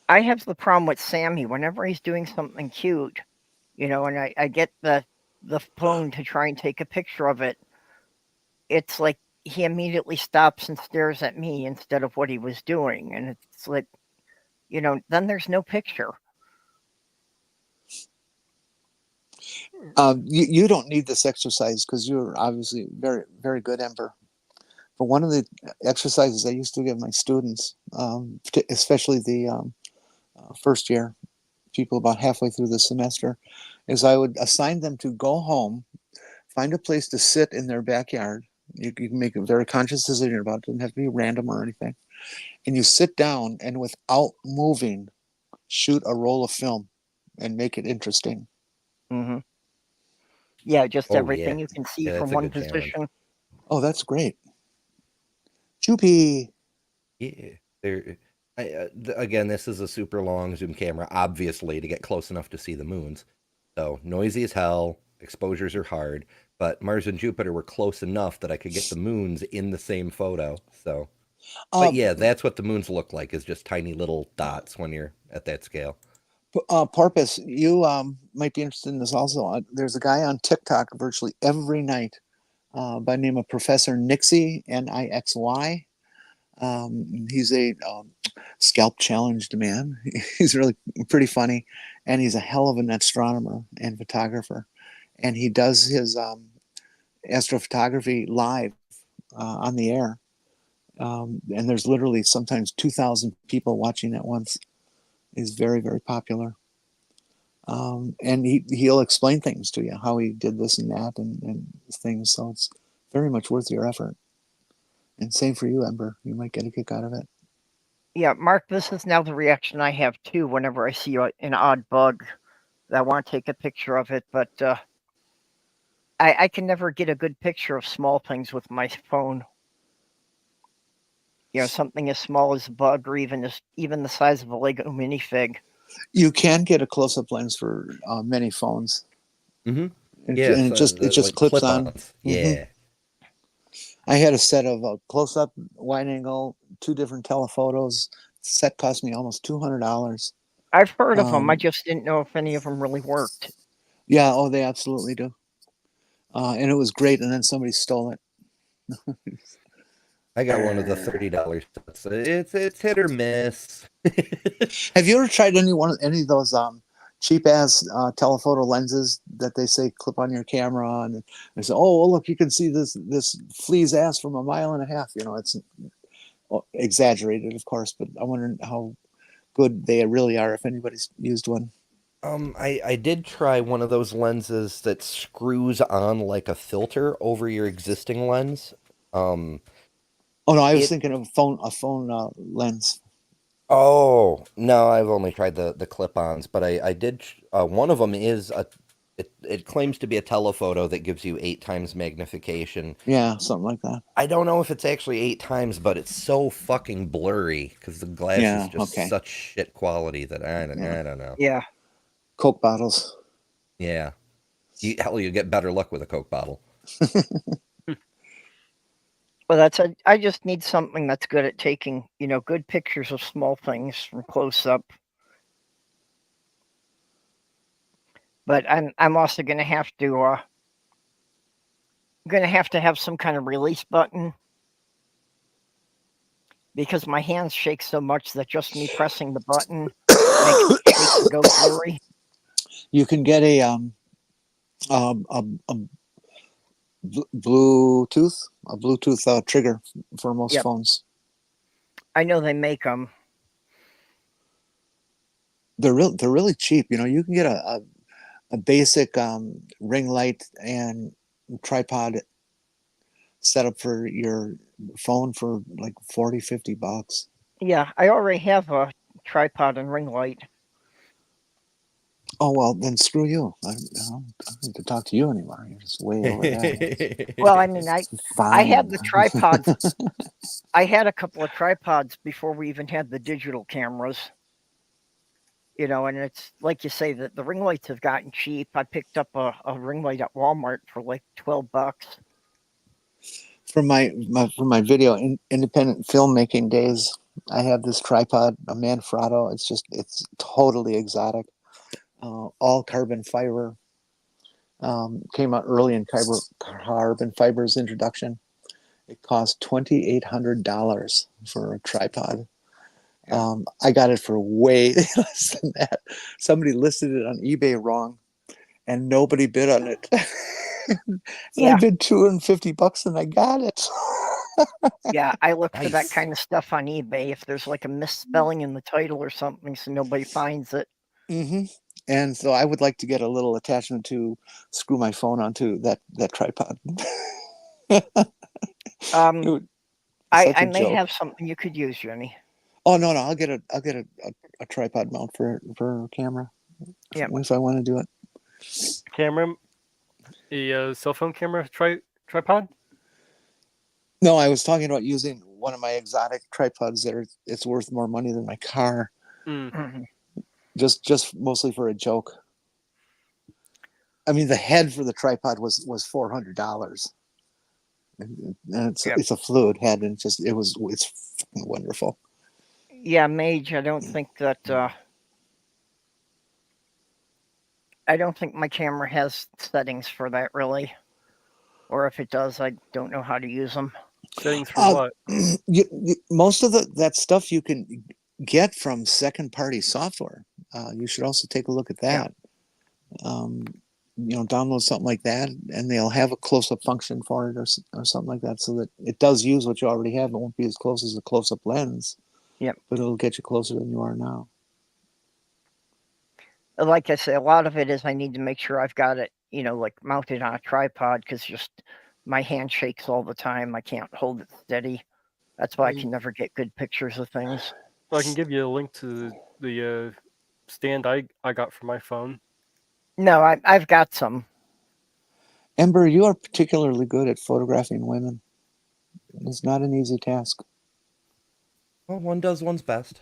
I have the problem with Sammy. Whenever he's doing something cute, and I get the phone to try and take a picture of it, it's like he immediately stops and stares at me instead of what he was doing. And it's like, then there's no picture. you don't need this exercise because you're obviously very, very good, Ember. But one of the exercises I used to give my students, especially the first year people about halfway through the semester, is I would assign them to go home, find a place to sit in their backyard. You can make a very conscious decision about it. It doesn't have to be random or anything. And you sit down and without moving, shoot a roll of film and make it interesting. Mm-hmm. Yeah, just Oh, everything yeah. you can see Yeah, from that's a one good challenge. position. Oh, that's great. Choopy. Yeah, Again, this is a super long zoom camera, obviously, to get close enough to see the moons. So noisy as hell, exposures are hard, but Mars and Jupiter were close enough that I could get the moons in the same photo. So, but yeah, that's what the moons look like, is just tiny little dots when you're at that scale. Porpoise, you might be interested in this also. There's a guy on TikTok virtually every night by the name of Professor Nixy, Nixy. He's a scalp challenged man. He's really pretty funny, and he's a hell of an astronomer and photographer. And he does his astrophotography live on the air. And there's literally sometimes 2,000 people watching at once. He's very, very popular. And he'll explain things to you, how he did this and that and things. So it's very much worth your effort. And same for you, Ember. You might get a kick out of it. Yeah, Mark, this is now the reaction I have too whenever I see an odd bug. I want to take a picture of it, but I can never get a good picture of small things with my phone. You know, something as small as a bug, or even the size of a Lego minifig. You can get a close-up lens for many phones. Mm-hmm. And, Yeah, and it just like clips on. clip-ons. Yeah. I had a set of close-up, wide angle, 2 different telephotos. The set cost me almost $200. I've heard of them. I just didn't know if any of them really worked. Yeah, oh, they absolutely do. And it was great, and then somebody stole it. I got one of the $30 sets. It's hit or miss. Have you ever tried any of those cheap ass telephoto lenses that they say clip on your camera, and they say, "Oh, look, you can see this flea's ass from 1.5 miles." You know, it's exaggerated, of course, but I wonder how good they really are if anybody's used one. I did try one of those lenses that screws on like a filter over your existing lens. Oh no, I was thinking of a phone lens. Oh no, I've only tried the clip-ons, but I did. One of them is it claims to be a telephoto that gives you 8 times magnification. Yeah, something like that. I don't know if it's actually 8 times, but it's so fucking blurry because the glass is just such shit quality that I don't know. Yeah. Coke bottles. Yeah. You get better luck with a Coke bottle. Well, I just need something that's good at taking, good pictures of small things from close up. But I'm also going to have to have some kind of release button, because my hands shake so much that just me pressing the button makes it go blurry. You can get a Bluetooth trigger for most phones. I know they make them. They're really cheap. You can get a basic ring light and tripod setup for your phone for like $40-$50. Yeah, I already have a tripod and ring light. Oh, well, then screw you. I don't need to talk to you anymore. You're just way over that. Well, I mean, I had the tripods. I had a couple of tripods before we even had the digital cameras. And it's like you say, that the ring lights have gotten cheap. I picked up a ring light at Walmart for like $12. From my video independent filmmaking days, I have this tripod, a Manfrotto. It's totally exotic. All carbon fiber. Came out early in carbon fiber's introduction. It cost $2,800 for a tripod. I got it for way less than that. Somebody listed it on eBay wrong, and nobody bid on it. I bid $250 and I got it. Yeah, I look for that kind of stuff on eBay if there's like a misspelling in the title or something, so nobody finds it. Mm-hmm. And so I would like to get a little attachment to screw my phone onto that tripod. I may have something you could use, Jenny. Oh no, I'll get a tripod mount for a camera. Yeah, if I want to do it. Camera, a cell phone camera tripod. No, I was talking about using one of my exotic tripods that it's worth more money than my car, Mhm. just mostly for a joke. I mean, the head for the tripod was $400, and Yep. it's a fluid head, and it's fucking wonderful. Yeah, Mage, I don't think my camera has settings for that really. Or if it does, I don't know how to use them. Settings for Uh, what? Most of that stuff you can get from second-party software. You should also take a look at that. Download something like that, and they'll have a close-up function for it, or something like that, so that it does use what you already have. It won't be as close as a close-up lens. Yep. But it'll get you closer than you are now. Like I say, a lot of it is I need to make sure I've got it, like mounted on a tripod, because just my hand shakes all the time. I can't hold it steady. That's why I can never get good pictures of things. Well, I can give you a link to the stand I got for my phone. No, I've got some. Ember, you are particularly good at photographing women. It's not an easy task. Well, one does one's best.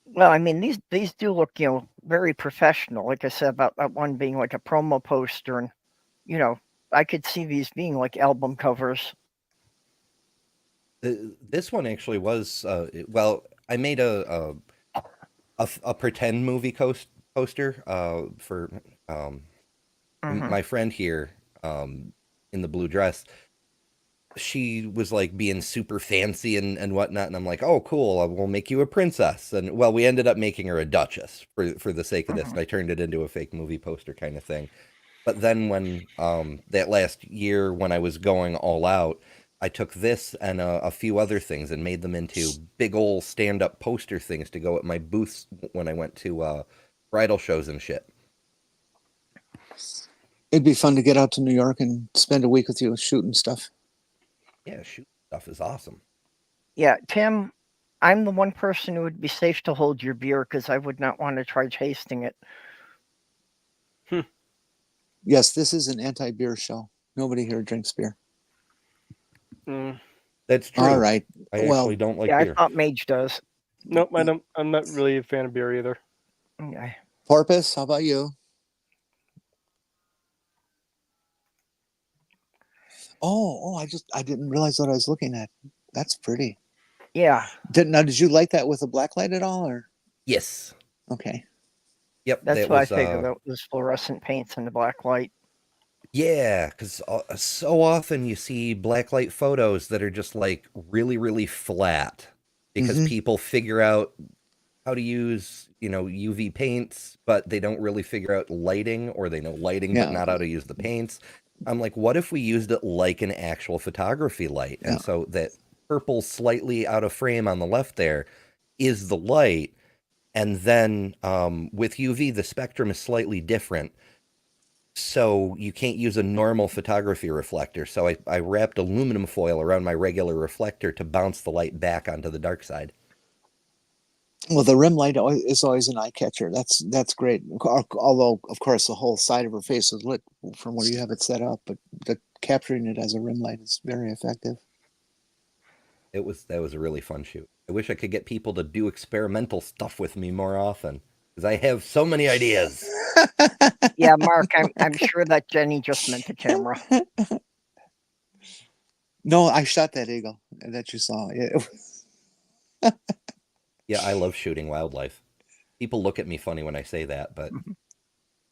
Well, I mean, these do look, very professional. Like I said, about that one being like a promo poster, and I could see these being like album covers. This one actually was. Well, I made a pretend movie poster for my friend here in the blue dress. She was like being super fancy and whatnot, and I'm like, oh, cool, we'll make you a princess. And well, we ended up making her a duchess for the sake of this, and I turned it into a fake movie poster kind of thing. But then when that last year when I was going all out, I took this and a few other things and made them into big old stand-up poster things to go at my booths when I went to bridal shows and shit. It'd be fun to get out to New York and spend a week with you shooting stuff. Yeah, shoot stuff is awesome. Yeah, Tim, I'm the one person who would be safe to hold your beer, because I would not want to try tasting it. Yes, this is an anti-beer show. Nobody here drinks beer. That's true. All right. I actually don't like beer. I thought Mage does. Nope, I don't. I'm not really a fan of beer either. Okay. Porpoise, how about you? Oh! I didn't realize what I was looking at. That's pretty. Yeah. Did you light that with a black light at all, or? Yes. Okay. Yep. That's what I figured. That was fluorescent paints and the black light. Yeah, because so often you see blacklight photos that are just like really, really flat because people figure out how to use, UV paints, but they don't really figure out lighting, or they know lighting, but not how to use the paints. I'm like, what if we used it like an actual photography light? And so that purple slightly out of frame on the left there is the light. And then with UV, the spectrum is slightly different. So you can't use a normal photography reflector. So I wrapped aluminum foil around my regular reflector to bounce the light back onto the dark side. Well, the rim light is always an eye catcher. That's great. Although, of course, the whole side of her face is lit from where you have it set up, but capturing it as a rim light is very effective. That was a really fun shoot. I wish I could get people to do experimental stuff with me more often, because I have so many ideas. Yeah, Mark, I'm sure that Jenny just meant the camera. No, I shot that eagle that you saw. Yeah, I love shooting wildlife. People look at me funny when I say that, but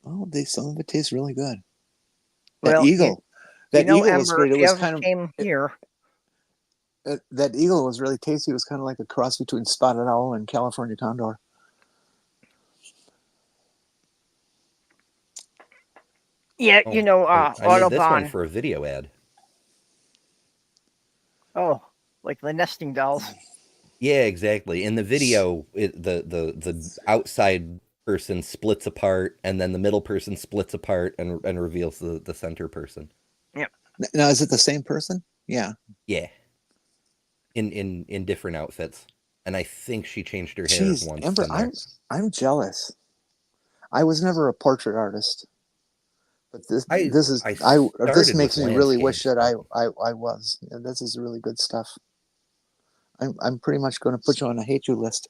some of it tastes really good. Well, that eagle, eagle was Ember, great. It if was you ever came here. That eagle was really tasty. It was kind of like a cross between spotted owl and California condor. Yeah, I made this one Autobahn. for a video ad. Oh, like the nesting dolls. Yeah, exactly. In the video, the outside person splits apart, and then the middle person splits apart and reveals the center person. Yeah. Now, is it the same person? Yeah. Yeah. In different outfits, and I think she changed her hair once. Ember, I'm jealous. I was never a portrait artist, but this makes me really wish that I was. And this is really good stuff. I'm pretty much going to put you on a hate you list.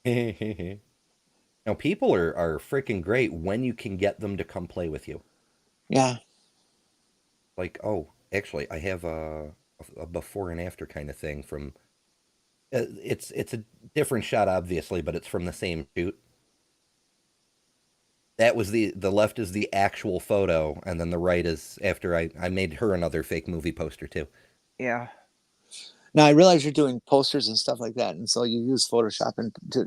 Now, people are freaking great when you can get them to come play with you. Yeah. Like, oh, actually, I have a before and after kind of thing from. It's a different shot, obviously, but it's from the same shoot. That was the left is the actual photo, and then the right is after I made her another fake movie poster too. Yeah. Now I realize you're doing posters and stuff like that, and so you use Photoshop and to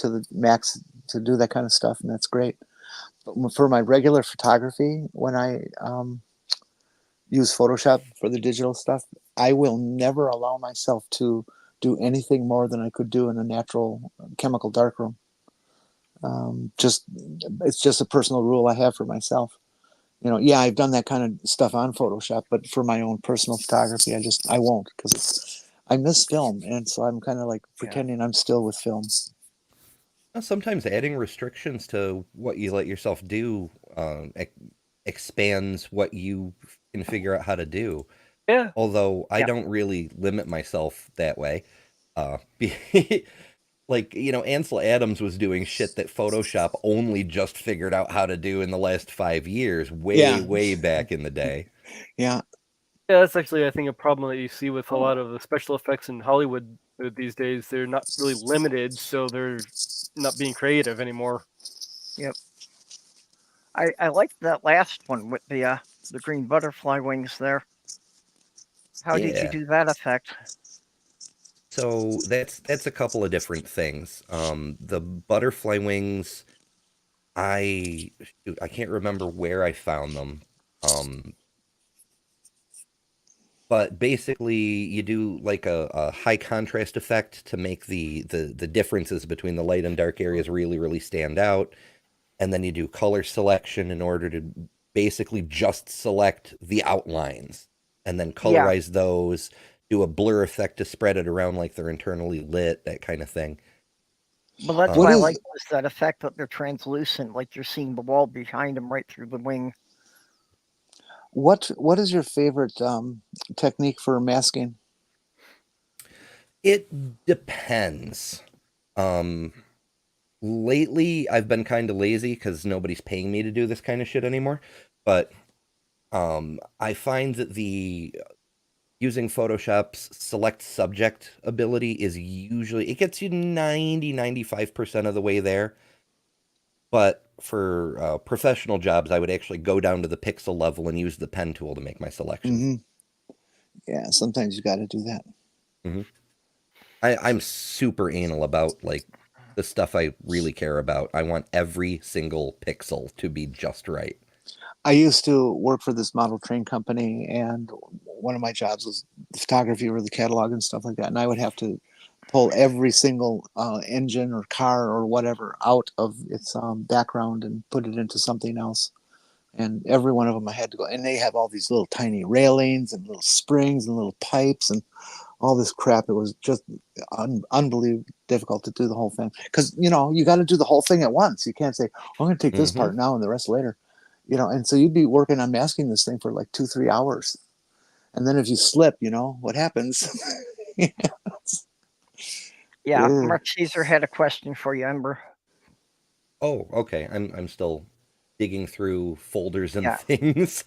the max to do that kind of stuff, and that's great. But for my regular photography, when I use Photoshop for the digital stuff, I will never allow myself to do anything more than I could do in a natural chemical darkroom. It's just a personal rule I have for myself. Yeah, I've done that kind of stuff on Photoshop, but for my own personal photography, I won't, because I miss film, and so I'm kind of like pretending I'm still with film. Sometimes adding restrictions to what you let yourself do expands what you can figure out how to do. Yeah. Although I Yeah. don't really limit myself that way. Like, Ansel Adams was doing shit that Photoshop only just figured out how to do in the last 5 years, way back in the day. Yeah. Yeah, that's actually, I think, a problem that you see with a lot of the special effects in Hollywood these days. They're not really limited, so they're not being creative anymore. Yep. I liked that last one with the green butterfly wings there. How did you Yeah. do that effect? So that's a couple of different things. The butterfly wings, I can't remember where I found them. But basically, you do like a high contrast effect to make the differences between the light and dark areas really stand out. And then you do color selection in order to basically just select the outlines and then colorize those, do a blur effect to spread it around like they're internally lit, that kind of thing. Well, that's what I like, was that effect that they're translucent, like you're seeing the wall behind them right through the wing. What is your favorite technique for masking? It depends. Lately, I've been kind of lazy because nobody's paying me to do this kind of shit anymore. But I find that using Photoshop's select subject ability is usually, it gets you 95% of the way there. But for professional jobs, I would actually go down to the pixel level and use the pen tool to make my selections. Mm-hmm. Yeah, sometimes you got to do that. Mm-hmm. I'm super anal about like the stuff I really care about. I want every single pixel to be just right. I used to work for this model train company, and one of my jobs was photography or the catalog and stuff like that. And I would have to pull every single engine or car or whatever out of its background and put it into something else. And every one of them I had to go. And they have all these little tiny railings and little springs and little pipes and all this crap. It was just unbelievably difficult to do the whole thing. Because, you got to do the whole thing at once. You can't say, I'm going to take this part now and the rest later. And so you'd be working on masking this thing for like 2-3 hours. And then if you slip, what happens? Yeah, Mark Caesar had a question for you, Ember. Oh, okay. I'm still digging through folders and things.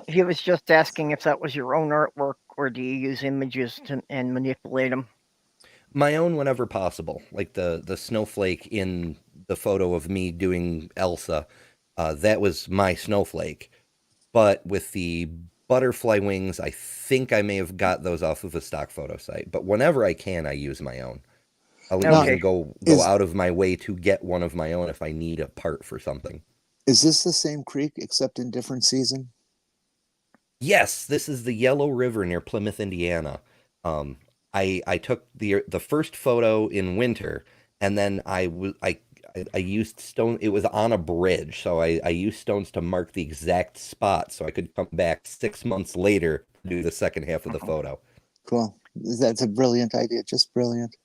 He was just asking if that was your own artwork, or do you use images and manipulate them? My own whenever possible. Like the snowflake in the photo of me doing Elsa, that was my snowflake. But with the butterfly wings, I think I may have got those off of a stock photo site. But whenever I can, I use my own. I'll even go out of my way to get one of my own if I need a part for something. Is this the same creek except in different season? Yes, this is the Yellow River near Plymouth, Indiana. I took the first photo in winter, and then I used stone. It was on a bridge, so I used stones to mark the exact spot, so I could come back 6 months later to do the second half of the photo. Cool. That's a brilliant idea. Just brilliant.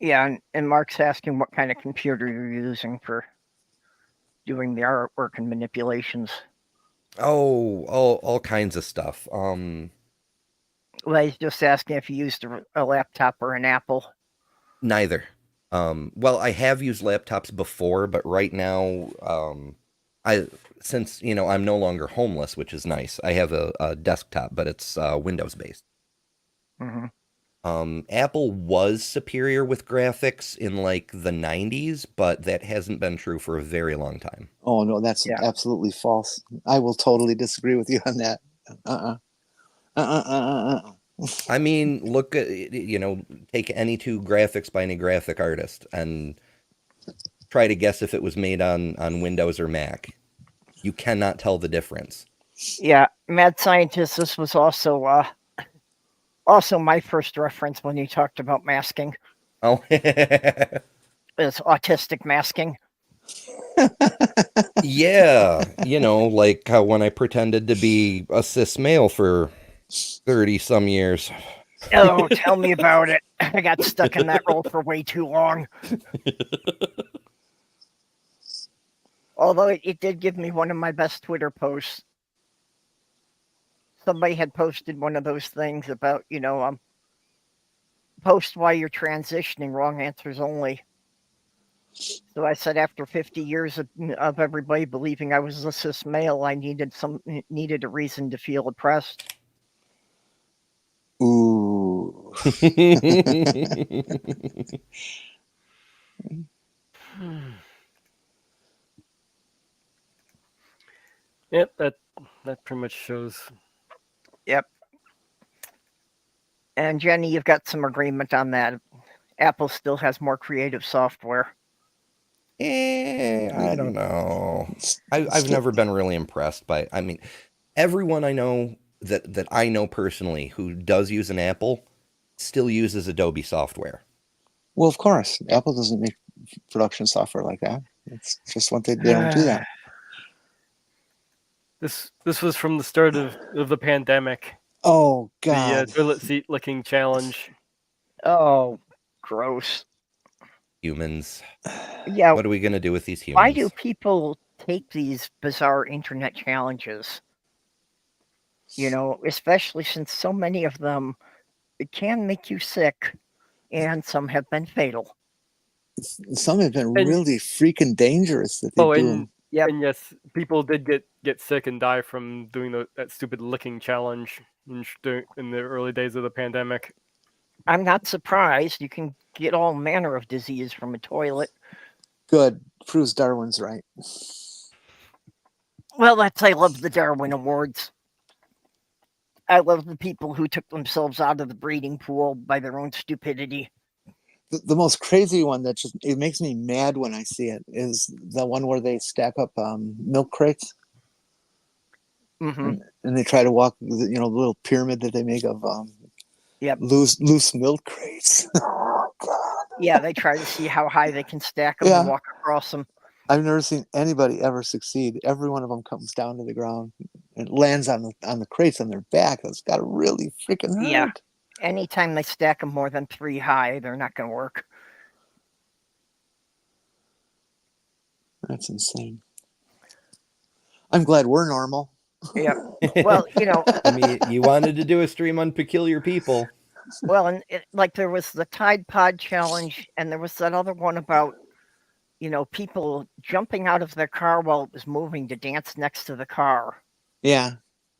Yeah, and Mark's asking what kind of computer you're using for doing the artwork and manipulations. Oh, all kinds of stuff. Well, he's just asking if you used a laptop or an Apple. Neither. Well, I have used laptops before, but right now, since I'm no longer homeless, which is nice. I have a desktop, but it's Windows based. Hmm. Apple was superior with graphics in like the 90s, but that hasn't been true for a very long time. Oh no, that's Yeah. absolutely false. I will totally disagree with you on that. I mean, look at, take any two graphics by any graphic artist and try to guess if it was made on Windows or Mac. You cannot tell the difference. Yeah, Mad Scientist, this was also my first reference when you talked about masking. Oh, It's autistic masking. yeah. Like how when I pretended to be a cis male for 30 some years. Oh, tell me about it. I got stuck in that role for way too long. Although it did give me one of my best Twitter posts. Somebody had posted one of those things about, post why you're transitioning, wrong answers only. So I said after 50 years of everybody believing I was a cis male, I needed a reason to feel oppressed. Ooh. Yep, that pretty much shows. Yep. And Jenny, you've got some agreement on that. Apple still has more creative software. I don't know. I've never been really impressed by. I mean, everyone I know that I know personally who does use an Apple still uses Adobe software. Well, of course, Apple doesn't make production software like that. It's just what they don't do that. This was from the start of the pandemic. Oh The God! toilet seat licking challenge. Oh, gross. Humans. Yeah. What are we gonna do with these humans? Why do people take these bizarre internet challenges? Especially since so many of them can make you sick, and some have been fatal. Some have been really freaking dangerous that they do. And yes, people did get sick and die from doing that stupid licking challenge in the early days of the pandemic. I'm not surprised. You can get all manner of disease from a toilet. Good. Proves Darwin's right. Well, I love the Darwin Awards. I love the people who took themselves out of the breeding pool by their own stupidity. The most crazy one that it makes me mad when I see it is the one where they stack up milk crates. Mm-hmm. And they try to walk, the little pyramid that they make of loose milk crates. Oh, God. Yeah, they try to see how high they can stack them and walk across them. I've never seen anybody ever succeed. Every one of them comes down to the ground and lands on the crates on their back. It's got to really freaking hurt. Yeah. Anytime they stack them more than 3 high, they're not going to work. That's insane. I'm glad we're normal. Yeah. Well, I mean, you wanted to do a stream on peculiar people. Well, and there was the Tide Pod challenge, and there was that other one about, people jumping out of their car while it was moving to dance next to the car. Yeah.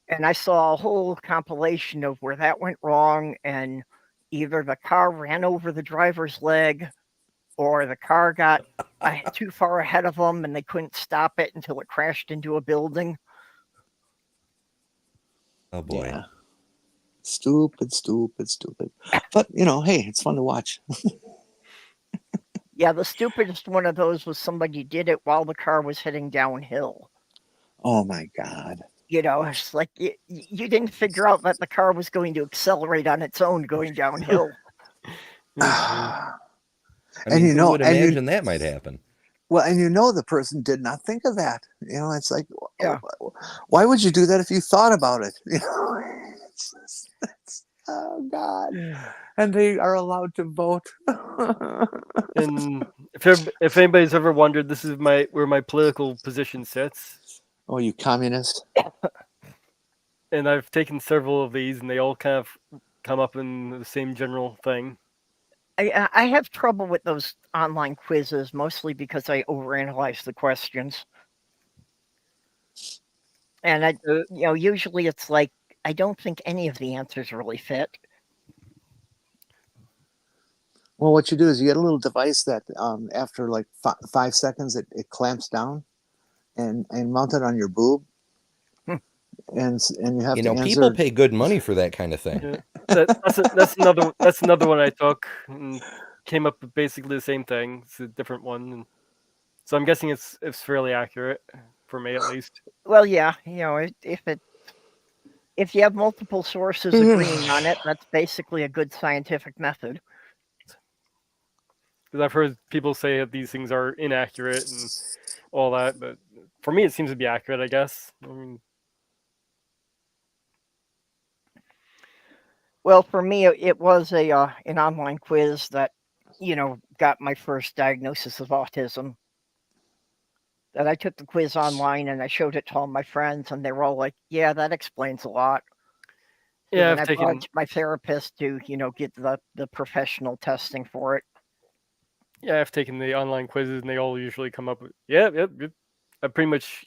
And I saw a whole compilation of where that went wrong, and either the car ran over the driver's leg, or the car got too far ahead of them, and they couldn't stop it until it crashed into a building. Oh boy. Yeah. Stupid. But, hey, it's fun to watch. Yeah, the stupidest one of those was somebody did it while the car was heading downhill. Oh, my God. It's like you didn't figure out that the car was going to accelerate on its own going downhill. I mean, who would imagine that might happen? Well, and the person did not think of that. It's like, why would you do that if you thought about it? Oh, God. And they are allowed to vote. And if anybody's ever wondered, this is where my political position sits. Oh, you communist. and I've taken several of these, and they all kind of come up in the same general thing. I have trouble with those online quizzes, mostly because I overanalyze the questions. And usually it's like I don't think any of the answers really fit. Well, what you do is you get a little device that after like 5 seconds, it clamps down and mount it on your boob. And you have to answer. People pay good money for that kind of thing. Yeah. That's another one I took and came up with basically the same thing. It's a different one, and so I'm guessing it's fairly accurate for me at least. Well, yeah, if you have multiple sources agreeing on it, that's basically a good scientific method. Because I've heard people say that these things are inaccurate and all that, but for me it seems to be accurate, I guess. I mean, well, for me, it was an online quiz that, got my first diagnosis of autism. That I took the quiz online and I showed it to all my friends, and they were all like, "Yeah, that explains a lot." So yeah, then I've I brought it taken to my therapist to, get the professional testing for it. I've taken the online quizzes, and they all usually come up with yep. I pretty much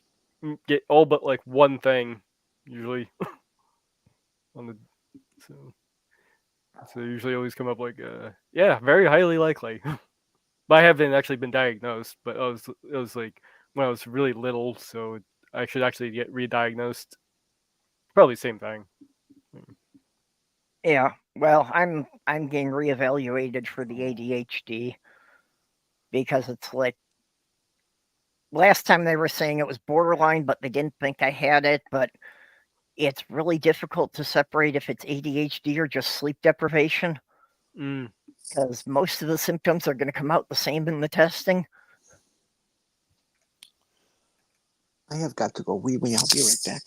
get all but like one thing usually on the so they usually always come up like very highly likely. But I haven't actually been diagnosed, but it was like when I was really little, so I should actually get re-diagnosed. Probably same thing. Yeah, well, I'm getting reevaluated for the ADHD because it's like last time they were saying it was borderline, but they didn't think I had it. But it's really difficult to separate if it's ADHD or just sleep deprivation because most of the symptoms are going to come out the same in the testing. I have got to go wee. I'll be right back.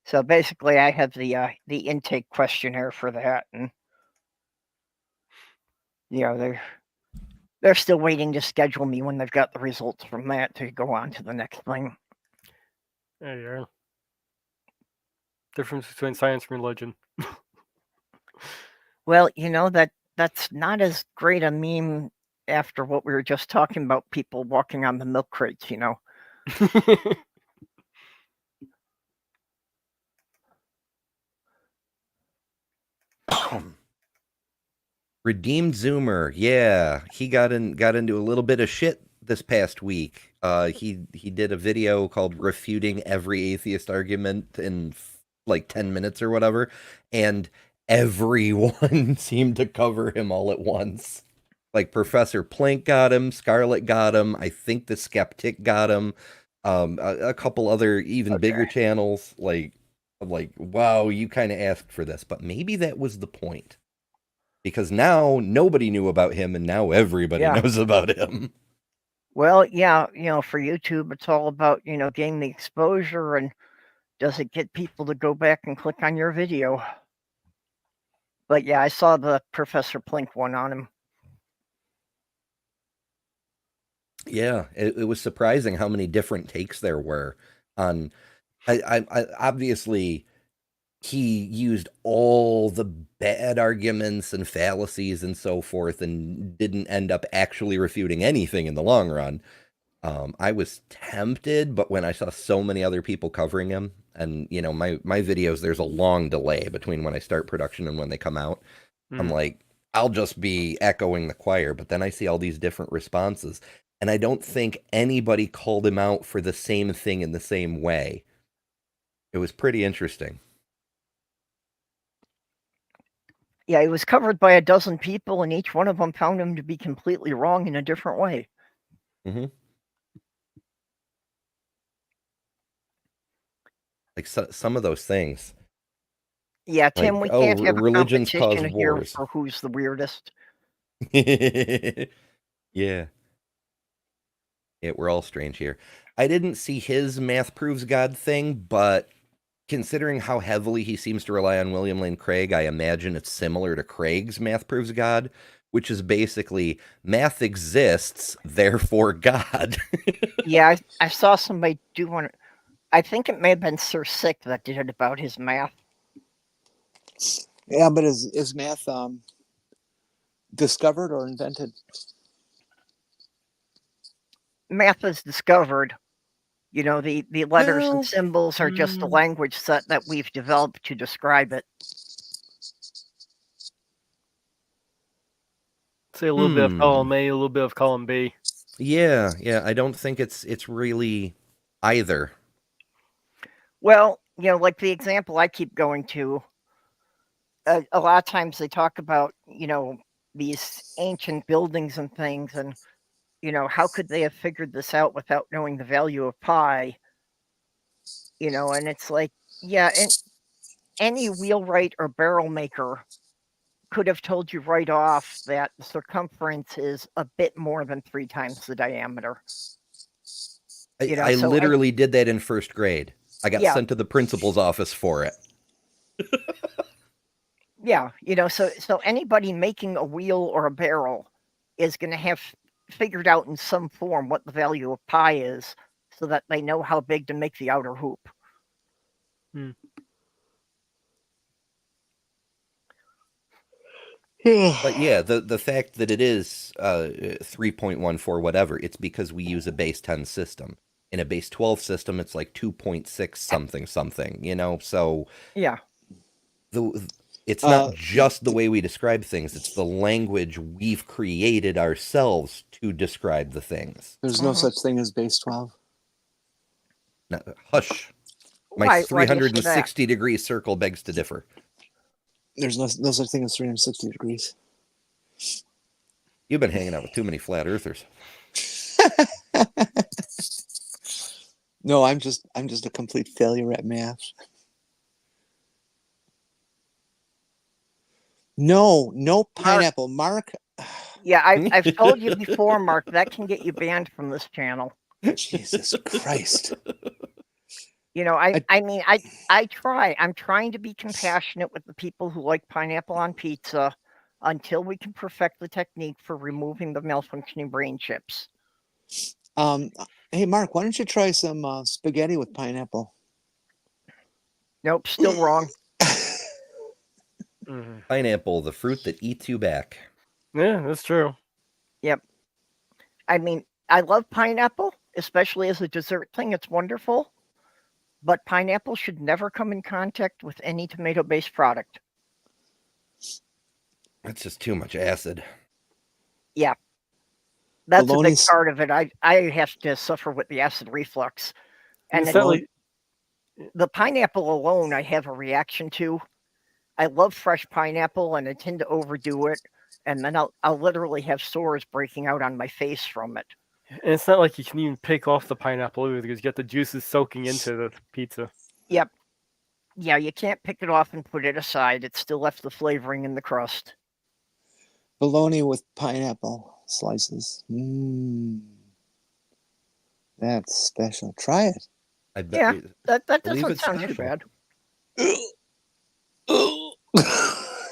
So basically, I have the intake questionnaire for that, and they're still waiting to schedule me when they've got the results from that to go on to the next thing. There you go. Difference between science and religion. Well, that's not as great a meme after what we were just talking about, people walking on the milk crates, Redeemed Zoomer, yeah, he got into a little bit of shit this past week. He did a video called "Refuting Every Atheist Argument" in like 10 minutes or whatever, and everyone seemed to cover him all at once. Like Professor Plink got him, Scarlet got him, I think the Skeptic got him, a couple other even bigger channels. Like, wow, you kind of asked for this, but maybe that was the point. Because now nobody knew about him, and now everybody knows about him. Well, yeah, for YouTube, it's all about, getting the exposure, and does it get people to go back and click on your video? But yeah, I saw the Professor Plink one on him. Yeah, it was surprising how many different takes there were on. I obviously, he used all the bad arguments and fallacies and so forth and didn't end up actually refuting anything in the long run. I was tempted, but when I saw so many other people covering him, and my videos, there's a long delay between when I start production and when they come out. I'm like, I'll just be echoing the choir, but then I see all these different responses, and I don't think anybody called him out for the same thing in the same way. It was pretty interesting. Yeah, he was covered by a dozen people, and each one of them found him to be completely wrong in a different way. Mm-hmm. Like some of those things. Yeah, Tim, we can't have a religions competition cause here wars. for who's the weirdest. Yeah. Yeah, we're all strange here. I didn't see his math proves God thing, but considering how heavily he seems to rely on William Lane Craig, I imagine it's similar to Craig's math proves God, which is basically math exists, therefore God. Yeah, I saw somebody do one. I think it may have been Sir Sick that did it about his math. Yeah, but is math discovered or invented? Math is discovered. You know, the letters Well, and symbols are just the language set that we've developed to describe it. Say a little bit of column A, a little bit of column B. Yeah, I don't think it's really either. Well, you know, like the example I keep going to, a lot of times they talk about, you know, these ancient buildings and things, and, you know, how could they have figured this out without knowing the value of pi? You know, and it's like, yeah, and any wheelwright or barrel maker could have told you right off that the circumference is a bit more than 3 times the diameter. You know, I so literally did that in first grade. I got Yeah. sent to the principal's office for it. Yeah, you know, so anybody making a wheel or a barrel is going to have figured out in some form what the value of pi is, so that they know how big to make the outer hoop. But yeah, the fact that it is 3.14 whatever, it's because we use a base 10 system. In a base 12 system, it's like 2.6 something something, you know? So Yeah. it's not just the way we describe things, it's the language we've created ourselves to describe the things. There's no such thing as base 12. Now, hush. My Why do you say that? 360-degree circle begs to differ. There's no such thing as 360 degrees. You've been hanging out with too many flat earthers. No, I'm just a complete failure at math. No pineapple, Mark. Yeah, I've told you before, Mark, that can get you banned from this channel. Jesus Christ. You know, I mean, I try. I'm trying to be compassionate with the people who like pineapple on pizza until we can perfect the technique for removing the malfunctioning brain chips. Hey, Mark, why don't you try some spaghetti with pineapple? Nope, still wrong. Pineapple, the fruit that eats you back. Yeah, that's true. Yep. I mean, I love pineapple, especially as a dessert thing. It's wonderful. But pineapple should never come in contact with any tomato-based product. That's just too much acid. Yeah. That's a big Bologna's- part of it. I have to suffer with the acid reflux. And It's then not like the pineapple alone, I have a reaction to. I love fresh pineapple, and I tend to overdo it. And then I'll literally have sores breaking out on my face from it. and it's not like you can even pick off the pineapple either because you get the juices soaking into the pizza. Yep. Yeah, you can't pick it off and put it aside. It's still left the flavoring in the crust. Bologna with pineapple slices. That's special. Try it. I bet. Yeah, that believe doesn't it's sound too special. bad.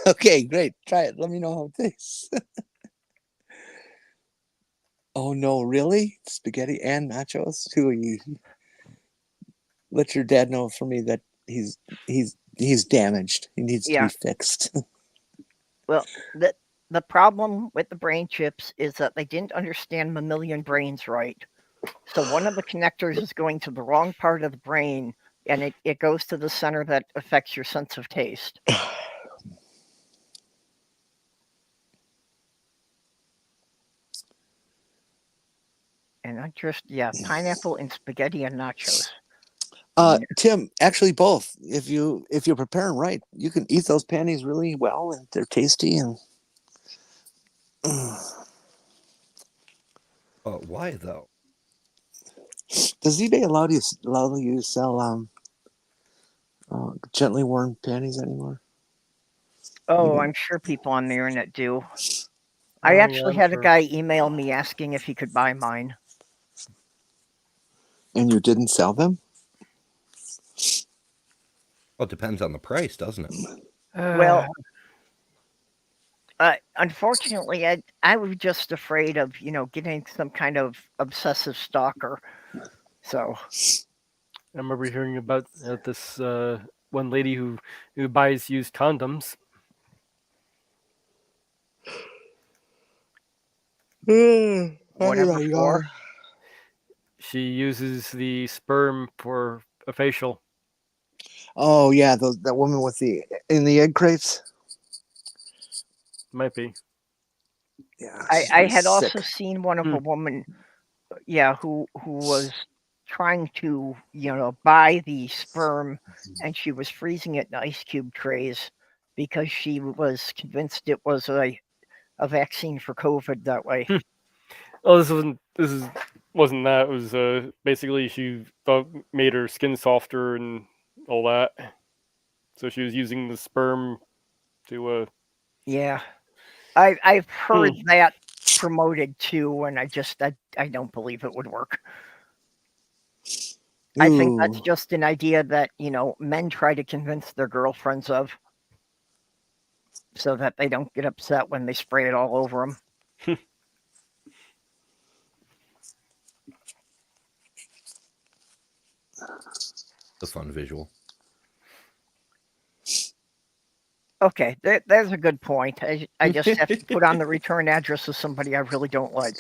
Okay, great. Try it. Let me know how it tastes. Oh no, really? Spaghetti and nachos? Who are you? Let your dad know for me that he's damaged. He needs to be fixed. Well, the problem with the brain chips is that they didn't understand mammalian brains right. So one of the connectors is going to the wrong part of the brain, and it goes to the center that affects your sense of taste. And I just, pineapple and spaghetti and nachos. Tim, actually both. If you prepare them right, you can eat those panties really well, and they're tasty. And Why though? does eBay allow you to sell gently worn panties anymore? Oh, I'm sure people on the internet do. I actually had a guy email me asking if he could buy mine. And you didn't sell them? Well, it depends on the price, doesn't it? Well, Unfortunately, I was just afraid of getting some kind of obsessive stalker. So I remember hearing about this one lady who buys used condoms. whatever for. She uses the sperm for a facial. Oh yeah, that woman with the in the egg crates. Might be. Yeah, I had sick. also seen one of a woman, who was trying to buy the sperm, and she was freezing it in ice cube trays because she was convinced it was a vaccine for COVID that way. Oh, this wasn't that. It was basically she thought made her skin softer and all that. So she was using the sperm to Yeah, I've heard that promoted too, and I don't believe it would work. I think that's Ooh. just an idea that men try to convince their girlfriends of, so that they don't get upset when they spray it all over them. The fun visual. Okay, there's a good point. I just have to put on the return address of somebody I really don't like.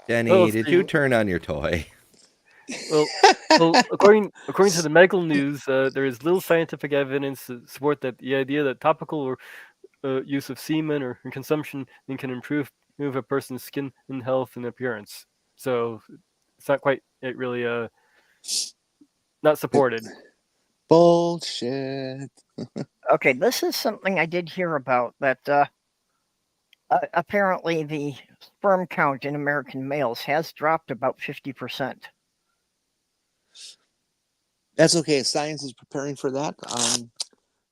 Jenny, did you turn on your toy? Well, according to the medical news, there is little scientific evidence to support that the idea that topical or use of semen or consumption can improve a person's skin and health and appearance. So it's not quite really not supported. Bullshit. Okay, this is something I did hear about, that apparently the sperm count in American males has dropped about 50%. That's okay. Science is preparing for that.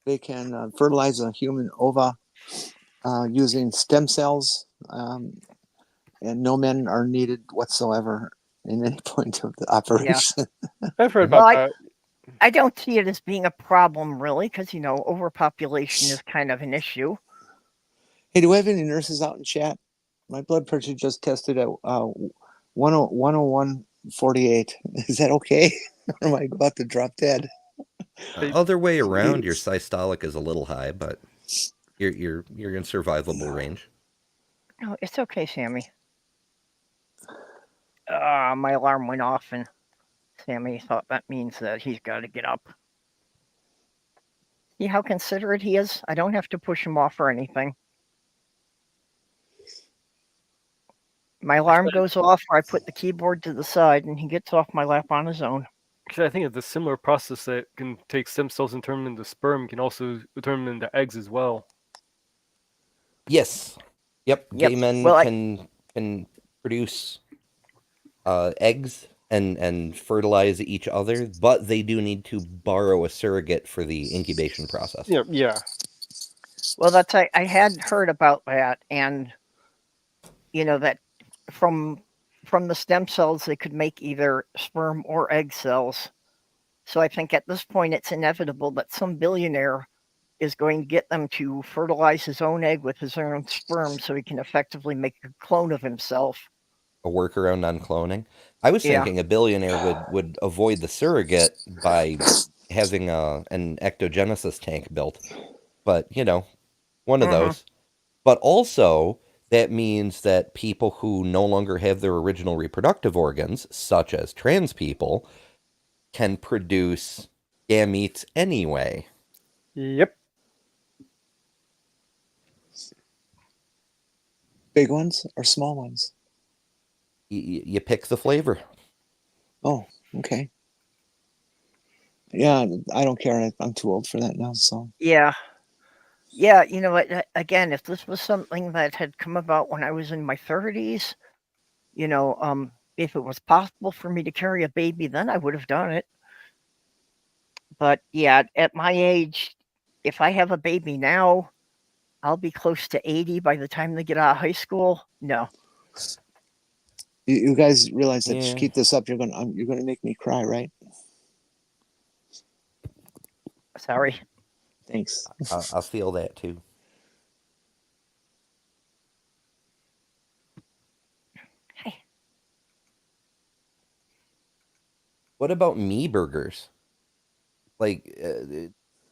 They can fertilize a human ova using stem cells, and no men are needed whatsoever in any point of the operation. I've heard about that. I don't see it as being a problem, really, because, overpopulation is kind of an issue. Hey, do we have any nurses out in chat? My blood pressure just tested at 101/48. Is that okay? Or am I about to drop dead? Other way around, your systolic is a little high, but you're in survivable range. No, it's okay, Sammy. My alarm went off, and Sammy thought that means that he's got to get up. See how considerate he is? I don't have to push him off or anything. My alarm goes off, or I put the keyboard to the side, and he gets off my lap on his own. Actually, I think it's a similar process that can take stem cells and turn them into sperm can also turn them into eggs as well. Yes. Yep. Gay men can produce eggs and fertilize each other, but they do need to borrow a surrogate for the incubation process. Yeah. Well, I had heard about that, and that from the stem cells they could make either sperm or egg cells. So I think at this point it's inevitable that some billionaire is going to get them to fertilize his own egg with his own sperm so he can effectively make a clone of himself. A workaround on cloning. I was thinking a billionaire would avoid the surrogate by having an ectogenesis tank built. But, one of those. But also, that means that people who no longer have their original reproductive organs, such as trans people, can produce gametes anyway. Yep. Big ones or small ones? You pick the flavor. Oh, okay. Yeah, I don't care. I'm too old for that now, so. Yeah, again, if this was something that had come about when I was in my 30s, if it was possible for me to carry a baby, then I would have done it. But yeah, at my age, if I have a baby now, I'll be close to 80 by the time they get out of high school. No. You guys realize that if you keep this up, you're gonna make me cry, right? Sorry. Thanks. I'll feel that too. Hey. What about me burgers? Like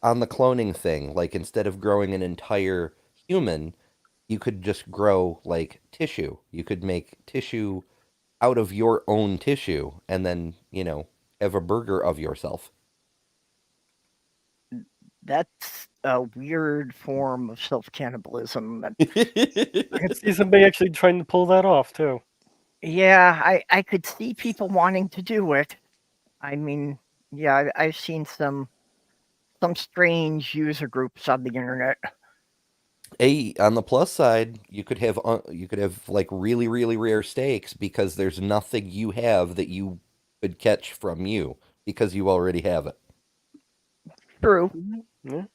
on the cloning thing, like instead of growing an entire human, you could just grow like tissue. You could make tissue out of your own tissue and then, have a burger of yourself. That's a weird form of self-cannibalism. I could see somebody actually trying to pull that off too. Yeah, I could see people wanting to do it. I mean, yeah, I've seen some strange user groups on the internet. Hey, on the plus side, you could have like really, really rare steaks because there's nothing you have that you could catch from you because you already have it. True. Yeah.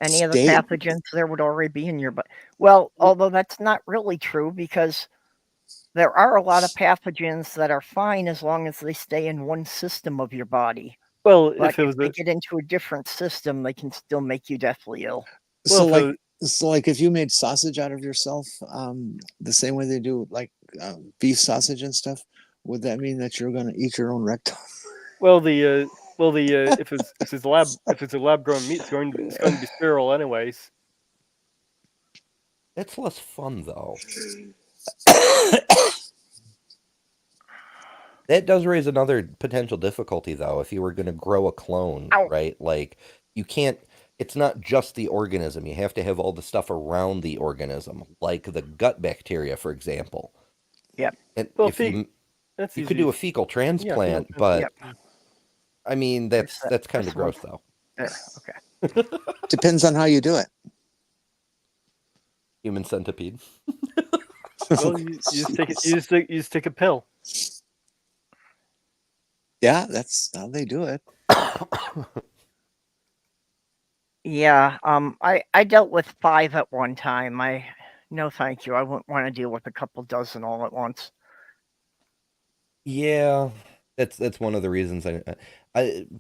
Any of the Steak? pathogens there would already be in your butt. Well, although that's not really true because there are a lot of pathogens that are fine as long as they stay in one system of your body. Well, But if it was they get into a different system, they can still make you deathly ill. So well, like if you made sausage out of yourself, the same way they do like beef sausage and stuff, would that mean that you're going to eat your own rectum? if it's a lab grown meat, it's going to be sterile anyways. That's less fun though. That does raise another potential difficulty though. If you were going to grow a clone, Ow. right? Like you can't. It's not just the organism. You have to have all the stuff around the organism, like the gut bacteria, for example. Yep. And Well, if you that's could do a fecal transplant, but Yep. I mean that's kind of this one. gross though. There, okay. Depends on how you do it. Human centipede. Well, you just take a pill. Yeah, that's how they do it. Yeah, I dealt with 5 at one time. No thank you. I wouldn't want to deal with a couple dozen all at once. Yeah, that's one of the reasons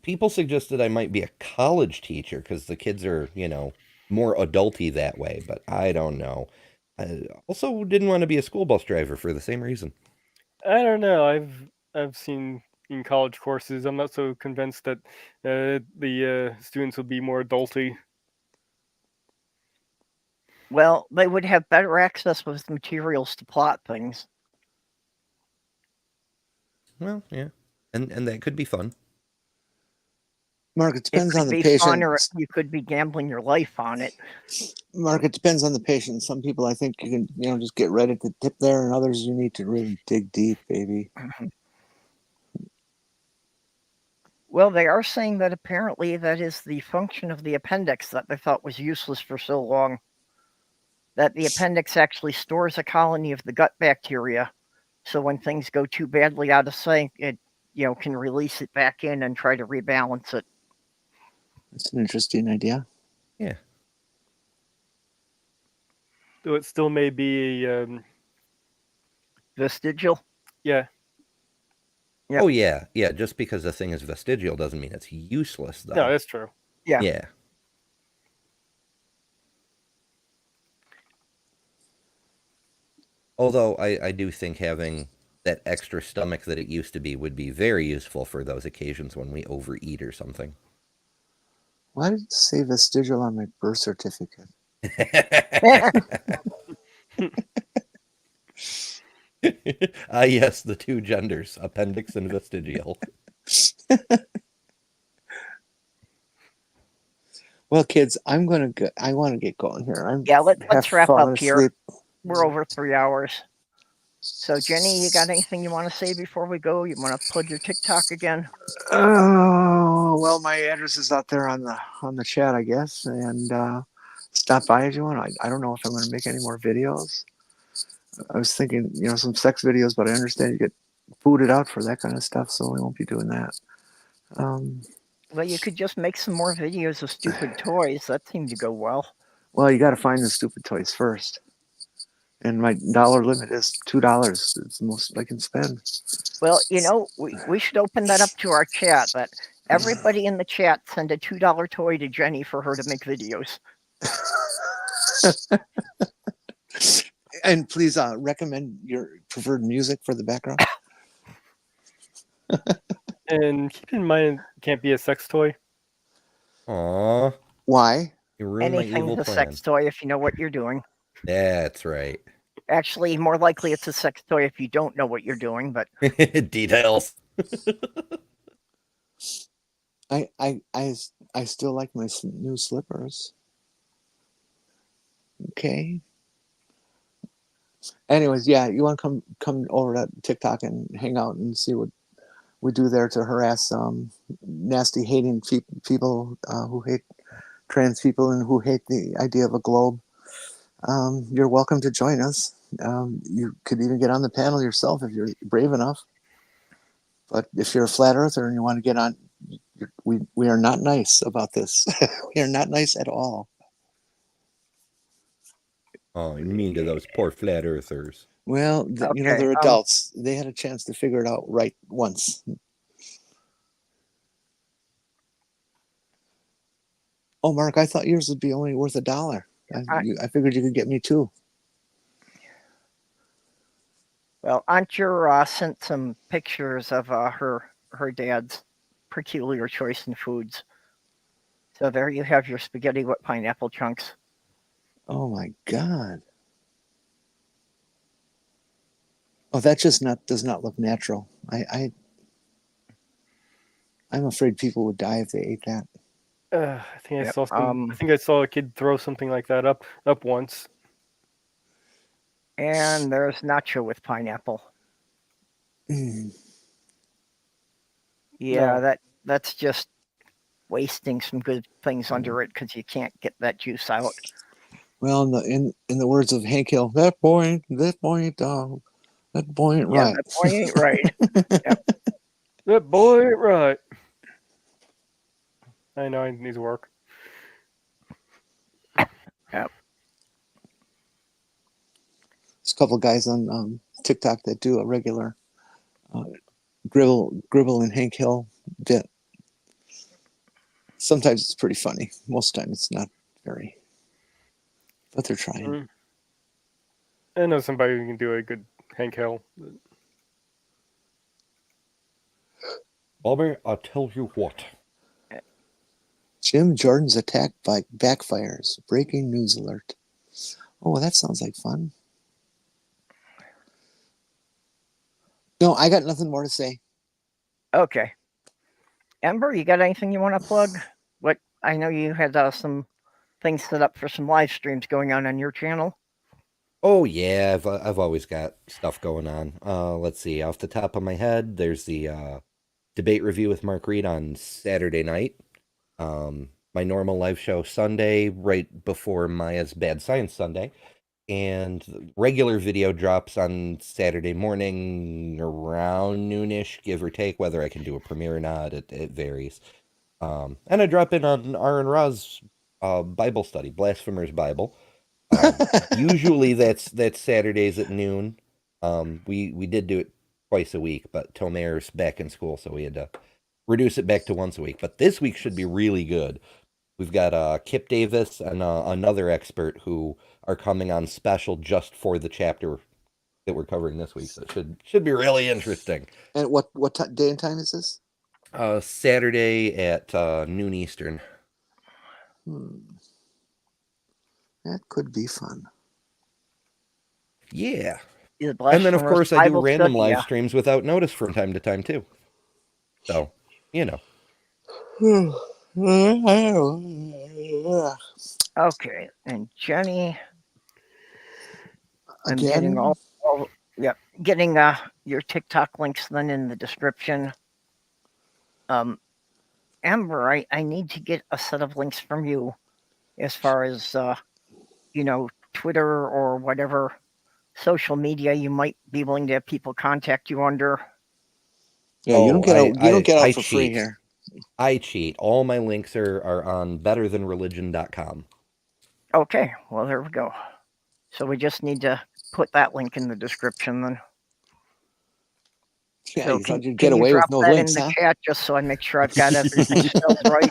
people suggested I might be a college teacher because the kids are, more adulty that way, but I don't know. I also didn't want to be a school bus driver for the same reason. I don't know. I've seen in college courses. I'm not so convinced that the students will be more adulty. Well, they would have better access with materials to plot things. Well, yeah, and that could be fun. Mark, it depends It on could the be patient. fun, or you could be gambling your life on it. Mark, it depends on the patient. Some people I think you can, just get right at the tip there, and others you need to really dig deep, baby. Well, they are saying that apparently that is the function of the appendix that they thought was useless for so long. That the appendix actually stores a colony of the gut bacteria, so when things go too badly out of sync, it can release it back in and try to rebalance it. That's an interesting idea. Yeah. Though it still may be Vestigial? Yeah. Yep. Oh yeah. Just because the thing is vestigial doesn't mean it's useless, though. No, that's true. Yeah. Yeah. Although I do think having that extra stomach that it used to be would be very useful for those occasions when we overeat or something. Why did it say vestigial on my birth certificate? Yes, the two genders, appendix and vestigial. Well, kids, I want to get going here. Let's wrap up here. Asleep. We're over 3 hours. So, Jenny, you got anything you want to say before we go? You want to plug your TikTok again? Oh, well, my address is out there on the chat, I guess, and stop by if you want. I don't know if I'm going to make any more videos. I was thinking, some sex videos, but I understand you get booted out for that kind of stuff, so we won't be doing that. Well, you could just make some more videos of stupid toys. That seemed to go well. Well, you got to find the stupid toys first. And my dollar limit is $2. It's the most I can spend. Well, we should open that up to our chat. That Everybody in the chat send a $2 toy to Jenny for her to make videos. And please recommend your preferred music for the background. And keep in mind, it can't be a sex toy. Aw, Why? you ruined my evil Anything's a plan. sex toy if you know what you're doing. That's right. Actually, more likely it's a sex toy if you don't know what you're doing, but Details. I still like my new slippers. Okay. Anyways, yeah, you want to come over to TikTok and hang out and see what we do there to harass nasty hating people who hate trans people and who hate the idea of a globe. You're welcome to join us. You could even get on the panel yourself if you're brave enough. But if you're a flat earther and you want to get on, we are not nice about this. We are not nice at all. Oh, you mean to those poor flat earthers. Well, you know, Okay, they're adults. They had a chance to figure it out right once. Oh, Mark, I thought yours would be only worth $1. I figured you could get me 2. well, Aunt Jura sent some pictures of her dad's peculiar choice in foods. So there you have your spaghetti with pineapple chunks. Oh my God. Oh, that just does not look natural. I'm afraid people would die if they ate that. I think Yep, I think I saw a kid throw something like that up once. And there's nacho with pineapple. Mm. Yeah, No. that's just wasting some good things under it because you can't get that juice out. Well, in the words of Hank Hill, that boy ain't right. That boy ain't right. Yep. That boy ain't right. I know it needs work. Yep. There's a couple guys on TikTok that do a regular Gribble and Hank Hill bit. Sometimes it's pretty funny. Most times it's not very. But they're trying. I know somebody who can do a good Hank Hill. Bobby, I'll tell you what. Jim Jordan's attack bike backfires. Breaking news alert. Oh, that sounds like fun. No, I got nothing more to say. Okay. Ember, you got anything you want to plug? What I know you had some things set up for some live streams going on your channel. Oh yeah, I've always got stuff going on. Let's see, off the top of my head, there's the debate review with Mark Reed on Saturday night. My normal live show Sunday, right before Maya's Bad Science Sunday. And the regular video drops on Saturday morning around noonish, give or take. Whether I can do a premiere or not, it varies. And I drop in on R and Ra's Bible study, Blasphemer's Bible. Usually that's Saturdays at noon. We did do it twice a week, but Tomer's back in school, so we had to reduce it back to once a week. But this week should be really good. We've got Kip Davis and another expert who are coming on special just for the chapter that we're covering this week. So it should be really interesting. And what day and time is this? Saturday at noon Eastern. That could be fun. Yeah. The And then, of Blasphemer's course, I do Bible random study, live yeah. streams without notice from time to time, too. So, you know. Okay, and Jenny, I'm Again? getting getting your TikTok links then in the description. Amber, I need to get a set of links from you as far as Twitter or whatever social media you might be willing to have people contact you under. Yeah, you don't get out for free here. I cheat. All my links are on betterthanreligion.com. Okay, well, there we go. So we just need to put that link in the description then. Yeah, So you thought you'd can get you away drop with no that links, in the huh? chat just so I make sure I've got everything spelled right?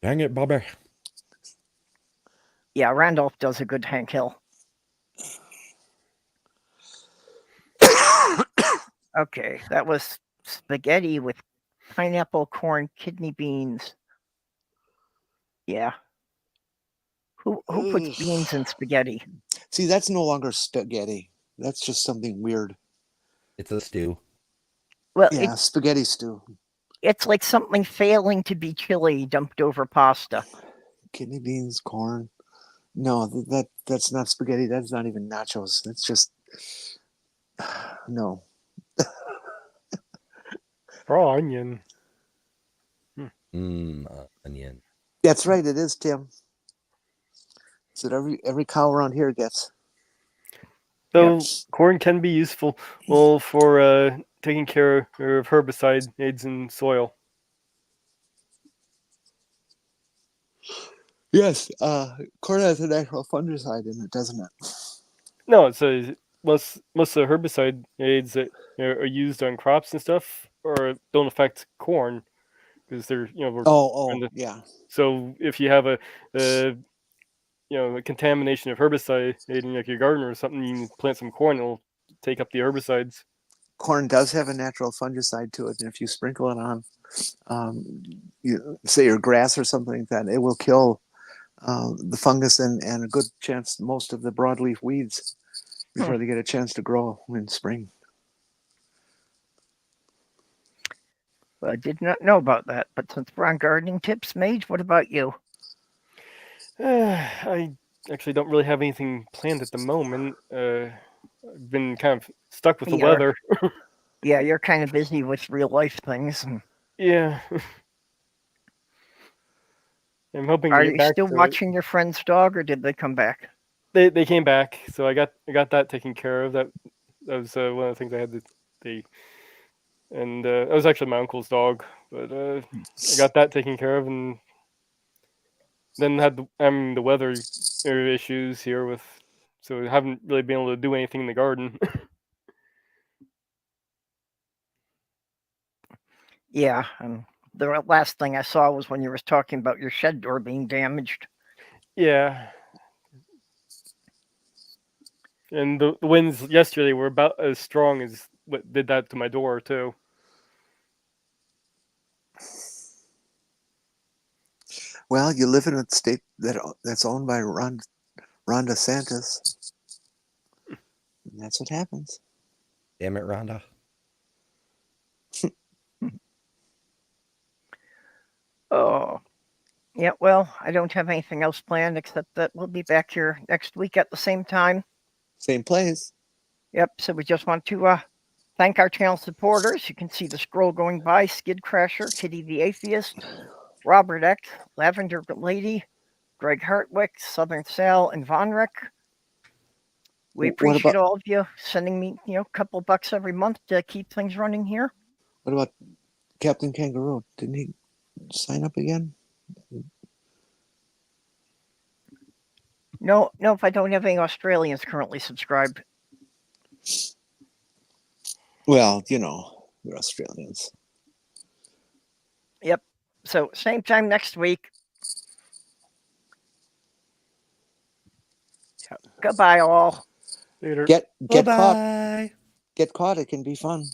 Dang it, Bobby. Yeah, Randolph does a good Hank Hill. Okay, that was spaghetti with pineapple, corn, kidney beans. Yeah. Who puts beans in spaghetti? See, that's no longer spaghetti. That's just something weird. It's a stew. Well, Yeah, spaghetti stew. it's like something failing to be chili dumped over pasta. Kidney beans, corn. No, that's not spaghetti. That's not even nachos. That's just no. Raw onion. Onion. That's right. It is, Tim. It's what every cow around here gets. So corn can be useful, well, for taking care of herbicide aids in soil. Yes, corn has a natural fungicide in it, doesn't it? No, it's most of the herbicide aids that are used on crops and stuff, or don't affect corn because they're we're Oh, trying to- yeah. So if you have a contamination of herbicide in like your garden or something, you can plant some corn, it'll take up the herbicides. Corn does have a natural fungicide to it, and if you sprinkle it on, say your grass or something like that, it will kill the fungus and a good chance most of the broadleaf weeds before they get a chance to grow in spring. Well, I did not know about that, but since we're on gardening tips, Mage, what about you? I actually don't really have anything planned at the moment. I've been kind of stuck with the weather. Yeah, you're kind of busy with real life things. Yeah. I'm hoping to Are get you back still to watching your friend's dog, or did they come back? They came back, so I got that taken care of. That was one of the things I had to and that was actually my uncle's dog, but I got that taken care of, and then had the weather issues here with, so I haven't really been able to do anything in the garden. Yeah, the last thing I saw was when you were talking about your shed door being damaged. Yeah. And the winds yesterday were about as strong as what did that to my door too. Well, you live in a state that's owned by Ron DeSantis. And that's what happens. Damn it, Rhonda. Oh, yeah, well, I don't have anything else planned except that we'll be back here next week at the same time. Same place. Yep, so we just want to thank our channel supporters. You can see the scroll going by: Skid Crasher, Kitty the Atheist, Robert X, Lavender Lady, Greg Hartwick, Southern Sal, and Vonrek. We appreciate all of you sending me, a couple bucks every month to keep things running here. What about Captain Kangaroo? Didn't he sign up again? No, if I don't have any Australians currently subscribed. Well, they're Australians. Yep. So same time next week. Goodbye, all. Later. Get caught. Bye-bye. Get caught. It can be fun.